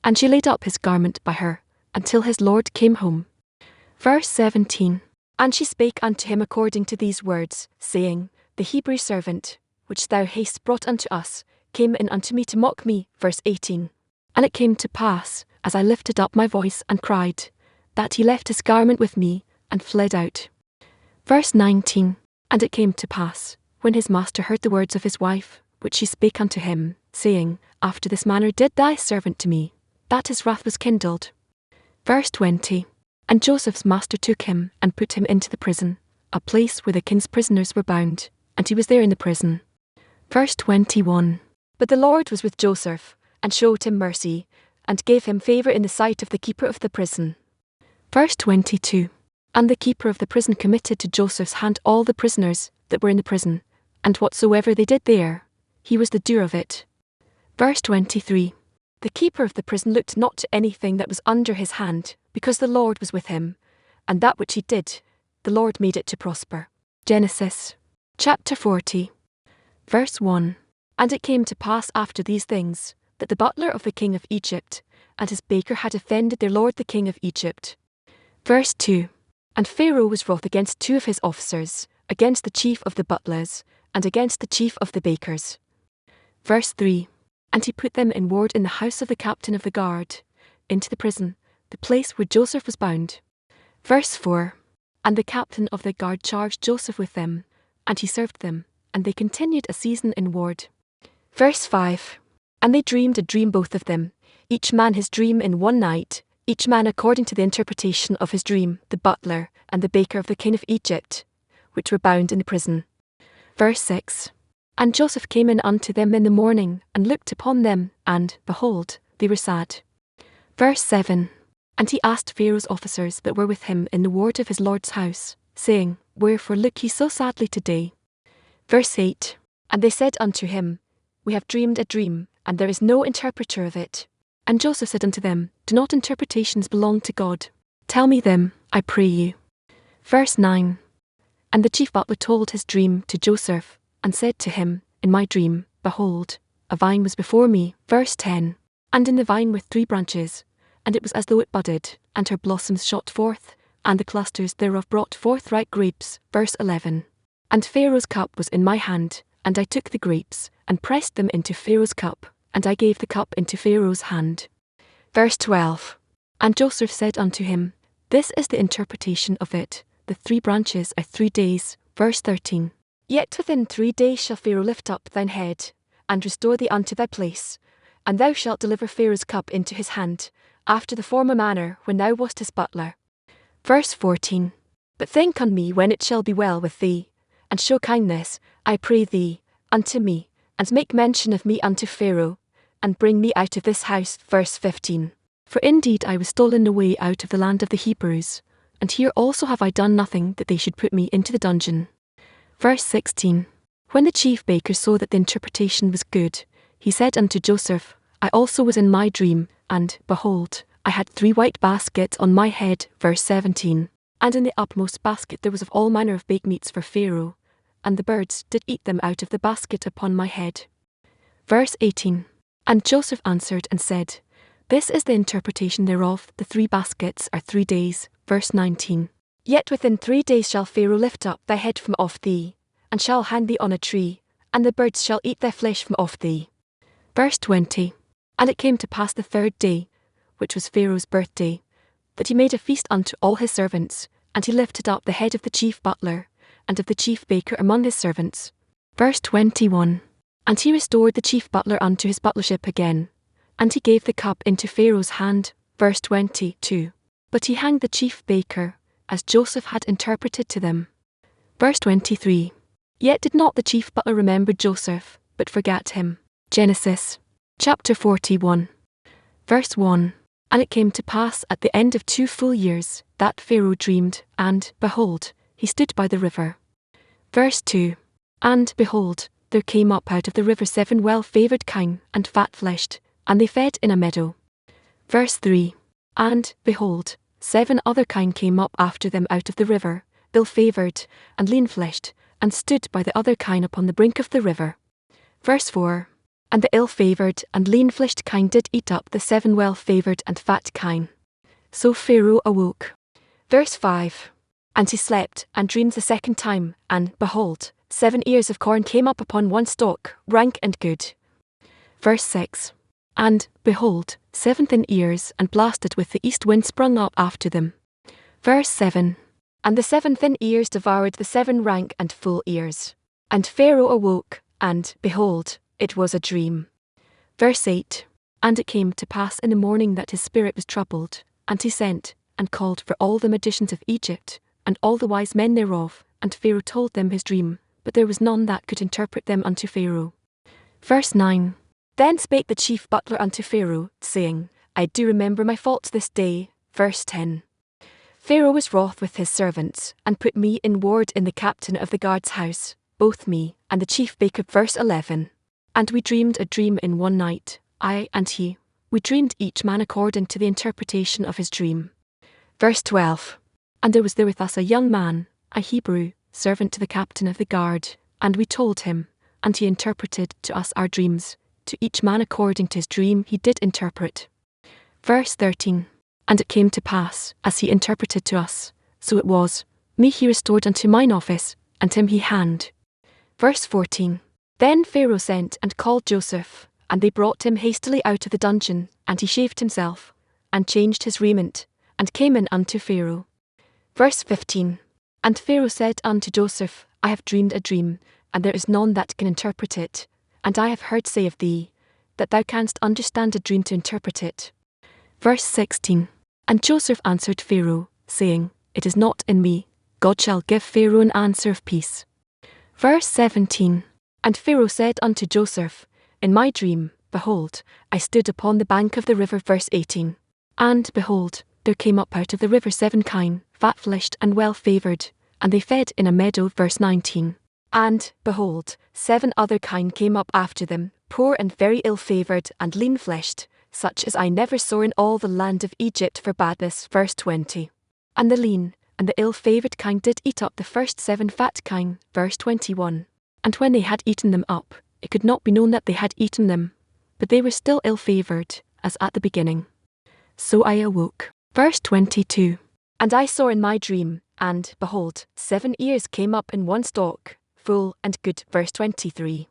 And she laid up his garment by her, until his Lord came home. Verse 17. And she spake unto him according to these words, saying, The Hebrew servant, which thou hast brought unto us, came in unto me to mock me. Verse 18. And it came to pass, as I lifted up my voice and cried, that he left his garment with me, and fled out. Verse 19. And it came to pass, when his master heard the words of his wife, which she spake unto him, saying, After this manner did thy servant to me, that his wrath was kindled. Verse 20. And Joseph's master took him, and put him into the prison, a place where the king's prisoners were bound, and he was there in the prison. Verse 21. But the Lord was with Joseph, and showed him mercy, and gave him favour in the sight of the keeper of the prison. Verse 22. And the keeper of the prison committed to Joseph's hand all the prisoners that were in the prison, and whatsoever they did there, he was the doer of it. Verse 23. The keeper of the prison looked not to anything that was under his hand, because the Lord was with him, and that which he did, the Lord made it to prosper. Genesis chapter 40, verse 1. And it came to pass after these things, that the butler of the king of Egypt and his baker had offended their lord the king of Egypt. Verse 2. And Pharaoh was wroth against two of his officers, against the chief of the butlers, and against the chief of the bakers. Verse 3. And he put them in ward in the house of the captain of the guard, into the prison, the place where Joseph was bound. Verse 4. And the captain of the guard charged Joseph with them, and he served them, and they continued a season in ward. Verse 5. And they dreamed a dream both of them, each man his dream in one night, each man according to the interpretation of his dream, the butler and the baker of the king of Egypt, which were bound in the prison. Verse 6. And Joseph came in unto them in the morning, and looked upon them, and, behold, they were sad. Verse 7. And he asked Pharaoh's officers that were with him in the ward of his lord's house, saying, Wherefore look ye so sadly today? Verse 8. And they said unto him, We have dreamed a dream, and there is no interpreter of it. And Joseph said unto them, Do not interpretations belong to God? Tell me them, I pray you. Verse 9. And the chief butler told his dream to Joseph, and said to him, In my dream, behold, a vine was before me. Verse 10. And in the vine were 3 branches, and it was as though it budded, and her blossoms shot forth, and the clusters thereof brought forth ripe grapes. Verse 11. And Pharaoh's cup was in my hand, and I took the grapes, and pressed them into Pharaoh's cup, and I gave the cup into Pharaoh's hand. Verse 12. And Joseph said unto him, This is the interpretation of it, the 3 branches are 3 days. Verse 13. Yet within 3 days shall Pharaoh lift up thine head, and restore thee unto thy place, and thou shalt deliver Pharaoh's cup into his hand, after the former manner when thou wast his butler. Verse 14. But think on me when it shall be well with thee, and show kindness, I pray thee, unto me, and make mention of me unto Pharaoh, and bring me out of this house. Verse 15. For indeed I was stolen away out of the land of the Hebrews, and here also have I done nothing that they should put me into the dungeon. Verse 16. When the chief baker saw that the interpretation was good, he said unto Joseph, I also was in my dream, and, behold, I had 3 white baskets on my head. Verse 17. And in the uppermost basket there was of all manner of baked meats for Pharaoh, and the birds did eat them out of the basket upon my head. Verse 18. And Joseph answered and said, This is the interpretation thereof, the 3 baskets are 3 days. Verse 19. Yet within 3 days shall Pharaoh lift up thy head from off thee, and shall hang thee on a tree, and the birds shall eat thy flesh from off thee. Verse 20. And it came to pass the 3rd day, which was Pharaoh's birthday, that he made a feast unto all his servants, and he lifted up the head of the chief butler, and of the chief baker among his servants. Verse 21. And he restored the chief butler unto his butlership again, and he gave the cup into Pharaoh's hand. Verse 22. But he hanged the chief baker, as Joseph had interpreted to them. Verse 23. Yet did not the chief butler remember Joseph, but forgat him. Genesis chapter 41, verse 1. And it came to pass at the end of 2 full years, that Pharaoh dreamed, and, behold, he stood by the river. Verse 2. And, behold, there came up out of the river 7 well-favoured kine, and fat-fleshed, and they fed in a meadow. Verse 3. And, behold, 7 other kine came up after them out of the river, ill-favoured, and lean-fleshed, and stood by the other kine upon the brink of the river. Verse 4. And the ill-favoured and lean-fleshed kine did eat up the 7 well-favoured and fat kine. So Pharaoh awoke. Verse 5. And he slept, and dreamed the 2nd time, and, behold, 7 ears of corn came up upon one stalk, rank and good. Verse 6. And, behold, 7 thin ears, and blasted with the east wind sprung up after them. Verse 7. And the 7 thin ears devoured the 7 rank and full ears. And Pharaoh awoke, and, behold, it was a dream. Verse 8. And it came to pass in the morning that his spirit was troubled, and he sent, and called for all the magicians of Egypt, and all the wise men thereof, and Pharaoh told them his dream, but there was none that could interpret them unto Pharaoh. Verse 9. Then spake the chief butler unto Pharaoh, saying, I do remember my faults this day. Verse 10. Pharaoh was wroth with his servants, and put me in ward in the captain of the guard's house, both me and the chief baker. Verse 11. And we dreamed a dream in one night, I and he, We dreamed each man according to the interpretation of his dream. Verse 12. And there was there with us a young man, a Hebrew, servant to the captain of the guard, and we told him, and he interpreted to us our dreams. To each man according to his dream he did interpret. Verse 13. And it came to pass, as he interpreted to us, so it was, me he restored unto mine office, and him he hand. Verse 14. Then Pharaoh sent and called Joseph, and they brought him hastily out of the dungeon, and he shaved himself, and changed his raiment, and came in unto Pharaoh. Verse 15. And Pharaoh said unto Joseph, I have dreamed a dream, and there is none that can interpret it, and I have heard say of thee, that thou canst understand a dream to interpret it. Verse 16. And Joseph answered Pharaoh, saying, It is not in me, God shall give Pharaoh an answer of peace. Verse 17. And Pharaoh said unto Joseph, In my dream, behold, I stood upon the bank of the river. Verse 18. And, behold, there came up out of the river 7 kine, fat-fleshed and well-favoured, and they fed in a meadow. Verse 19. And, behold, 7 other kine came up after them, poor and very ill-favoured and lean-fleshed, such as I never saw in all the land of Egypt for badness. Verse 20. And the lean and the ill-favoured kine did eat up the first 7 fat kine. Verse 21. And when they had eaten them up, it could not be known that they had eaten them, but they were still ill-favoured, as at the beginning. So I awoke. Verse 22. And I saw in my dream, and, behold, 7 ears came up in one stalk, full and good. Verse 23.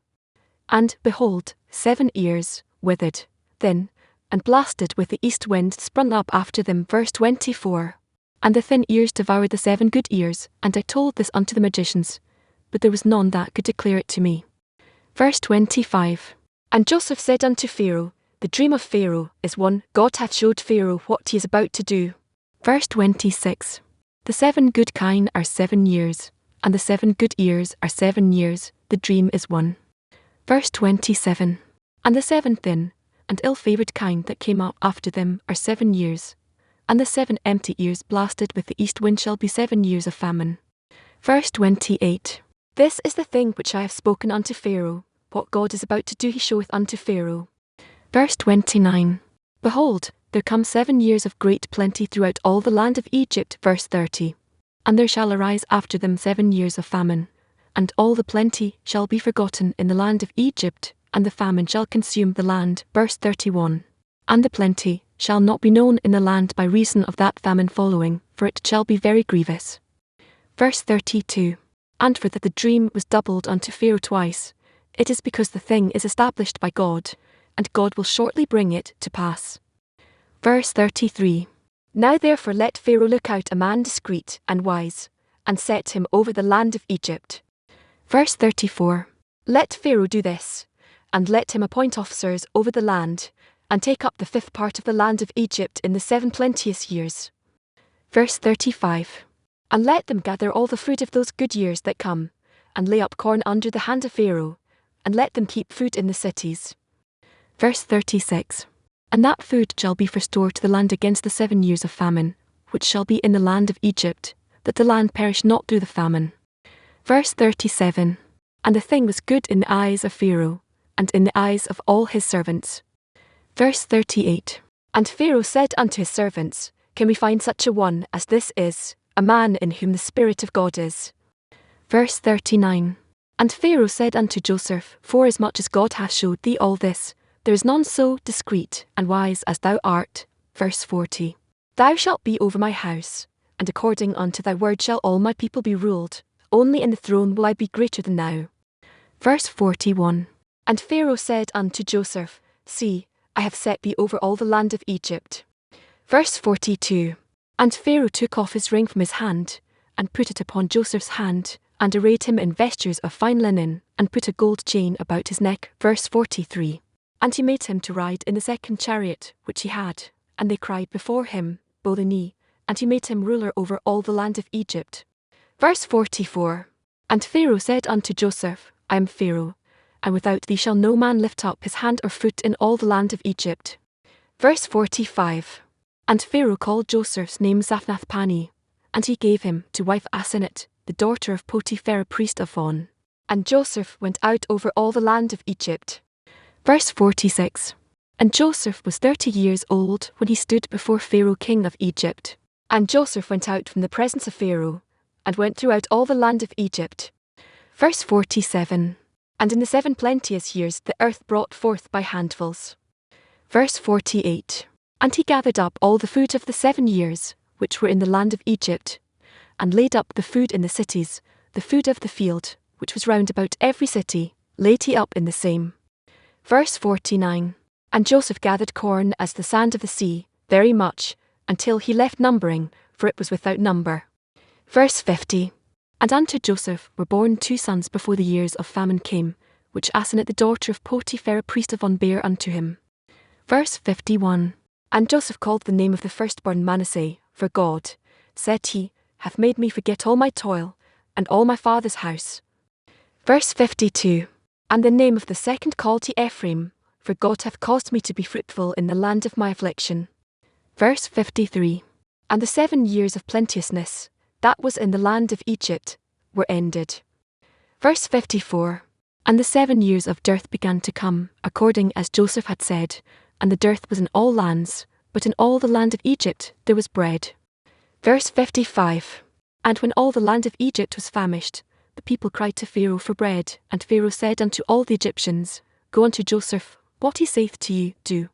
And, behold, 7 ears, withered, thin, and blasted with the east wind, sprung up after them. Verse 24. And the thin ears devoured the 7 good ears, and I told this unto the magicians, but there was none that could declare it to me. Verse 25. And Joseph said unto Pharaoh, The dream of Pharaoh is one, God hath showed Pharaoh what he is about to do. Verse 26. The 7 good kine are 7 years, and the 7 good ears are 7 years, the dream is one. Verse 27. And the 7 thin and ill-favoured kine that came up after them are 7 years, and the 7 empty ears blasted with the east wind shall be 7 years of famine. Verse 28. This is the thing which I have spoken unto Pharaoh, what God is about to do he showeth unto Pharaoh. Verse 29. Behold, there come 7 years of great plenty throughout all the land of Egypt. Verse 30. And there shall arise after them 7 years of famine, and all the plenty shall be forgotten in the land of Egypt, and the famine shall consume the land. Verse 31. And the plenty shall not be known in the land by reason of that famine following, for it shall be very grievous. Verse 32. And for that the dream was doubled unto Pharaoh twice, it is because the thing is established by God, and God will shortly bring it to pass. Verse 33. Now therefore let Pharaoh look out a man discreet and wise, and set him over the land of Egypt. Verse 34. Let Pharaoh do this, and let him appoint officers over the land, and take up the 5th part of the land of Egypt in the 7 plenteous years. Verse 35. And let them gather all the fruit of those good years that come, and lay up corn under the hand of Pharaoh, and let them keep food in the cities. Verse 36. And that food shall be for store to the land against the 7 years of famine, which shall be in the land of Egypt, that the land perish not through the famine. Verse 37. And the thing was good in the eyes of Pharaoh, and in the eyes of all his servants. Verse 38. And Pharaoh said unto his servants, Can we find such a one as this is, a man in whom the Spirit of God is? Verse 39. And Pharaoh said unto Joseph, Forasmuch as God hath showed thee all this, there is none so discreet and wise as thou art. Verse 40. Thou shalt be over my house, and according unto thy word shall all my people be ruled, only in the throne will I be greater than thou. Verse 41. And Pharaoh said unto Joseph, See, I have set thee over all the land of Egypt. Verse 42. And Pharaoh took off his ring from his hand, and put it upon Joseph's hand, and arrayed him in vestures of fine linen, and put a gold chain about his neck. Verse 43. And he made him to ride in the 2nd chariot which he had, and they cried before him, Bow the knee, and he made him ruler over all the land of Egypt. Verse 44. And Pharaoh said unto Joseph, I am Pharaoh, and without thee shall no man lift up his hand or foot in all the land of Egypt. Verse 45. And Pharaoh called Joseph's name Zaphnath-Paneah, and he gave him to wife Asenath, the daughter of Potiphar priest of On. And Joseph went out over all the land of Egypt. Verse 46. And Joseph was 30 years old when he stood before Pharaoh king of Egypt. And Joseph went out from the presence of Pharaoh, and went throughout all the land of Egypt. Verse 47. And in the 7 plenteous years the earth brought forth by handfuls. Verse 48. And he gathered up all the food of the 7 years, which were in the land of Egypt, and laid up the food in the cities, the food of the field, which was round about every city, laid he up in the same. Verse 49. And Joseph gathered corn as the sand of the sea, very much, until he left numbering, for it was without number. Verse 50. And unto Joseph were born 2 sons before the years of famine came, which Asenath the daughter of Potiphar priest of On bare unto him. Verse 51. And Joseph called the name of the firstborn Manasseh, for God, said he, hath made me forget all my toil, and all my father's house. Verse 52. And the name of the second called he Ephraim, for God hath caused me to be fruitful in the land of my affliction. Verse 53. And the 7 years of plenteousness, that was in the land of Egypt, were ended. Verse 54. And the 7 years of dearth began to come, according as Joseph had said, and the dearth was in all lands, but in all the land of Egypt there was bread. Verse 55. And when all the land of Egypt was famished, the people cried to Pharaoh for bread, and Pharaoh said unto all the Egyptians, Go unto Joseph, what he saith to you, do.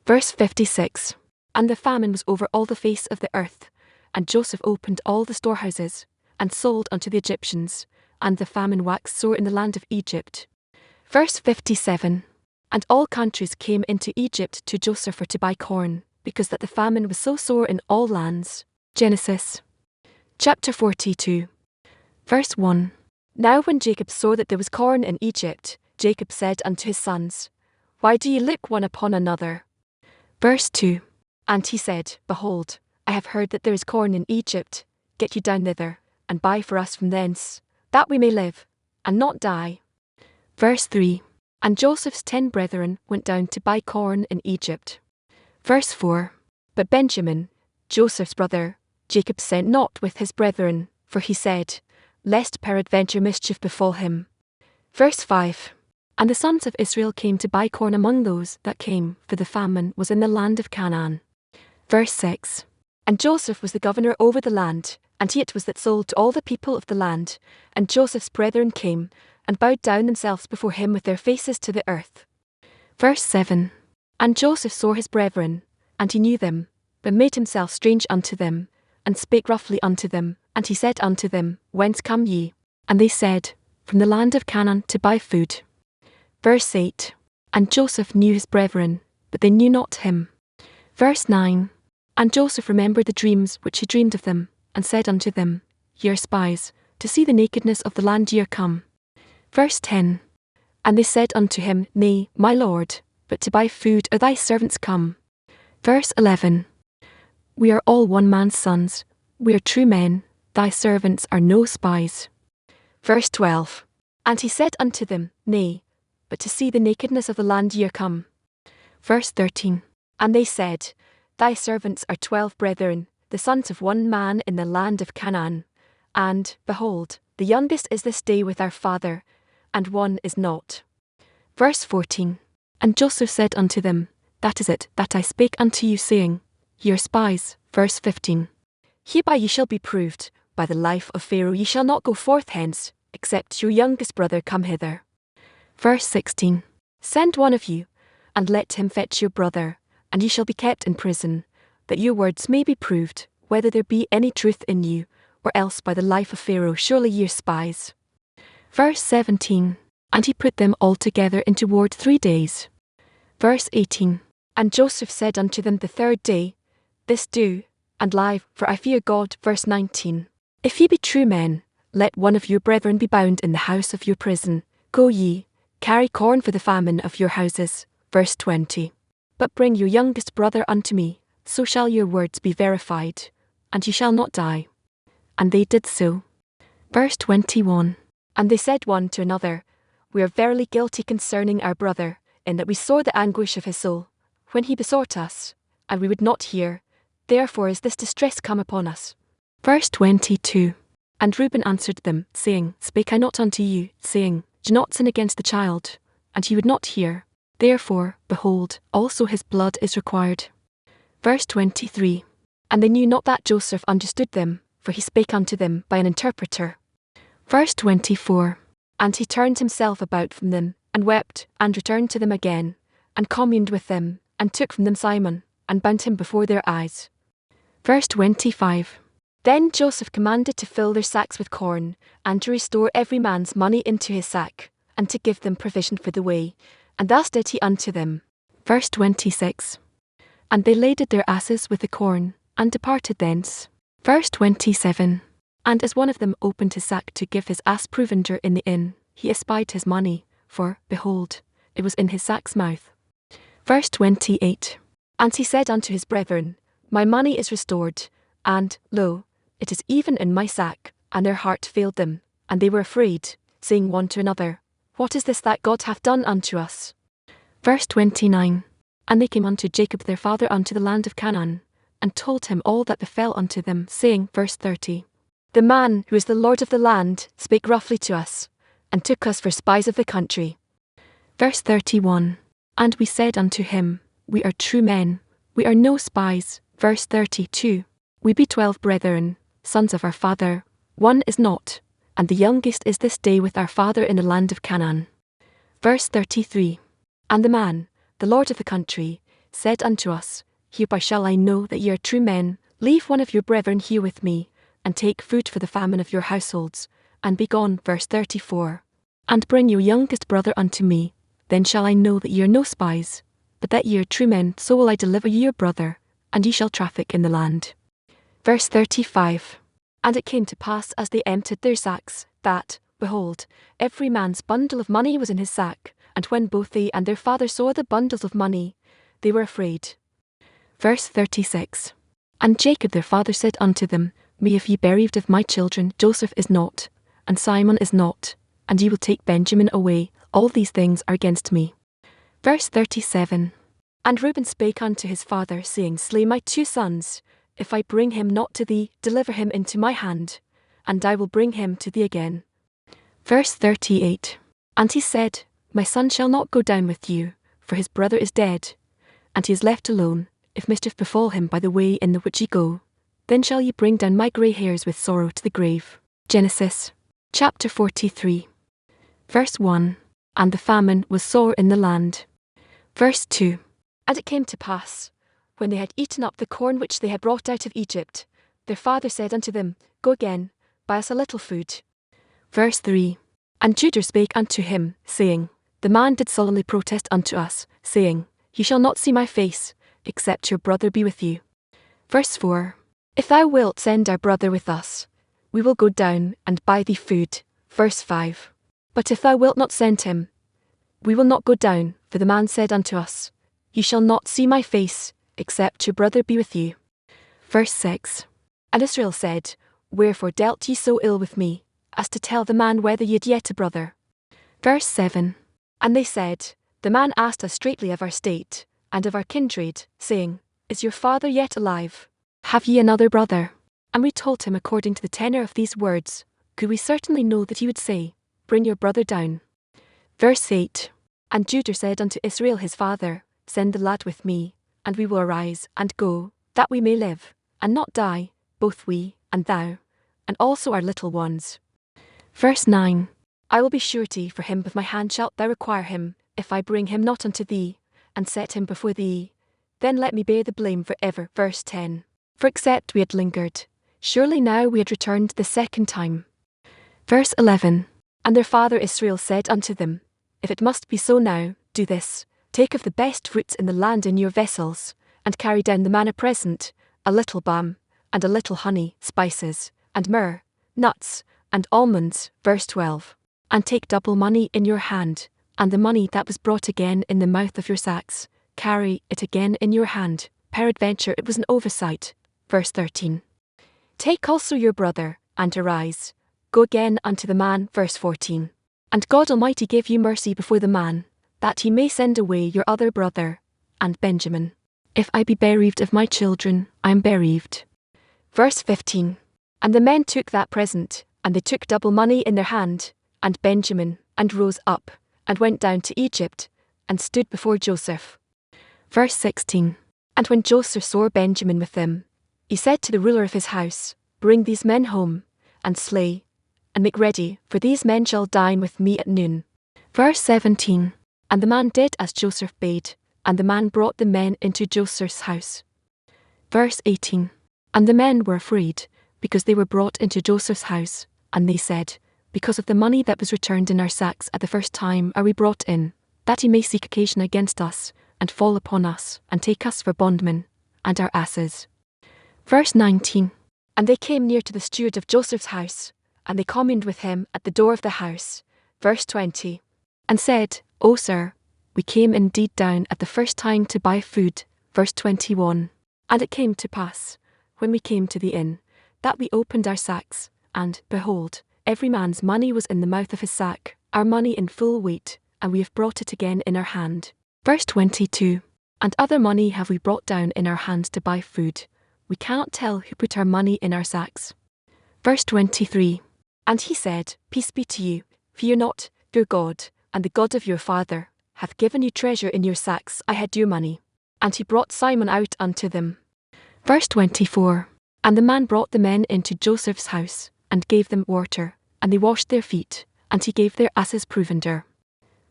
Verse 56. And the famine was over all the face of the earth, and Joseph opened all the storehouses, and sold unto the Egyptians, and the famine waxed sore in the land of Egypt. Verse 57. And all countries came into Egypt to Joseph for to buy corn, because that the famine was so sore in all lands. Genesis chapter 42. Verse 1. Now when Jacob saw that there was corn in Egypt, Jacob said unto his sons, Why do ye look one upon another? Verse 2. And he said, Behold, I have heard that there is corn in Egypt. Get you down thither, and buy for us from thence, that we may live, and not die. Verse 3. And Joseph's 10 brethren went down to buy corn in Egypt. Verse 4. But Benjamin, Joseph's brother, Jacob sent not with his brethren, for he said, Lest peradventure mischief befall him. Verse 5. And the sons of Israel came to buy corn among those that came, for the famine was in the land of Canaan. Verse 6. And Joseph was the governor over the land, and he it was that sold to all the people of the land. And Joseph's brethren came, and bowed down themselves before him with their faces to the earth. Verse 7. And Joseph saw his brethren, and he knew them, but made himself strange unto them, and spake roughly unto them, and he said unto them, Whence come ye? And they said, From the land of Canaan to buy food. Verse 8. And Joseph knew his brethren, but they knew not him. Verse 9. And Joseph remembered the dreams which he dreamed of them, and said unto them, Ye are spies, to see the nakedness of the land ye are come. Verse 10. And they said unto him, Nay, my lord, but to buy food are thy servants come. Verse 11. We are all one man's sons, we are true men, thy servants are no spies. Verse 12. And he said unto them, Nay, but to see the nakedness of the land ye are come. Verse 13. And they said, Thy servants are 12 brethren, the sons of one man in the land of Canaan. And, behold, the youngest is this day with our father, and one is not. Verse 14. And Joseph said unto them, That is it that I spake unto you, saying, Ye are spies. Verse 15. Hereby ye shall be proved, by the life of Pharaoh ye shall not go forth hence, except your youngest brother come hither. Verse 16. Send one of you, and let him fetch your brother, and ye shall be kept in prison, that your words may be proved, whether there be any truth in you, or else by the life of Pharaoh surely ye are spies. Verse 17. And he put them all together into ward 3 days. Verse 18. And Joseph said unto them the 3rd day, This do, and live, for I fear God. Verse 19. If ye be true men, let one of your brethren be bound in the house of your prison. Go ye, carry corn for the famine of your houses. Verse 20. But bring your youngest brother unto me, so shall your words be verified, and ye shall not die. And they did so. Verse 21. And they said one to another, We are verily guilty concerning our brother, in that we saw the anguish of his soul, when he besought us, and we would not hear, therefore is this distress come upon us. Verse 22. And Reuben answered them, saying, Spake I not unto you, saying, Do not sin against the child? And ye would not hear, Therefore, behold, also his blood is required. Verse 23. And they knew not that Joseph understood them, for he spake unto them by an interpreter. Verse 24. And he turned himself about from them, and wept, and returned to them again, and communed with them, and took from them Simon, and bound him before their eyes. Verse 25. Then Joseph commanded to fill their sacks with corn, and to restore every man's money into his sack, and to give them provision for the way, and thus did he unto them. Verse 26. And they laded their asses with the corn, and departed thence. Verse 27. And as one of them opened his sack to give his ass provender in the inn, he espied his money, for, behold, it was in his sack's mouth. Verse 28. And he said unto his brethren, My money is restored, and, lo, it is even in my sack. And their heart failed them, and they were afraid, saying one to another, What is this that God hath done unto us? Verse 29. And they came unto Jacob their father unto the land of Canaan, and told him all that befell unto them, saying, verse 30. The man who is the Lord of the land spake roughly to us, and took us for spies of the country. Verse 31. And we said unto him, We are true men, we are no spies. Verse 32. We be 12 brethren, sons of our father, one is not, and the youngest is this day with our father in the land of Canaan. Verse 33. And the man, the Lord of the country, said unto us, Hereby shall I know that ye are true men. Leave one of your brethren here with me, and take food for the famine of your households, and be gone. Verse 34. And bring your youngest brother unto me, then shall I know that ye are no spies, but that ye are true men. So will I deliver you your brother, and ye shall traffic in the land. Verse 35. And it came to pass as they emptied their sacks, that, behold, every man's bundle of money was in his sack, and when both they and their father saw the bundles of money, they were afraid. Verse 36. And Jacob their father said unto them, Me if ye bereaved of my children, Joseph is not, and Simon is not, and ye will take Benjamin away, all these things are against me. Verse 37. And Reuben spake unto his father, saying, Slay my 2 sons, if I bring him not to thee, deliver him into my hand, and I will bring him to thee again. Verse 38. And he said, My son shall not go down with you, for his brother is dead, and he is left alone. If mischief befall him by the way in the which ye go, then shall ye bring down my grey hairs with sorrow to the grave. Genesis chapter 43. Verse 1. And the famine was sore in the land. Verse 2. And it came to pass, when they had eaten up the corn which they had brought out of Egypt, their father said unto them, Go again, buy us a little food. Verse 3. And Judah spake unto him, saying, The man did solemnly protest unto us, saying, Ye shall not see my face, except your brother be with you. Verse 4. If thou wilt send our brother with us, we will go down and buy thee food. Verse 5. But if thou wilt not send him, we will not go down, for the man said unto us, Ye shall not see my face, except your brother be with you. Verse 6. And Israel said, Wherefore dealt ye so ill with me, as to tell the man whether ye had yet a brother? Verse 7. And they said, The man asked us straitly of our state, and of our kindred, saying, Is your father yet alive? Have ye another brother? And we told him according to the tenor of these words, could we certainly know that he would say, Bring your brother down. Verse 8. And Judah said unto Israel his father, Send the lad with me, and we will arise and go, that we may live, and not die, both we, and thou, and also our little ones. Verse 9. I will be surety for him with my hand shalt thou require him, if I bring him not unto thee, and set him before thee, then let me bear the blame for ever. Verse 10. For except we had lingered, surely now we had returned the second time. Verse 11. And their father Israel said unto them, If it must be so now, do this, take of the best fruits in the land in your vessels, and carry down the manna present, a little balm, and a little honey, spices, and myrrh, nuts, and almonds. Verse 12. And take double money in your hand, and the money that was brought again in the mouth of your sacks, carry it again in your hand, peradventure it was an oversight. Verse 13. Take also your brother, and arise, go again unto the man. Verse 14. And God Almighty give you mercy before the man, that he may send away your other brother, and Benjamin. If I be bereaved of my children, I am bereaved. Verse 15. And the men took that present, and they took double money in their hand, and Benjamin, and rose up, and went down to Egypt, and stood before Joseph. Verse 16. And when Joseph saw Benjamin with them, he said to the ruler of his house, Bring these men home, and slay, and make ready, for these men shall dine with me at noon. Verse 17. And the man did as Joseph bade, and the man brought the men into Joseph's house. Verse 18. And the men were afraid, because they were brought into Joseph's house, and they said, Because of the money that was returned in our sacks at the first time are we brought in, that he may seek occasion against us, and fall upon us, and take us for bondmen, and our asses. Verse 19. And they came near to the steward of Joseph's house, and they communed with him at the door of the house. Verse 20. And said, O sir, we came indeed down at the first time to buy food. Verse 21. And it came to pass, when we came to the inn, that we opened our sacks, and, behold, every man's money was in the mouth of his sack, our money in full weight, and we have brought it again in our hand. Verse 22. And other money have we brought down in our hands to buy food. We cannot tell who put our money in our sacks. Verse 23. And he said, Peace be to you, fear not, your God, and the God of your father, hath given you treasure in your sacks. I had your money. And he brought Simon out unto them. Verse 24. And the man brought the men into Joseph's house, and gave them water, and they washed their feet, and he gave their asses provender.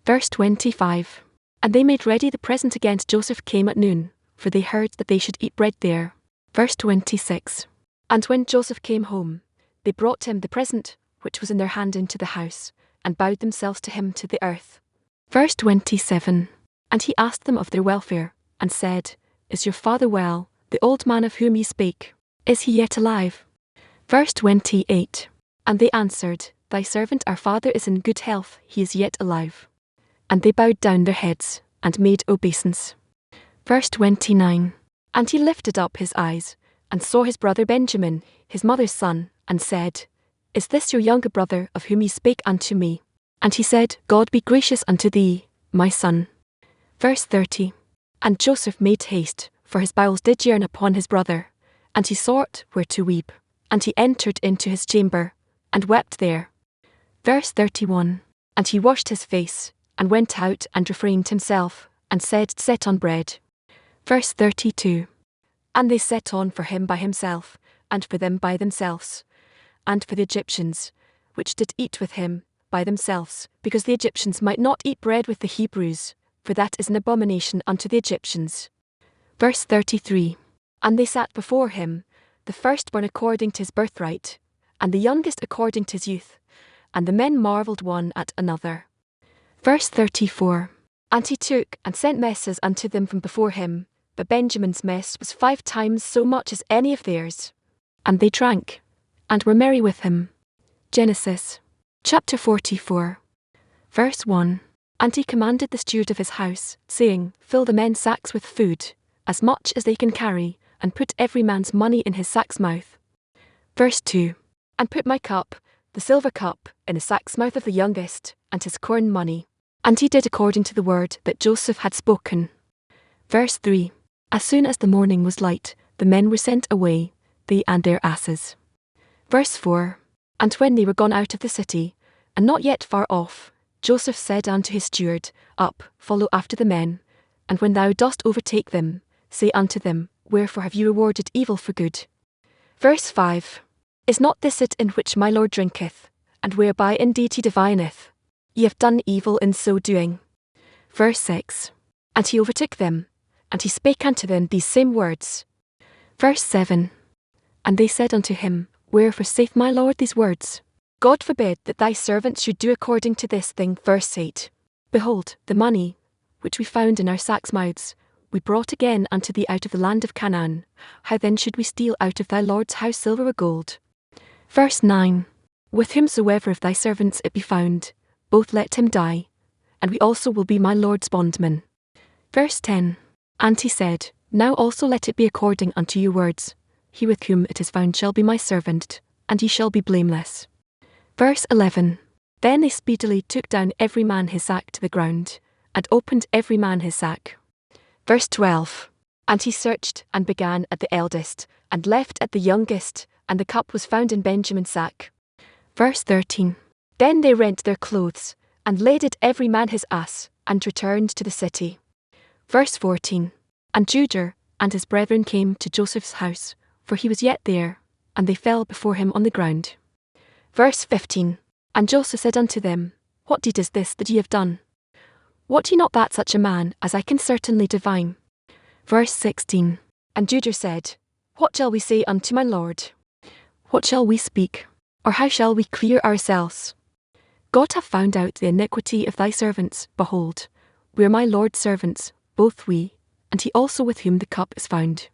Verse 25. And they made ready the present against Joseph came at noon, for they heard that they should eat bread there. Verse 26. And when Joseph came home, they brought him the present, which was in their hand into the house, and bowed themselves to him to the earth. Verse 27. And he asked them of their welfare, and said, Is your father well, the old man of whom ye spake? Is he yet alive? Verse 28. And they answered, Thy servant our father is in good health, he is yet alive. And they bowed down their heads, and made obeisance. Verse 29. And he lifted up his eyes, and saw his brother Benjamin, his mother's son, and said, Is this your younger brother of whom ye spake unto me? And he said, God be gracious unto thee, my son. Verse 30. And Joseph made haste, for his bowels did yearn upon his brother, and he sought where to weep, and he entered into his chamber, and wept there. Verse 31. And he washed his face, and went out and refrained himself, and said, Set on bread. Verse 32. And they set on for him by himself, and for them by themselves, and for the Egyptians, which did eat with him, by themselves, because the Egyptians might not eat bread with the Hebrews, for that is an abomination unto the Egyptians. Verse 33. And they sat before him, the firstborn according to his birthright, and the youngest according to his youth, and the men marvelled one at another. Verse 34. And he took and sent messes unto them from before him, but Benjamin's mess was 5 times so much as any of theirs. And they drank, and were merry with him. Genesis chapter 44. Verse 1. And he commanded the steward of his house, saying, Fill the men's sacks with food, as much as they can carry, and put every man's money in his sack's mouth. Verse 2. And put my cup, the silver cup, in the sack's mouth of the youngest, and his corn money. And he did according to the word that Joseph had spoken. Verse 3. As soon as the morning was light, the men were sent away, they and their asses. Verse 4. And when they were gone out of the city, and not yet far off, Joseph said unto his steward, Up, follow after the men, and when thou dost overtake them, say unto them, Wherefore have you rewarded evil for good? Verse 5. Is not this it in which my Lord drinketh, and whereby indeed he divineth? Ye have done evil in so doing. Verse 6. And he overtook them, and he spake unto them these same words. Verse 7. And they said unto him, Wherefore saith my Lord these words? God forbid that thy servants should do according to this thing. Verse 8. Behold, the money, which we found in our sacks' mouths, we brought again unto thee out of the land of Canaan. How then should we steal out of thy Lord's house silver or gold? Verse 9. With whomsoever of thy servants it be found, both let him die, and we also will be my Lord's bondmen. Verse 10. And he said, Now also let it be according unto your words. He with whom it is found shall be my servant, and ye shall be blameless. Verse 11. Then they speedily took down every man his sack to the ground, and opened every man his sack. Verse 12. And he searched, and began at the eldest, and left at the youngest, and the cup was found in Benjamin's sack. Verse 13. Then they rent their clothes, and laded every man his ass, and returned to the city. Verse 14. And Judah and his brethren came to Joseph's house, for he was yet there, and they fell before him on the ground. Verse 15. And Joseph said unto them, What deed is this that ye have done? Wot ye not that such a man as I can certainly divine? Verse 16. And Judah said, What shall we say unto my lord? What shall we speak? Or how shall we clear ourselves? God hath found out the iniquity of thy servants. Behold, we are my lord's servants, both we, and he also with whom the cup is found.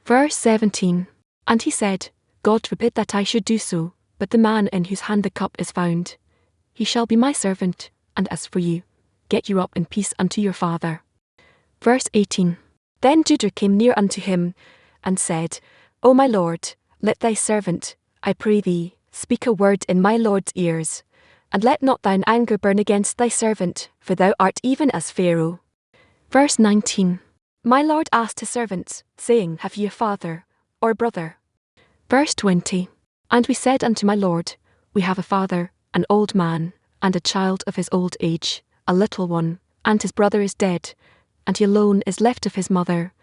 Verse 17. And he said, God forbid that I should do so, but the man in whose hand the cup is found, he shall be my servant, and as for you, get you up in peace unto your father. Verse 18. Then Judah came near unto him, and said, O my lord, let thy servant, I pray thee, speak a word in my lord's ears, and let not thine anger burn against thy servant, for thou art even as Pharaoh. Verse 19. My lord asked his servants, saying, Have ye a father, or brother? Verse 20. And we said unto my lord, We have a father, an old man, and a child of his old age, a little one, and his brother is dead, and he alone is left of his mother,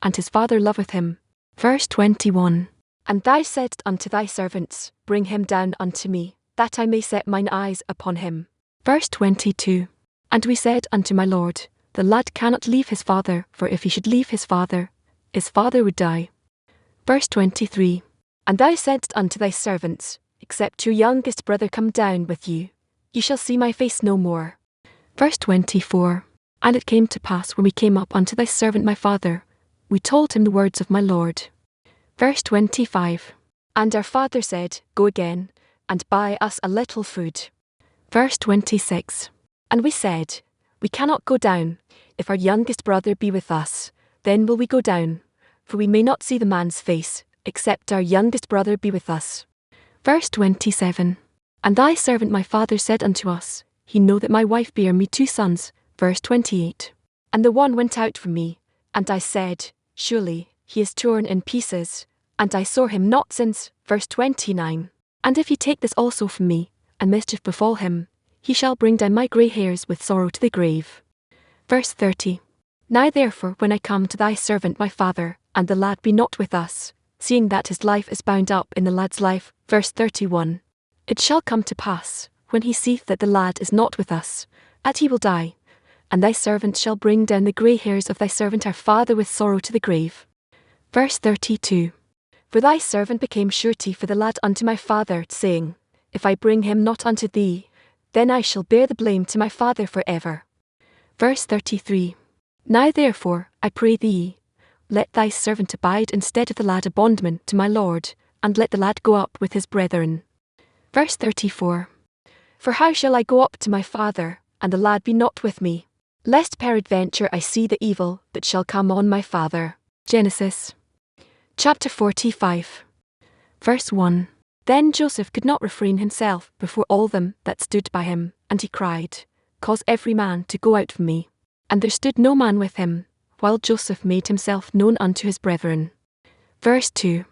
and his father loveth him. Verse 21. And thou saidst unto thy servants, Bring him down unto me, that I may set mine eyes upon him. Verse 22. And we said unto my lord, The lad cannot leave his father, for if he should leave his father would die. Verse 23. And thou saidst unto thy servants, Except your youngest brother come down with you, ye shall see my face no more. Verse 24. And it came to pass when we came up unto thy servant my father, we told him the words of my lord. Verse 25. And our father said, Go again, and buy us a little food. Verse 26. And we said, We cannot go down, if our youngest brother be with us, then will we go down, for we may not see the man's face, except our youngest brother be with us. Verse 27. And thy servant my father said unto us, He know that my wife bare me 2 sons. Verse 28. And the one went out from me, and I said, Surely he is torn in pieces, and I saw him not since. Verse 29. And if he take this also from me, and mischief befall him, he shall bring down my grey hairs with sorrow to the grave. Verse 30. Now therefore when I come to thy servant my father, and the lad be not with us, seeing that his life is bound up in the lad's life. Verse 31. It shall come to pass, when he seeth that the lad is not with us, that he will die, and thy servant shall bring down the grey hairs of thy servant our father with sorrow to the grave. Verse 32. For thy servant became surety for the lad unto my father, saying, If I bring him not unto thee, then I shall bear the blame to my father for ever. Verse 33. Now therefore, I pray thee, let thy servant abide instead of the lad a bondman to my lord, and let the lad go up with his brethren. Verse 34. For how shall I go up to my father, and the lad be not with me, lest peradventure I see the evil that shall come on my father? Genesis chapter 45. Verse 1. Then Joseph could not refrain himself before all them that stood by him, and he cried, Cause every man to go out from me. And there stood no man with him, while Joseph made himself known unto his brethren. Verse 2.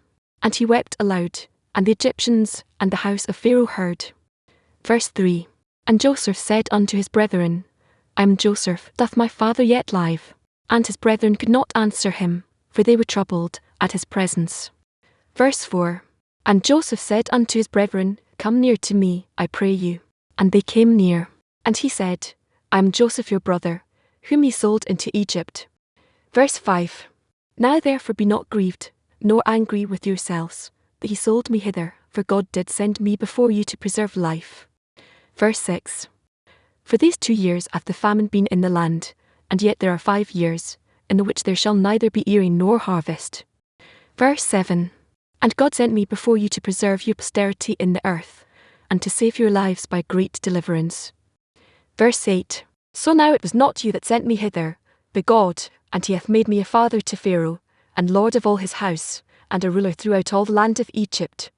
And he wept aloud, and the Egyptians and the house of Pharaoh heard. Verse 3. And Joseph said unto his brethren, I am Joseph, doth my father yet live? And his brethren could not answer him, for they were troubled at his presence. Verse 4. And Joseph said unto his brethren, Come near to me, I pray you. And they came near. And he said, I am Joseph your brother, whom ye sold into Egypt. Verse 5. Now therefore be not grieved, nor angry with yourselves, that he sold me hither, for God did send me before you to preserve life. Verse 6. For these 2 years hath the famine been in the land, and yet there are 5 years, in the which there shall neither be earing nor harvest. Verse 7. And God sent me before you to preserve your posterity in the earth, and to save your lives by great deliverance. Verse 8. So now it was not you that sent me hither, but God, and he hath made me a father to Pharaoh, and lord of all his house, and a ruler throughout all the land of Egypt.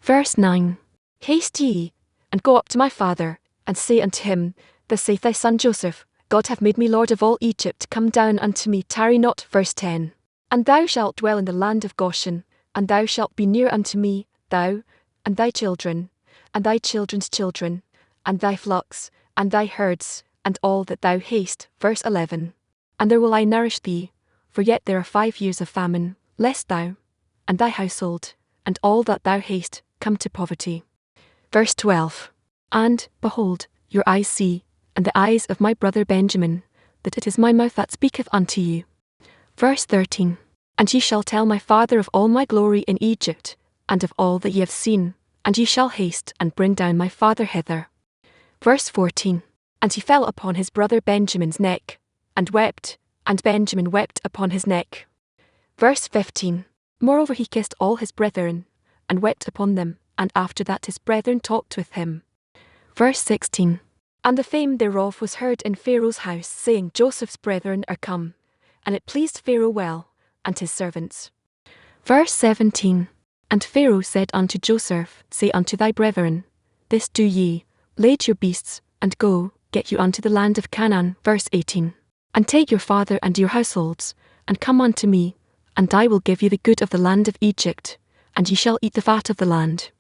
Verse 9. Haste ye, and go up to my father, and say unto him, Thus saith thy son Joseph, God hath made me lord of all Egypt, come down unto me, tarry not. Verse 10. And thou shalt dwell in the land of Goshen, and thou shalt be near unto me, thou, and thy children, and thy children's children, and thy flocks, and thy herds, and all that thou hast. Verse 11. And there will I nourish thee, for yet there are 5 years of famine, lest thou, and thy household, and all that thou hast, come to poverty. Verse 12. And, behold, your eyes see, and the eyes of my brother Benjamin, that it is my mouth that speaketh unto you. Verse 13. And ye shall tell my father of all my glory in Egypt, and of all that ye have seen, and ye shall haste and bring down my father hither. Verse 14. And he fell upon his brother Benjamin's neck, and wept, and Benjamin wept upon his neck. Verse 15. Moreover he kissed all his brethren, and wept upon them, and after that his brethren talked with him. Verse 16. And the fame thereof was heard in Pharaoh's house, saying, Joseph's brethren are come. And it pleased Pharaoh well, and his servants. Verse 17. And Pharaoh said unto Joseph, Say unto thy brethren, This do ye, lade your beasts, and go, get you unto the land of Canaan. Verse 18. And take your father and your households, and come unto me, and I will give you the good of the land of Egypt, and ye shall eat the fat of the land.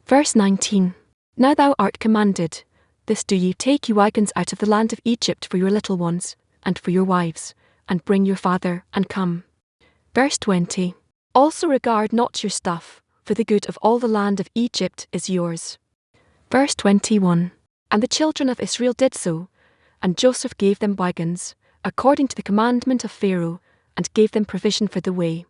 Verse 19. Now thou art commanded, this do ye, take you wagons out of the land of Egypt for your little ones, and for your wives, and bring your father, and come. Verse 20. Also regard not your stuff, for the good of all the land of Egypt is yours. Verse 21. And the children of Israel did so, and Joseph gave them wagons, according to the commandment of Pharaoh, and gave them provision for the way.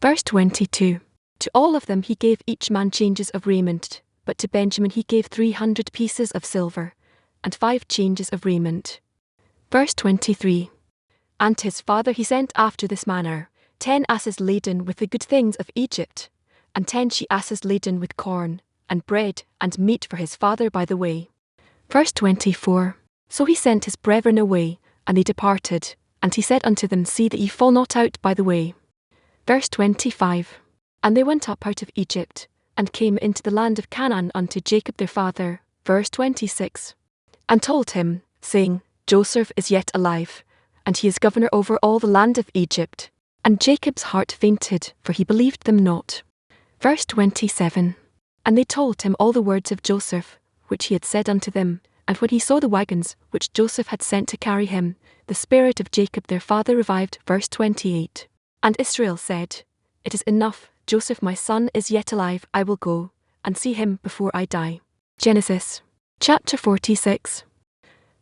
Verse 22. To all of them he gave each man changes of raiment, but to Benjamin he gave 300 pieces of silver, and 5 changes of raiment. Verse 23. And his father he sent after this manner, 10 asses laden with the good things of Egypt, and 10 she-asses laden with corn, and bread, and meat for his father by the way. Verse 24. So he sent his brethren away, and they departed, and he said unto them, See that ye fall not out by the way. Verse 25. And they went up out of Egypt, and came into the land of Canaan unto Jacob their father. Verse 26. And told him, saying, Joseph is yet alive, and he is governor over all the land of Egypt. And Jacob's heart fainted, for he believed them not. Verse 27. And they told him all the words of Joseph, which he had said unto them. And when he saw the wagons, which Joseph had sent to carry him, the spirit of Jacob their father revived. Verse 28. And Israel said, It is enough, Joseph my son is yet alive, I will go, and see him before I die. Genesis, chapter 46.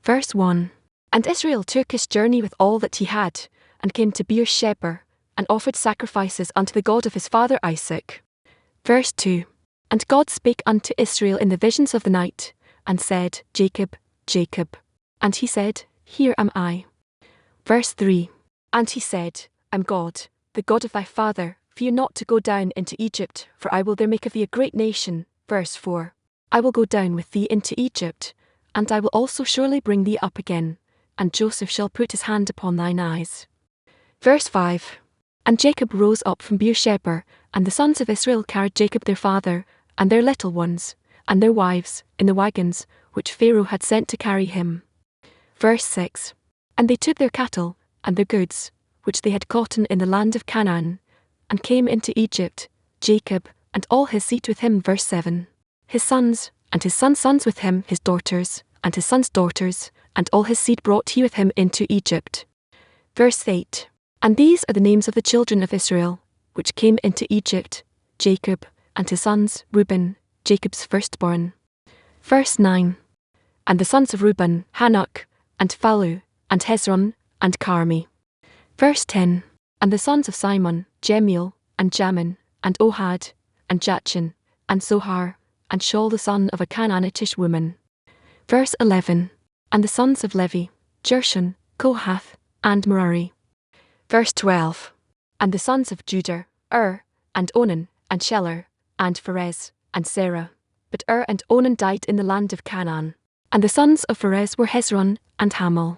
Verse 1. And Israel took his journey with all that he had, and came to Beer-sheba, and offered sacrifices unto the God of his father Isaac. Verse 2. And God spake unto Israel in the visions of the night, and said, Jacob, Jacob. And he said, Here am I. Verse 3. And he said, I am God, the God of thy father, fear not to go down into Egypt, for I will there make of thee a great nation. Verse 4. I will go down with thee into Egypt, and I will also surely bring thee up again, and Joseph shall put his hand upon thine eyes. Verse 5. And Jacob rose up from Beer-sheba, and the sons of Israel carried Jacob their father, and their little ones, and their wives, in the wagons, which Pharaoh had sent to carry him. Verse 6. And they took their cattle, and their goods, which they had gotten in the land of Canaan, and came into Egypt, Jacob, and all his seed with him. Verse 7. His sons, and his sons' sons with him, his daughters, and his sons' daughters, and all his seed brought he with him into Egypt. Verse 8. And these are the names of the children of Israel, which came into Egypt, Jacob, and his sons, Reuben, Jacob's firstborn. Verse 9. And the sons of Reuben, Hanok, and Phalu, and Hezron, and Carmi. Verse 10. And the sons of Simon, Jemuel, and Jamin, and Ohad, and Jachin, and Zohar, and Shaul the son of a Canaanitish woman. Verse 11. And the sons of Levi, Gershon, Kohath, and Merari. Verse 12. And the sons of Judah, and Onan, and Shelah, and Pharez, and Sarah. But and Onan died in the land of Canaan. And the sons of Pharez were Hezron, and Hamel.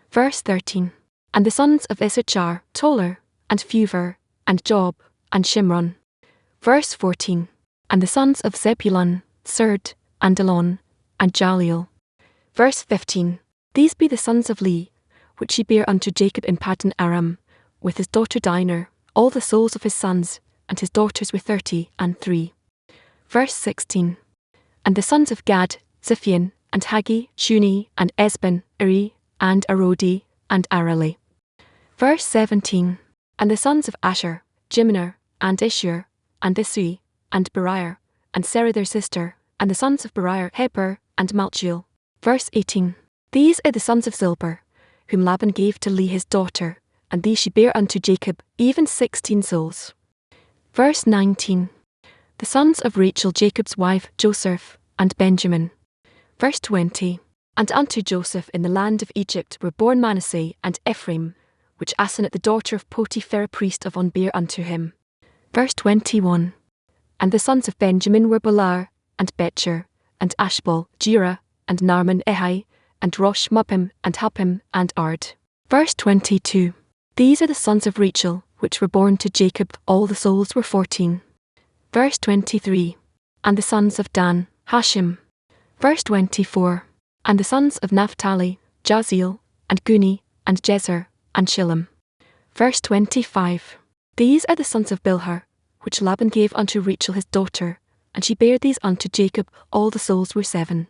Verse 13. And the sons of Issachar, Toler, and Phuver, and Job, and Shimron. Verse 14. And the sons of Zebulun, Serd, and Elon, and Jaleel. Verse 15. These be the sons of Leah, which he bare unto Jacob in Paddan Aram, with his daughter Dinah, all the souls of his sons, and his daughters were 33. Verse 16. And the sons of Gad, Ziphion, and Hagi, Shuni, and Esben, Eri, and Arodi, and Arali. Verse 17. And the sons of Asher, Jimner, and Ishur, and Isui, and Beriah, and Sarah their sister, and the sons of Beriah, Heber, and Malchiel. Verse 18. These are the sons of Zilpah, whom Laban gave to Leah his daughter, and these she bare unto Jacob, even 16 souls. Verse 19. The sons of Rachel Jacob's wife, Joseph, and Benjamin. Verse 20. And unto Joseph in the land of Egypt were born Manasseh and Ephraim, which Asenath the daughter of Potipharah priest of On bare unto him. Verse 21. And the sons of Benjamin were Belar, and Betcher, and Ashbal, Jira, and Narman Ehi, and Rosh Muppim, and Huppim, and Ard. Verse 22. These are the sons of Rachel, which were born to Jacob, all the souls were 14. Verse 23. And the sons of Dan, Hashim. Verse 24. And the sons of Naphtali, Jaziel, and Guni, and Jezer, and Shillem. Verse 25. These are the sons of Bilhah, which Laban gave unto Rachel his daughter, and she bare these unto Jacob, all the souls were 7.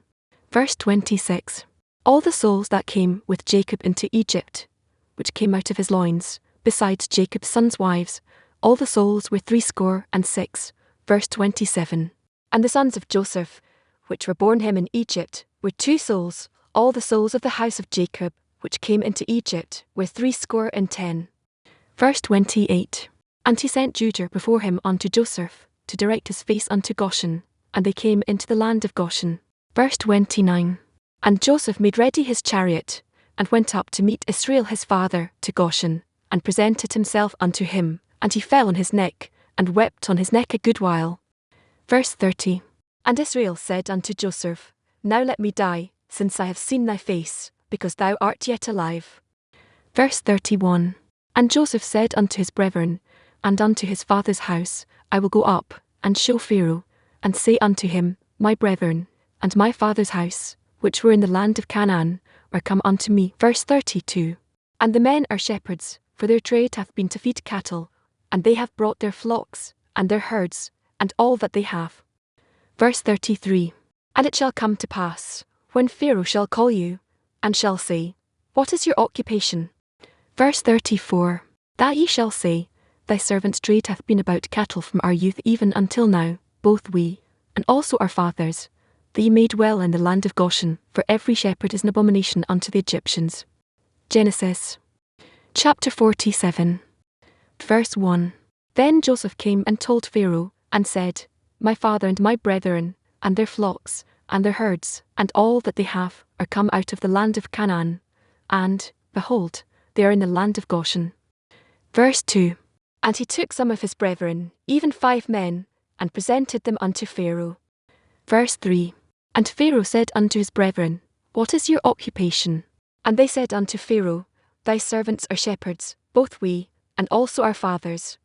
Verse 26. All the souls that came with Jacob into Egypt, which came out of his loins, besides Jacob's sons' wives, all the souls were 66. Verse 27. And the sons of Joseph, which were born him in Egypt, were 2 souls, all the souls of the house of Jacob, which came into Egypt, were 70. Verse 28. And he sent Judah before him unto Joseph, to direct his face unto Goshen, and they came into the land of Goshen. Verse 29. And Joseph made ready his chariot, and went up to meet Israel his father to Goshen, and presented himself unto him, and he fell on his neck, and wept on his neck a good while. Verse 30. And Israel said unto Joseph, Now let me die, since I have seen thy face, because thou art yet alive. Verse 31. And Joseph said unto his brethren, and unto his father's house, I will go up, and show Pharaoh, and say unto him, My brethren, and my father's house, which were in the land of Canaan, are come unto me. Verse 32. And the men are shepherds, for their trade hath been to feed cattle, and they have brought their flocks, and their herds, and all that they have. Verse 33. And it shall come to pass, when Pharaoh shall call you, and shall say, What is your occupation? Verse 34. That ye shall say, Thy servant's trade hath been about cattle from our youth even until now, both we, and also our fathers, that ye may dwell in the land of Goshen, for every shepherd is an abomination unto the Egyptians. Genesis chapter 47. Verse 1. Then Joseph came and told Pharaoh, and said, My father and my brethren, and their flocks, and their herds, and all that they have, are come out of the land of Canaan, and, behold, they are in the land of Goshen. Verse 2. And he took some of his brethren, even 5 men, and presented them unto Pharaoh. Verse 3. And Pharaoh said unto his brethren, What is your occupation? And they said unto Pharaoh, Thy servants are shepherds, both we, and also our fathers.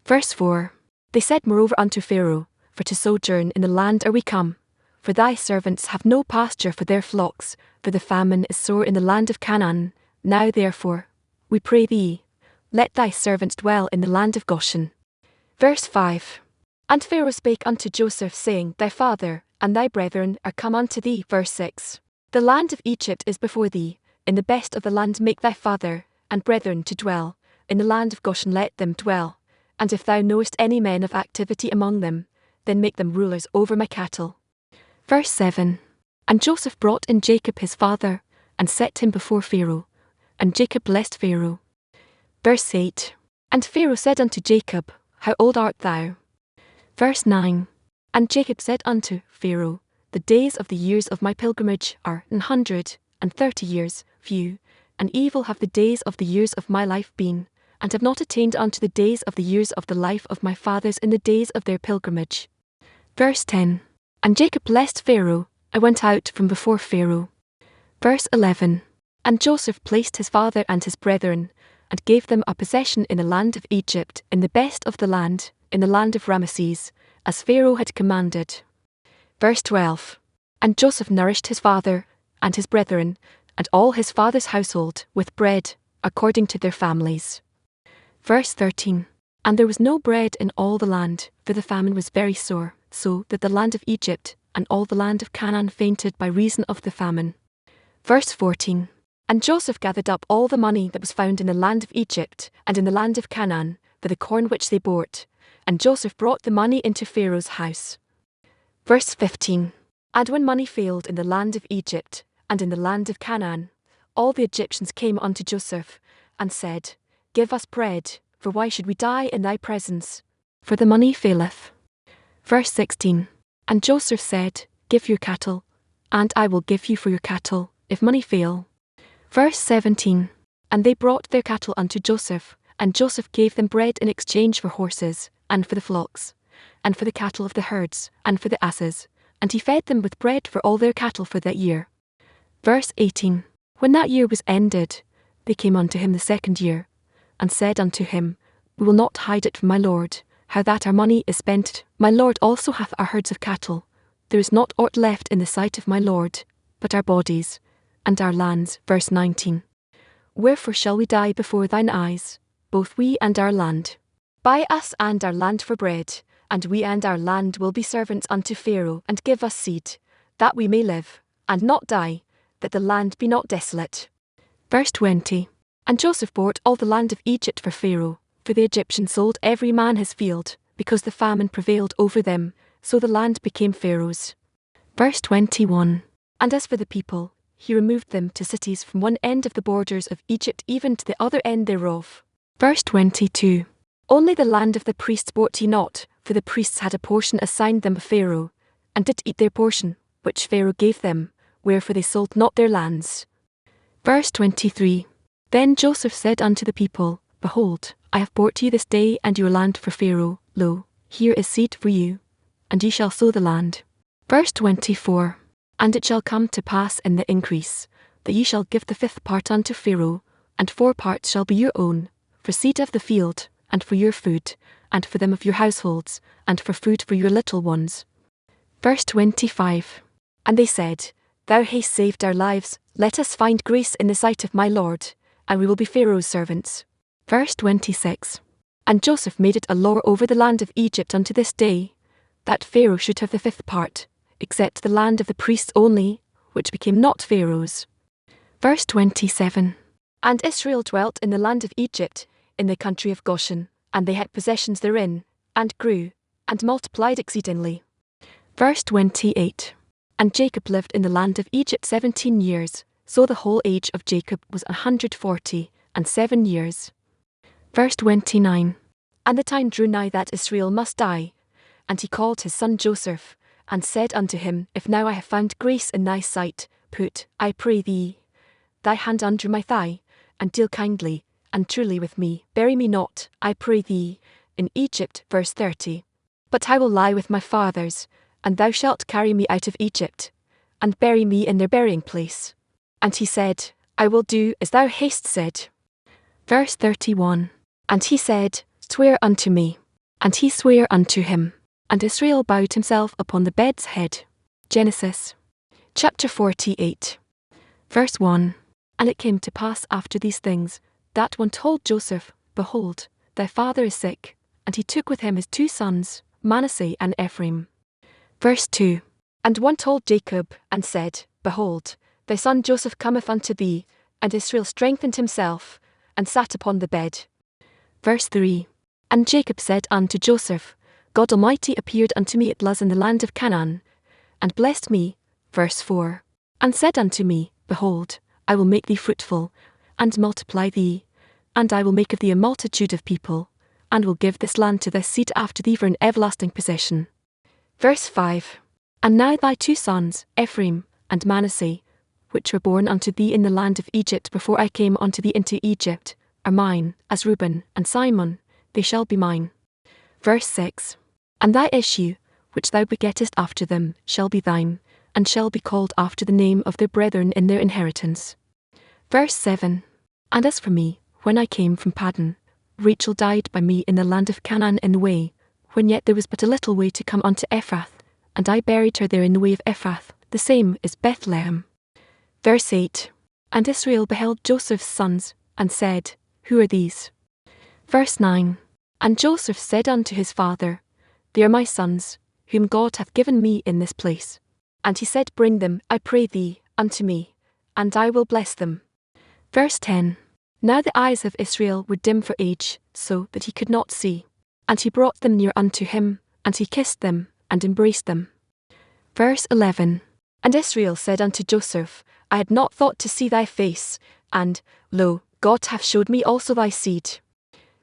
Verse 4. They said moreover unto Pharaoh, For to sojourn in the land are we come, for thy servants have no pasture for their flocks, for the famine is sore in the land of Canaan. Now therefore, we pray thee, let thy servants dwell in the land of Goshen. Verse 5. And Pharaoh spake unto Joseph, saying, Thy father and thy brethren are come unto thee. Verse 6. The land of Egypt is before thee, in the best of the land make thy father and brethren to dwell, in the land of Goshen let them dwell, and if thou knowest any men of activity among them, then make them rulers over my cattle. Verse 7. And Joseph brought in Jacob his father, and set him before Pharaoh, and Jacob blessed Pharaoh. Verse 8. And Pharaoh said unto Jacob, How old art thou? Verse 9. And Jacob said unto Pharaoh, The days of the years of my pilgrimage are 130 years, few, and evil have the days of the years of my life been, and have not attained unto the days of the years of the life of my fathers in the days of their pilgrimage. Verse 10. And Jacob blessed Pharaoh, and went out from before Pharaoh. Verse 11. And Joseph placed his father and his brethren, and gave them a possession in the land of Egypt, in the best of the land, in the land of Ramesses, as Pharaoh had commanded. Verse 12. And Joseph nourished his father, and his brethren, and all his father's household, with bread, according to their families. Verse 13. And there was no bread in all the land, for the famine was very sore, so that the land of Egypt and all the land of Canaan fainted by reason of the famine. Verse 14. And Joseph gathered up all the money that was found in the land of Egypt and in the land of Canaan, for the corn which they bought, and Joseph brought the money into Pharaoh's house. Verse 15. And when money failed in the land of Egypt and in the land of Canaan, all the Egyptians came unto Joseph, and said, Give us bread, for why should we die in thy presence? For the money faileth. Verse 16. And Joseph said, Give your cattle, and I will give you for your cattle, if money fail. Verse 17. And they brought their cattle unto Joseph, and Joseph gave them bread in exchange for horses, and for the flocks, and for the cattle of the herds, and for the asses, and he fed them with bread for all their cattle for that year. Verse 18. When that year was ended, they came unto him the second year, and said unto him, We will not hide it from my lord, how that our money is spent. My lord also hath our herds of cattle. There is not aught left in the sight of my lord, but our bodies, and our lands. Verse 19. Wherefore shall we die before thine eyes, both we and our land? Buy us and our land for bread, and we and our land will be servants unto Pharaoh, and give us seed, that we may live, and not die, that the land be not desolate. Verse 20. And Joseph bought all the land of Egypt for Pharaoh, for the Egyptians sold every man his field, because the famine prevailed over them, so the land became Pharaoh's. Verse 21. And as for the people, he removed them to cities from one end of the borders of Egypt even to the other end thereof. Verse 22. Only the land of the priests bought he not, for the priests had a portion assigned them of Pharaoh, and did eat their portion, which Pharaoh gave them, wherefore they sold not their lands. Verse 23. Then Joseph said unto the people, Behold, I have bought you this day and your land for Pharaoh. Lo, here is seed for you, and ye shall sow the land. Verse 24. And it shall come to pass in the increase, that ye shall give the 5th part unto Pharaoh, and 4 parts shall be your own, for seed of the field, and for your food, and for them of your households, and for food for your little ones. Verse 25. And they said, Thou hast saved our lives, let us find grace in the sight of my lord, and we will be Pharaoh's servants. Verse 26. And Joseph made it a law over the land of Egypt unto this day, that Pharaoh should have the 5th part, except the land of the priests only, which became not Pharaoh's. Verse 27. And Israel dwelt in the land of Egypt, in the country of Goshen, and they had possessions therein, and grew, and multiplied exceedingly. Verse 28. And Jacob lived in the land of Egypt 17 years, so the whole age of Jacob was 147 years. Verse 29. And the time drew nigh that Israel must die, and he called his son Joseph, and said unto him, If now I have found grace in thy sight, put, I pray thee, thy hand under my thigh, and deal kindly and truly with me. Bury me not, I pray thee, in Egypt. Verse 30. But I will lie with my fathers, and thou shalt carry me out of Egypt, and bury me in their burying place. And he said, I will do as thou hast said. Verse 31. And he said, Swear unto me. And he sware unto him. And Israel bowed himself upon the bed's head. Genesis chapter 48. Verse 1. And it came to pass after these things, that one told Joseph, Behold, thy father is sick, and he took with him his 2 sons, Manasseh and Ephraim. Verse 2. And one told Jacob, and said, Behold, thy son Joseph cometh unto thee, and Israel strengthened himself, and sat upon the bed. Verse 3. And Jacob said unto Joseph, God Almighty appeared unto me at Luz in the land of Canaan, and blessed me. Verse 4. And said unto me, Behold, I will make thee fruitful, and multiply thee, and I will make of thee a multitude of people, and will give this land to thy seed after thee for an everlasting possession. Verse 5. And now thy 2 sons, Ephraim and Manasseh, which were born unto thee in the land of Egypt before I came unto thee into Egypt, are mine, as Reuben and Simon, they shall be mine. Verse 6. And thy issue, which thou begettest after them, shall be thine, and shall be called after the name of their brethren in their inheritance. Verse 7. And as for me, when I came from Paddan, Rachel died by me in the land of Canaan in the way, when yet there was but a little way to come unto Ephrath, and I buried her there in the way of Ephrath, the same is Bethlehem. Verse 8. And Israel beheld Joseph's sons, and said, Who are these? Verse 9. And Joseph said unto his father, They are my sons, whom God hath given me in this place. And he said, Bring them, I pray thee, unto me, and I will bless them. Verse 10. Now the eyes of Israel were dim for age, so that he could not see. And he brought them near unto him, and he kissed them, and embraced them. Verse 11. And Israel said unto Joseph, I had not thought to see thy face, and, lo, God hath showed me also thy seed.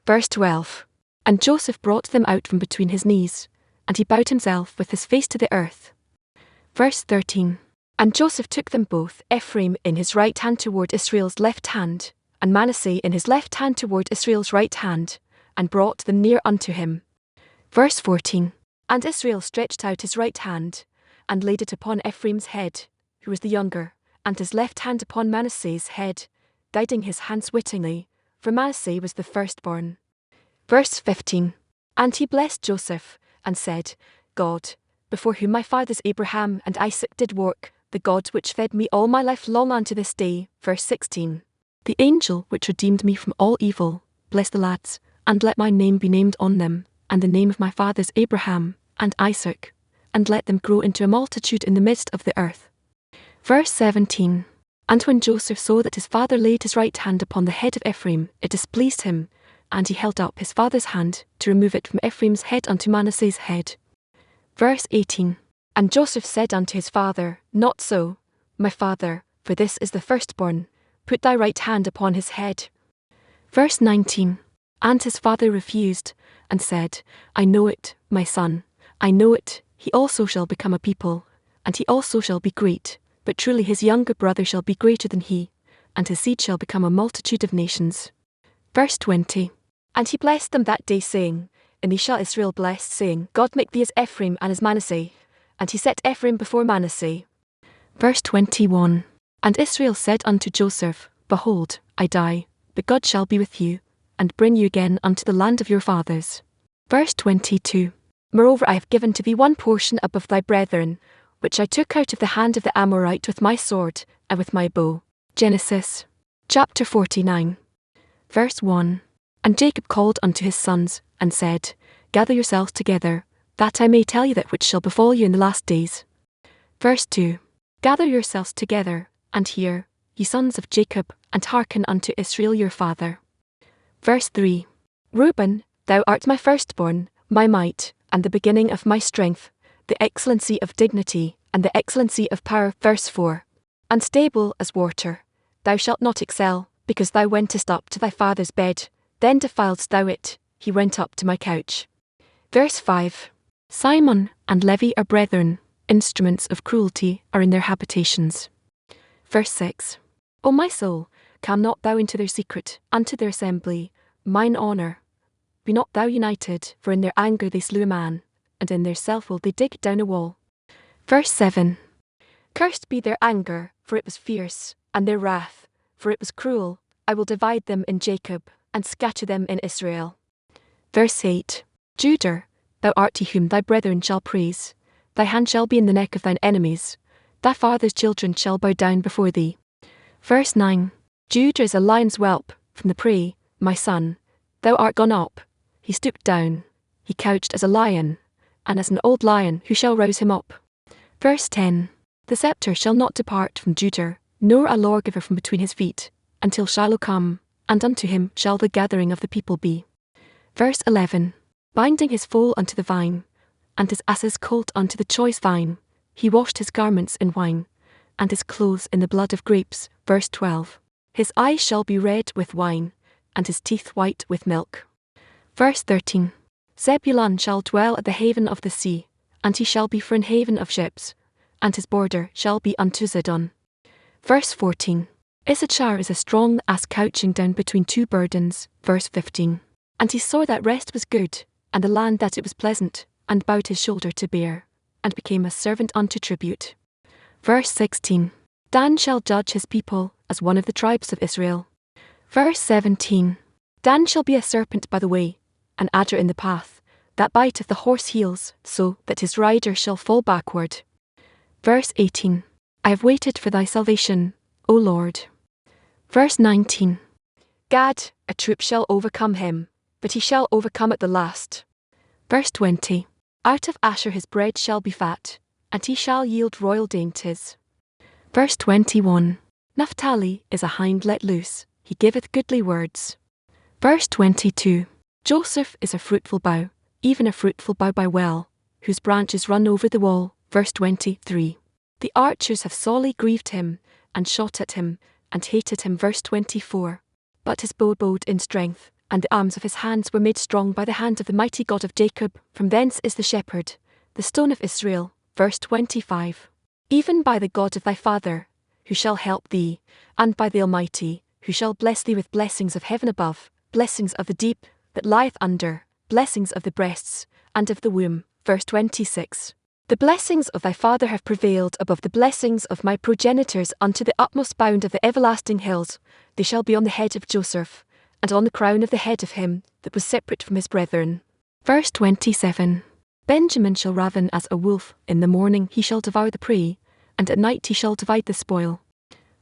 Verse 12. And Joseph brought them out from between his knees, and he bowed himself with his face to the earth. Verse 13. And Joseph took them both, Ephraim in his right hand toward Israel's left hand, and Manasseh in his left hand toward Israel's right hand, and brought them near unto him. Verse 14. And Israel stretched out his right hand, and laid it upon Ephraim's head, who was the younger, and his left hand upon Manasseh's head, guiding his hands wittingly, for Manasseh was the firstborn. Verse 15. And he blessed Joseph, and said, God, before whom my fathers Abraham and Isaac did walk, the God which fed me all my life long unto this day. Verse 16. The angel which redeemed me from all evil, bless the lads, and let my name be named on them, and the name of my fathers Abraham and Isaac, and let them grow into a multitude in the midst of the earth. Verse 17. And when Joseph saw that his father laid his right hand upon the head of Ephraim, it displeased him, and he held up his father's hand to remove it from Ephraim's head unto Manasseh's head. Verse 18. And Joseph said unto his father, Not so, my father, for this is the firstborn, put thy right hand upon his head. Verse 19. And his father refused, and said, I know it, my son, I know it, he also shall become a people, and he also shall be great, but truly his younger brother shall be greater than he, and his seed shall become a multitude of nations. Verse 20. And he blessed them that day, saying, And he shall Israel bless, saying, God make thee as Ephraim and as Manasseh. And he set Ephraim before Manasseh. Verse 21. And Israel said unto Joseph, Behold, I die, but God shall be with you, and bring you again unto the land of your fathers. Verse 22. Moreover I have given to thee one portion above thy brethren, which I took out of the hand of the Amorite with my sword, and with my bow. Genesis chapter 49. Verse 1. And Jacob called unto his sons, and said, Gather yourselves together, that I may tell you that which shall befall you in the last days. Verse 2. Gather yourselves together, and hear, ye sons of Jacob, and hearken unto Israel your father. Verse 3. Reuben, thou art my firstborn, my might, and the beginning of my strength, the excellency of dignity, and the excellency of power. Verse 4. Unstable as water, thou shalt not excel, because thou wentest up to thy father's bed, then defiledst thou it, he went up to my couch. Verse 5. Simon and Levi are brethren, instruments of cruelty are in their habitations. Verse 6. O my soul, come not thou into their secret, unto their assembly, mine honour. Be not thou united, for in their anger they slew a man, and in their self-will they dig down a wall. Verse 7. Cursed be their anger, for it was fierce, and their wrath, for it was cruel. I will divide them in Jacob, and scatter them in Israel. Verse 8. Judah, thou art he whom thy brethren shall praise, thy hand shall be in the neck of thine enemies, thy father's children shall bow down before thee. Verse 9. Judah is a lion's whelp, from the prey, my son, thou art gone up, he stooped down, he couched as a lion, and as an old lion who shall rouse him up. Verse 10. The scepter shall not depart from Judah, nor a lawgiver from between his feet, until Shiloh come, and unto him shall the gathering of the people be. Verse 11. Binding his foal unto the vine, and his ass's colt unto the choice vine, he washed his garments in wine, and his clothes in the blood of grapes. Verse 12. His eyes shall be red with wine, and his teeth white with milk. Verse 13. Zebulun shall dwell at the haven of the sea, and he shall be for an haven of ships, and his border shall be unto Zidon. Verse 14. Issachar is a strong ass couching down between two burdens. Verse 15. And he saw that rest was good, and the land that it was pleasant, and bowed his shoulder to bear, and became a servant unto tribute. Verse 16. Dan shall judge his people, as one of the tribes of Israel. Verse 17. Dan shall be a serpent by the way, an adder in the path, that biteth the horse heels, so that his rider shall fall backward. Verse 18. I have waited for thy salvation, O Lord. Verse 19. Gad, a troop shall overcome him, but he shall overcome at the last. Verse 20. Out of Asher his bread shall be fat, and he shall yield royal dainties. Verse 21. Naphtali is a hind let loose, he giveth goodly words. Verse 22. Joseph is a fruitful bough, even a fruitful bough by well, whose branches run over the wall. Verse 23. The archers have sorely grieved him, and shot at him, and hated him. Verse 24. But his bow bode in strength, and the arms of his hands were made strong by the hand of the mighty God of Jacob. From thence is the shepherd, the stone of Israel. Verse 25. Even by the God of thy father, who shall help thee, and by the Almighty, who shall bless thee with blessings of heaven above, blessings of the deep that lieth under, blessings of the breasts, and of the womb. Verse 26. The blessings of thy father have prevailed above the blessings of my progenitors unto the utmost bound of the everlasting hills. They shall be on the head of Joseph, and on the crown of the head of him that was separate from his brethren. Verse 27. Benjamin shall raven as a wolf, in the morning he shall devour the prey, and at night he shall divide the spoil.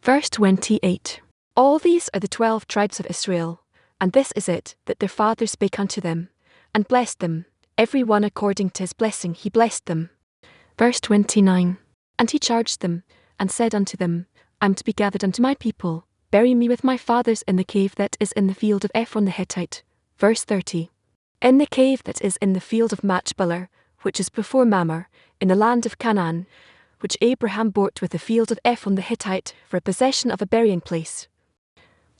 Verse 28. All these are the 12 tribes of Israel, and this is it that their father spake unto them, and blessed them, every one according to his blessing he blessed them. Verse 29. And he charged them, and said unto them, I am to be gathered unto my people, bury me with my fathers in the cave that is in the field of Ephron the Hittite. Verse 30. In the cave that is in the field of Machpelah, which is before Mamre, in the land of Canaan, which Abraham bought with the field of Ephron the Hittite for a possession of a burying place.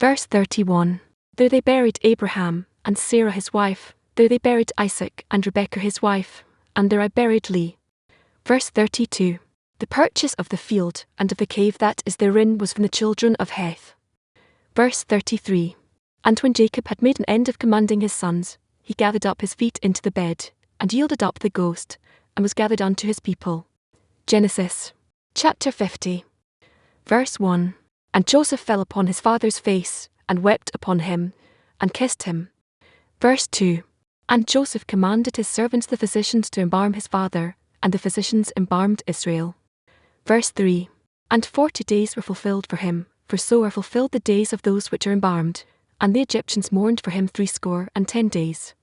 Verse 31. There they buried Abraham, and Sarah his wife, there they buried Isaac and Rebekah his wife, and there I buried Leah. Verse 32. The purchase of the field and of the cave that is therein was from the children of Heth. Verse 33. And when Jacob had made an end of commanding his sons, he gathered up his feet into the bed, and yielded up the ghost, and was gathered unto his people. Genesis chapter 50. Verse 1. And Joseph fell upon his father's face, and wept upon him, and kissed him. Verse 2. And Joseph commanded his servants the physicians to embalm his father, and the physicians embalmed Israel. Verse 3. And 40 days were fulfilled for him, for so are fulfilled the days of those which are embalmed, and the Egyptians mourned for him 60 days.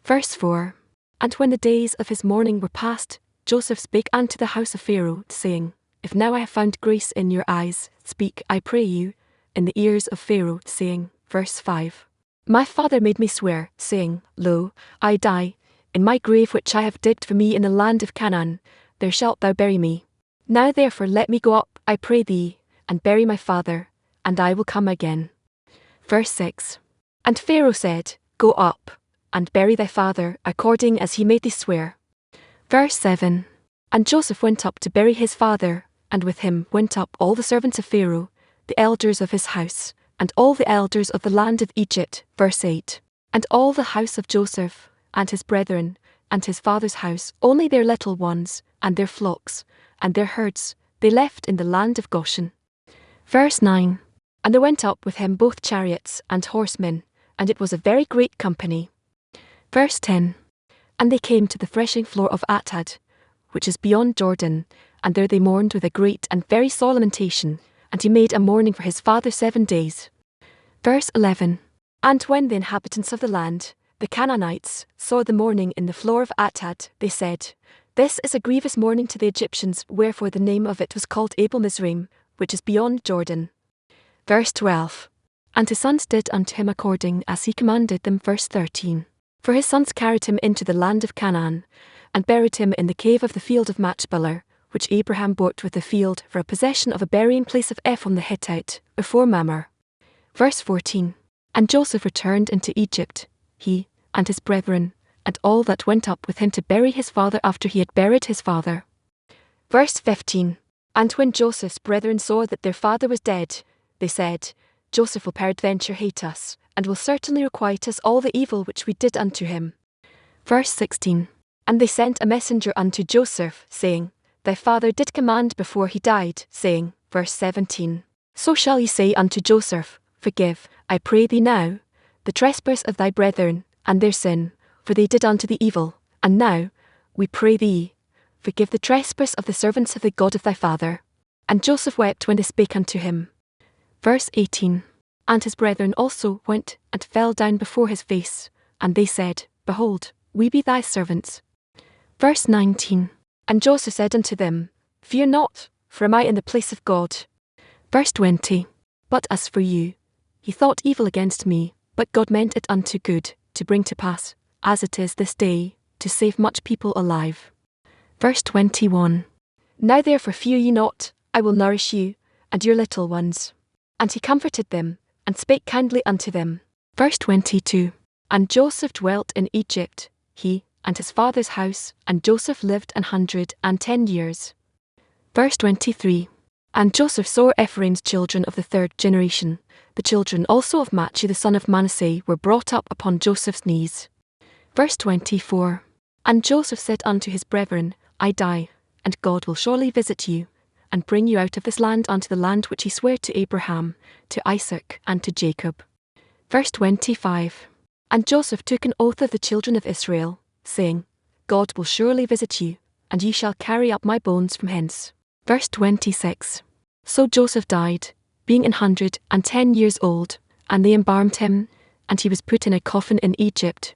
Verse 4. And when the days of his mourning were past, Joseph spake unto the house of Pharaoh, saying, If now I have found grace in your eyes, speak, I pray you, in the ears of Pharaoh, saying, Verse 5. My father made me swear, saying, Lo, I die, in my grave which I have digged for me in the land of Canaan, there shalt thou bury me. Now therefore let me go up, I pray thee, and bury my father, and I will come again. Verse 6. And Pharaoh said, Go up, and bury thy father, according as he made thee swear. Verse 7. And Joseph went up to bury his father, and with him went up all the servants of Pharaoh, the elders of his house, and all the elders of the land of Egypt. Verse 8. And all the house of Joseph, and his brethren, and his father's house, only their little ones, and their flocks, and their herds, they left in the land of Goshen. Verse 9. And there went up with him both chariots and horsemen, and it was a very great company. Verse 10. And they came to the threshing floor of Atad, which is beyond Jordan, and there they mourned with a great and very sore lamentation, and he made a mourning for his father 7 days. Verse 11. And when the inhabitants of the land, the Canaanites, saw the mourning in the floor of Atad, they said, This is a grievous mourning to the Egyptians, wherefore the name of it was called Abel Mizraim, which is beyond Jordan. Verse 12. And his sons did unto him according as he commanded them. Verse 13. For his sons carried him into the land of Canaan, and buried him in the cave of the field of Machpelah, which Abraham bought with the field for a possession of a burying place of Ephron the Hittite, before Mamre. Verse 14. And Joseph returned into Egypt, he, and his brethren, and all that went up with him to bury his father after he had buried his father. Verse 15. And when Joseph's brethren saw that their father was dead, they said, Joseph will peradventure hate us, and will certainly requite us all the evil which we did unto him. Verse 16. And they sent a messenger unto Joseph, saying, Thy father did command before he died, saying, Verse 17. So shall ye say unto Joseph, Forgive, I pray thee now, the trespass of thy brethren, and their sin, for they did unto thee evil, and now, we pray thee, forgive the trespass of the servants of the God of thy father. And Joseph wept when they spake unto him. Verse 18. And his brethren also went and fell down before his face, and they said, Behold, we be thy servants. Verse 19. And Joseph said unto them, Fear not, for am I in the place of God? Verse 20. But as for you, ye thought evil against me, but God meant it unto good, to bring to pass, as it is this day, to save much people alive. Verse 21. Now therefore fear ye not, I will nourish you, and your little ones. And he comforted them, and spake kindly unto them. Verse 22. And Joseph dwelt in Egypt, he, and his father's house, and Joseph lived 110 years. Verse 23. And Joseph saw Ephraim's children of the third generation. The children also of Machi the son of Manasseh were brought up upon Joseph's knees. Verse 24. And Joseph said unto his brethren, I die, and God will surely visit you, and bring you out of this land unto the land which he sware to Abraham, to Isaac, and to Jacob. Verse 25. And Joseph took an oath of the children of Israel, saying, God will surely visit you, and ye shall carry up my bones from hence. Verse 26. So Joseph died, being 110 years old, and they embalmed him, and he was put in a coffin in Egypt,